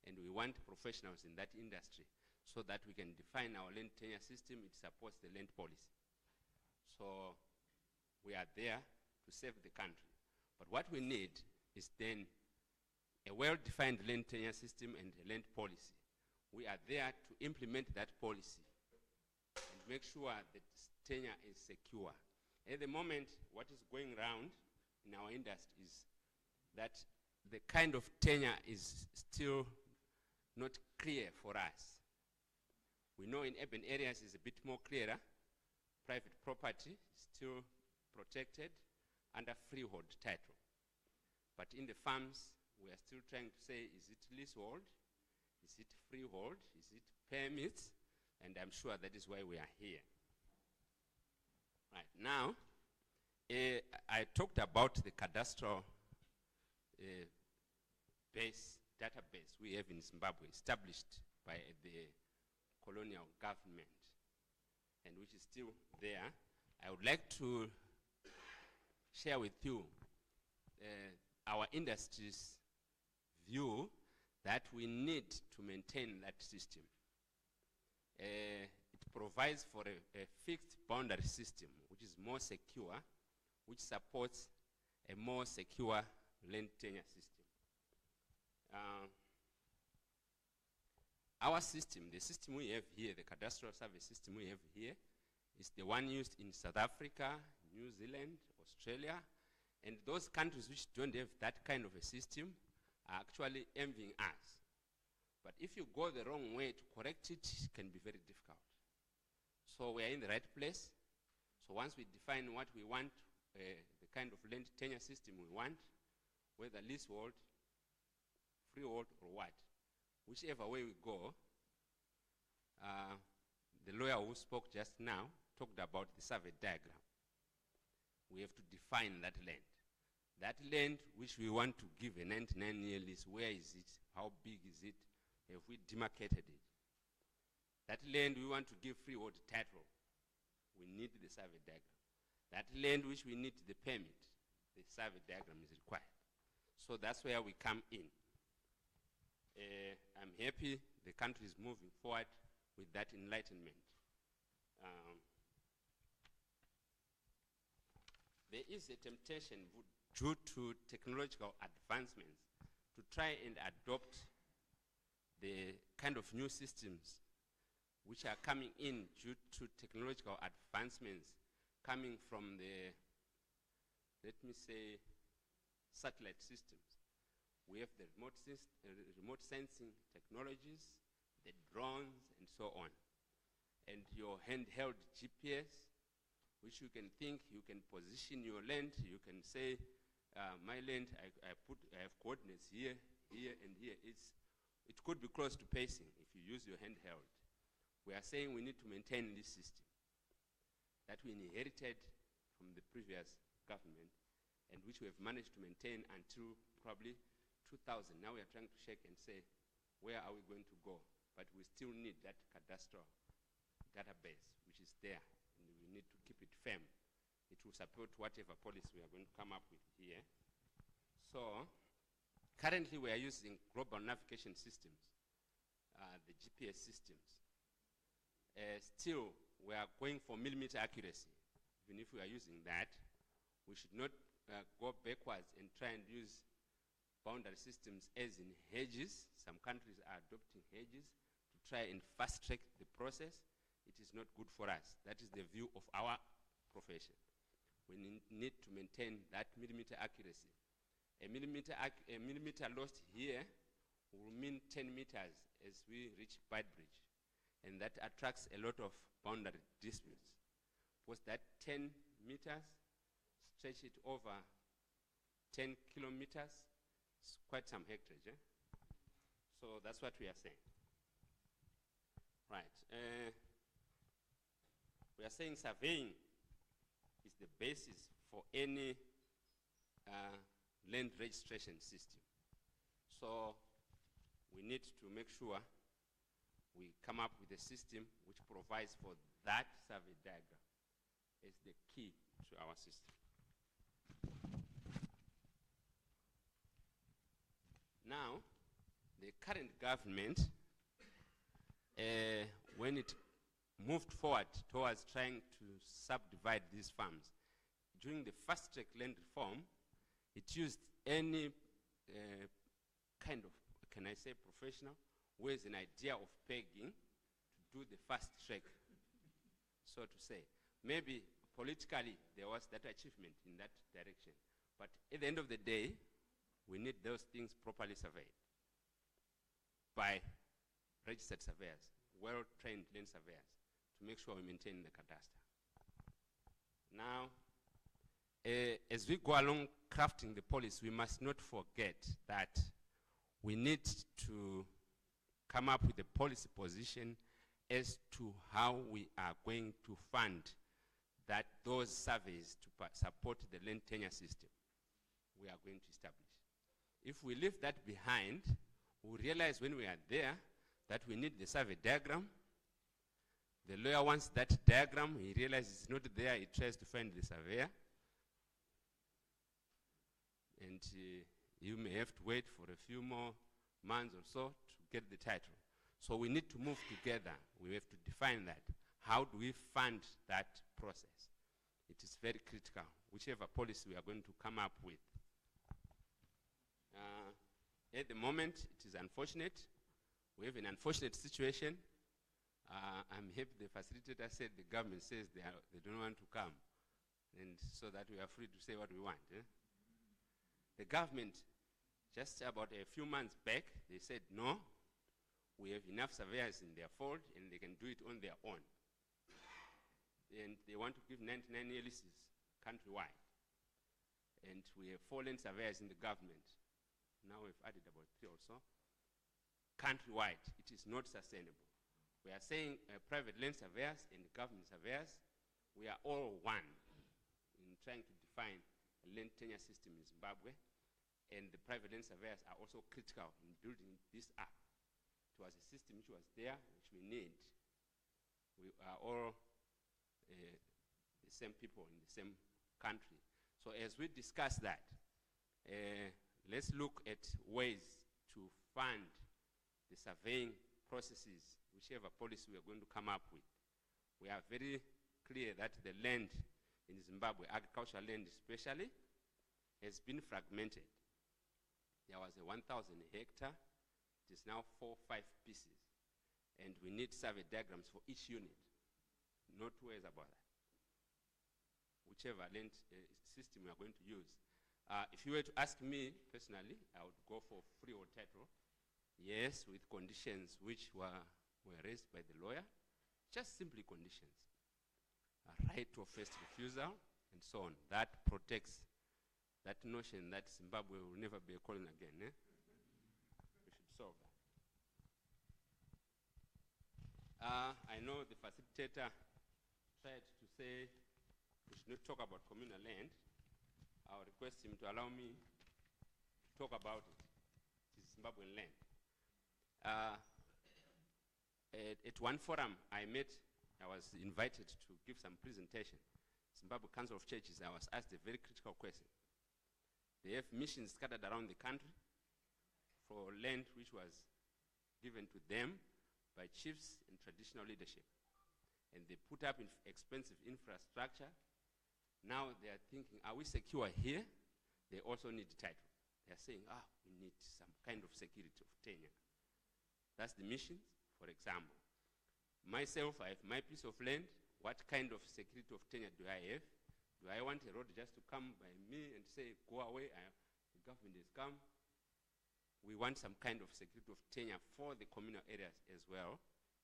and we want professionals in that industry so that we can define our land tenure system. It supports the land policy. So we are there to save the country. But what we need is then a well-defined land tenure system and a land policy. We are there to implement that policy and make sure that tenure is secure. At the moment, what is going around in our industry is that the kind of tenure is still not clear for us. We know in urban areas it's a bit more clearer. Private property is still protected under freehold title. But in the farms, we are still trying to say, is it leasehold? Is it freehold? Is it permits? And I'm sure that is why we are here. Right, now, I talked about the cadastral database we have in Zimbabwe, established by the colonial government, and which is still there. I would like to share with you our industry's view that we need to maintain that system. It provides for a fixed boundary system, which is more secure, which supports a more secure land tenure system. Our system, the system we have here, the cadastral service system we have here, is the one used in South Africa, New Zealand, Australia, and those countries which don't have that kind of a system are actually envying us. But if you go the wrong way, to correct it can be very difficult. So we are in the right place. So once we define what we want, the kind of land tenure system we want, whether leasehold, freehold, or what, whichever way we go, the lawyer who spoke just now talked about the survey diagram. We have to define that land. That land which we want to give a 99-year lease, where is it? How big is it? Have we demarcated it? That land we want to give freehold title, we need the survey diagram. That land which we need the permit, the survey diagram is required. So that's where we come in. I'm happy the country is moving forward with that enlightenment. There is a temptation due to technological advancements to try and adopt the kind of new systems which are coming in due to technological advancements coming from the, let me say, satellite systems. We have the remote sensing technologies, the drones, and so on. And your handheld GPS, which you can think, you can position your land, you can say, my land, I have coordinates here, here, and here. It could be close to pacing if you use your handheld. We are saying we need to maintain this system that we inherited from the previous government and which we have managed to maintain until probably 2000. Now we are trying to shake and say, where are we going to go? But we still need that cadastral database, which is there, and we need to keep it firm. It will support whatever policy we are going to come up with here. So, currently we are using global navigation systems, the GPS systems. Still, we are going for millimeter accuracy. Even if we are using that, we should not go backwards and try and use boundary systems as in hedges. Some countries are adopting hedges to try and fast track the process. It is not good for us. That is the view of our profession. We need to maintain that millimeter accuracy. A millimeter lost here will mean 10 meters as we reach Bide Bridge. And that attracts a lot of boundary disputes. Was that 10 meters, stretch it over 10 kilometers, it's quite some hectares, eh? So that's what we are saying. Right. We are saying surveying is the basis for any land registration system. So we need to make sure we come up with a system which provides for that survey diagram as the key to our system. Now, the current government, when it moved forward towards trying to subdivide these farms, during the fast-track land reform, it used any kind of, can I say professional, who has an idea of pegging to do the fast track, so to say. Maybe politically there was that achievement in that direction, but at the end of the day, we need those things properly surveyed by registered surveyors, well-trained land surveyors, to make sure we maintain the cadastre. Now, as we go along crafting the policy, we must not forget that we need to come up with a policy position as to how we are going to fund that those surveys to support the land tenure system we are going to establish. If we leave that behind, we realize when we are there that we need the survey diagram. The lawyer wants that diagram, he realizes it's not there, he tries to find the surveyor. And you may have to wait for a few more months or so to get the title. So we need to move together. We have to define that. How do we fund that process? It is very critical, whichever policy we are going to come up with. At the moment, it is unfortunate. We have an unfortunate situation. I'm happy the facilitator said the government says they don't want to come, and so that we are free to say what we want. The government, just about a few months back, they said, no, we have enough surveyors in their fold and they can do it on their own. And they want to give 99 leases countrywide. And we have 4 land surveyors in the government. Now we've added about 3 also. Countrywide, it is not sustainable. We are saying private land surveyors and government surveyors, we are all one in trying to define a land tenure system in Zimbabwe, and the private land surveyors are also critical in building this up. It was a system which was there, which we need. We are all the same people in the same country. So as we discuss that, let's look at ways to fund the surveying processes, whichever policy we are going to come up with. We are very clear that the land in Zimbabwe, agricultural land especially, has been fragmented. There was a 1,000 hectare, it is now 4 or 5 pieces. And we need survey diagrams for each unit. No two ways about that. Whichever land system we are going to use. If you were to ask me personally, I would go for freehold title. Yes, with conditions which were raised by the lawyer. Just simply conditions. A right of first refusal and so on. That protects that notion that Zimbabwe will never be a colony again. We should solve that. I know the facilitator tried to say we should not talk about communal land. I'll request him to allow me to talk about it. It is Zimbabwean land. At one forum I was invited to give some presentation. Zimbabwe Council of Churches, I was asked a very critical question. They have missions scattered around the country for land which was given to them by chiefs and traditional leadership. And they put up expensive infrastructure. Now they are thinking, are we secure here? They also need title. They are saying, we need some kind of security of tenure. That's the mission, for example. Myself, I have my piece of land. What kind of security of tenure do I have? Do I want a road just to come by me and say, go away, the government has come? We want some kind of security of tenure for the communal areas as well,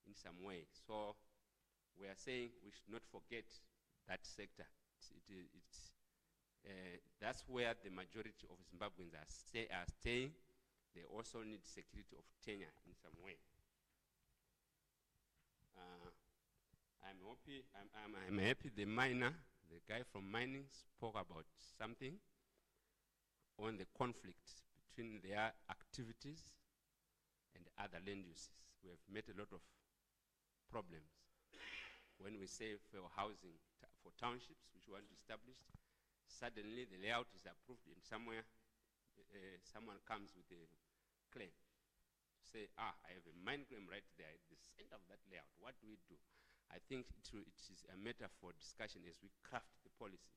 in some way. So we are saying we should not forget that sector. That's where the majority of Zimbabweans are staying. They also need security of tenure in some way. I'm happy the miner, the guy from mining, spoke about something on the conflict between their activities and other land uses. We have met a lot of problems. When we say for housing, for townships which we want to establish, suddenly the layout is approved and somewhere someone comes with a claim. Say, I have a mine claim right there at the center of that layout. What do we do? I think it is a matter for discussion as we craft the policy.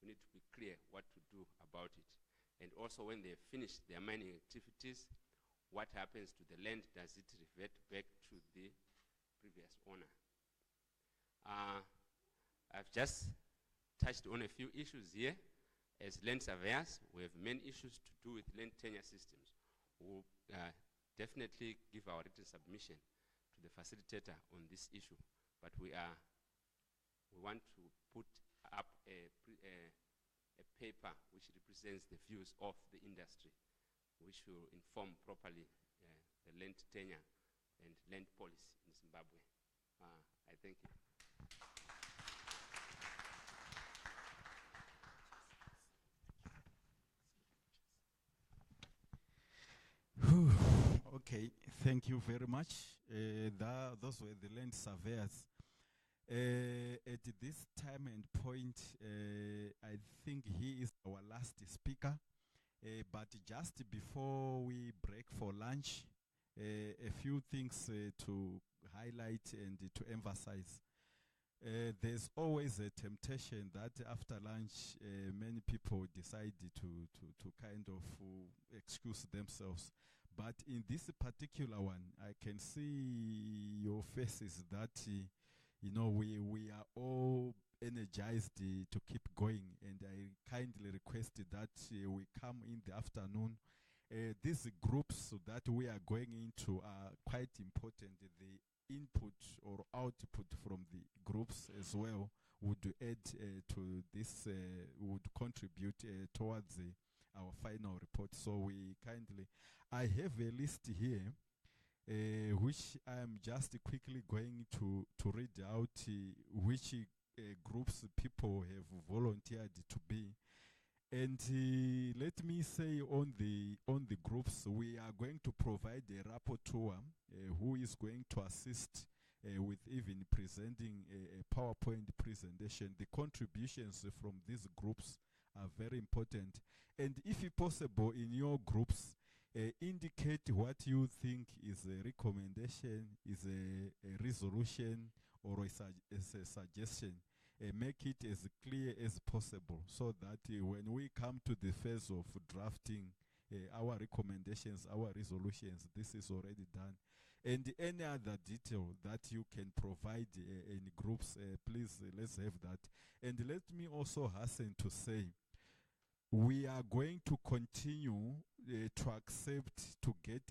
We need to be clear what to do about it. And also when they have finished their mining activities, what happens to the land? Does it revert back to the previous owner? I've just touched on a few issues here. As land surveyors, we have many issues to do with land tenure systems. We'll definitely give our written submission to the facilitator on this issue, but we want to put up a paper which represents the views of the industry, which will inform properly the land tenure and land policy in Zimbabwe. I thank you. Okay, thank you very much. Those were the land surveyors. At this time and point, I think he is our last speaker. But just before we break for lunch, a few things to highlight and to emphasize. There's always a temptation that after lunch, many people decide to kind of excuse themselves. But in this particular one, I can see your faces that, you know, we are all energized to keep going. And I kindly requested that we come in the afternoon. These groups that we are going into are quite important. The input or output from the groups as well would add to this, would contribute towards our final report. So we kindly, I have a list here which I'm just quickly going to read out which groups people have volunteered to be. And let me say on the groups, we are going to provide a rapporteur who is going to assist with even presenting a PowerPoint presentation. The contributions from these groups are very important. And if possible, in your groups, indicate what you think is a recommendation, is a resolution, or is a suggestion. Make it as clear as possible so that when we come to the phase of drafting our recommendations, our resolutions, this is already done. And any other detail that you can provide in groups, please, let's have that. And let me also hasten to say, we are going to continue to accept, to get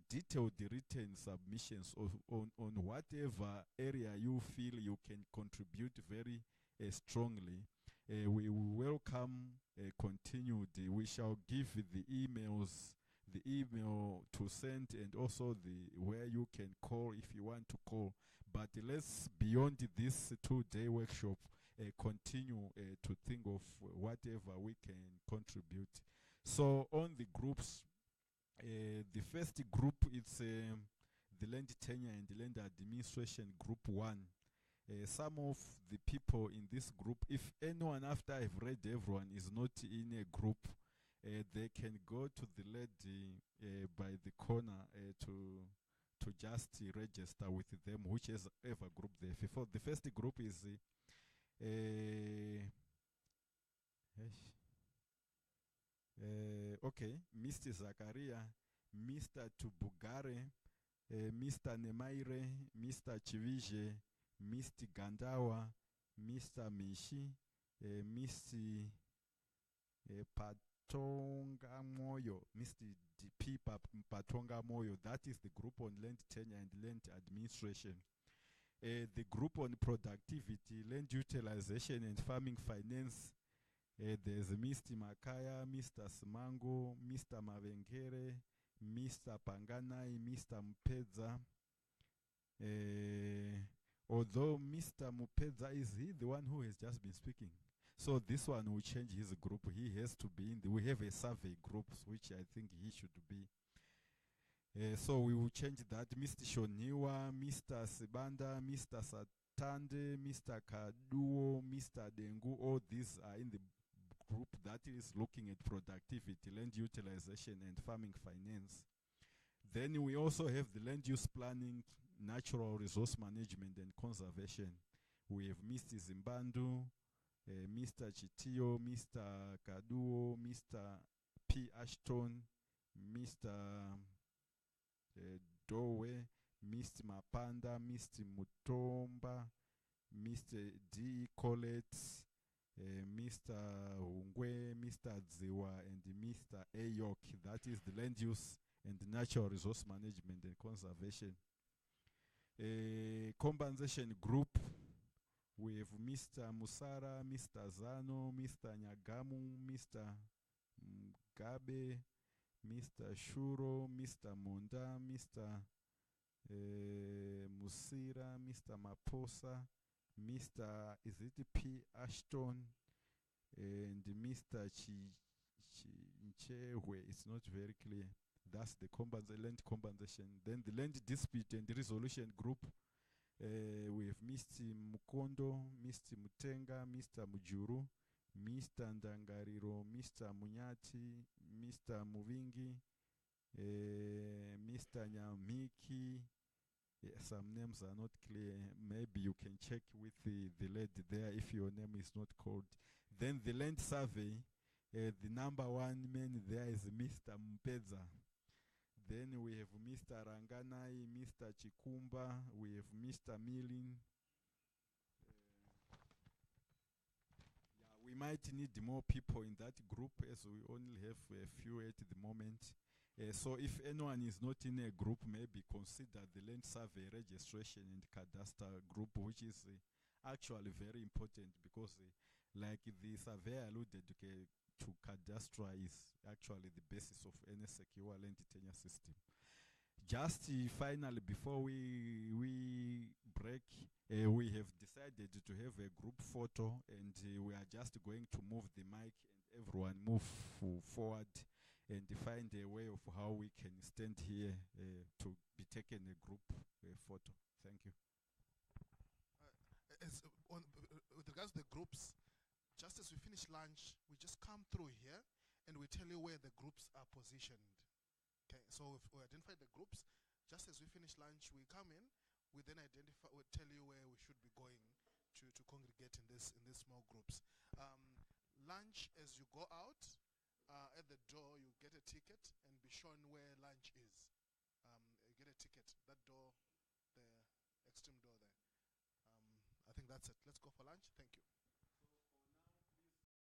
detailed written submissions on whatever area you feel you can contribute very strongly. We welcome continued. We shall give the emails, the email to send, and also the where you can call if you want to call. But let's, beyond this 2-day workshop, continue to think of whatever we can contribute. So on the groups, the first group is the land tenure and the land administration group 1. Some of the people in this group, if anyone after I've read everyone is not in a group, they can go to the lady by the corner to just register with them, whichever group they have. The first group is okay, Mr. Zakaria, Mr. Tubugare, Mr. Nemaire, Mr. Chivije, Mr. Gandawa, Mr. Mishi, Mr. Patonga Moyo, Mr. DP Patonga Moyo. That is the group on land tenure and land administration. The group on productivity, land utilization and farming finance. There's Mr. Makaya, Mr. Simango, Mr. Mavengere, Mr. Panganai, Mr. Mpedza. Although Mr. Mupedza is he the one who has just been speaking. So this one will change his group. He has to be in we have a survey groups, which I think he should be. So we will change that. Mr. Shoniwa, Mr. Sibanda, Mr. Satande, Mr. Kaduo, Mr. Dengu, all these are in the group that is looking at productivity, land utilization, and farming finance. Then we also have the land use planning, natural resource management, and conservation. We have Mr. Zimbandu, Mr. Chitio, Mr. Kaduo, Mr. P. Ashton, Mr. Dowe, Mr. Mapanda, Mr. Mutomba, Mr. D. Colette, Mr. Hungwe, Mr. Dziwa, and Mr. Ayok. That is the land use and natural resource management and conservation. Compensation group, we have Mr. Musara, Mr. Zano, Mr. Nyagamu, Mr. Gabe, Mr. Shuro, Mr. Munda, Mr. Musira, Mr. Maposa, Mr. Is it P. Ashton, and Mr. Nchewe. It's not very clear. That's the land compensation. Then the land dispute and resolution group. We have Mr. Mukondo, Mr. Mutenga, Mr. Mujuru, Mr. Ndangariro, Mr. Munyati, Mr. Muvingi, Mr. Nyamiki. Some names are not clear. Maybe you can check with the lady there if your name is not called. Then the land survey, the number one man there is Mr. Mpeza. Then we have Mr. Ranganai, Mr. Chikumba, we have Mr. Milling. We might need more people in that group as we only have a few at the moment. So if anyone is not in a group, maybe consider the land survey registration and cadastre group, which is actually very important because like the survey alluded to cadastre is actually the basis of any secure land tenure system. Just finally, before we break, we have decided to have a group photo, and we are just going to move the mic and everyone move forward and find a way of how we can stand here to be taken a group photo. Thank you. With regards to the groups, just as we finish lunch, we just come through here and we tell you where the groups are positioned. Okay, so if we identify the groups, just as we finish lunch, we come in, we then identify, we tell you where we should be going to congregate in this small groups. Lunch, as you go out, at the door, you get a ticket and be shown where lunch is. You get a ticket, that door, the extreme door there. I think that's it. Let's go for lunch. Thank you.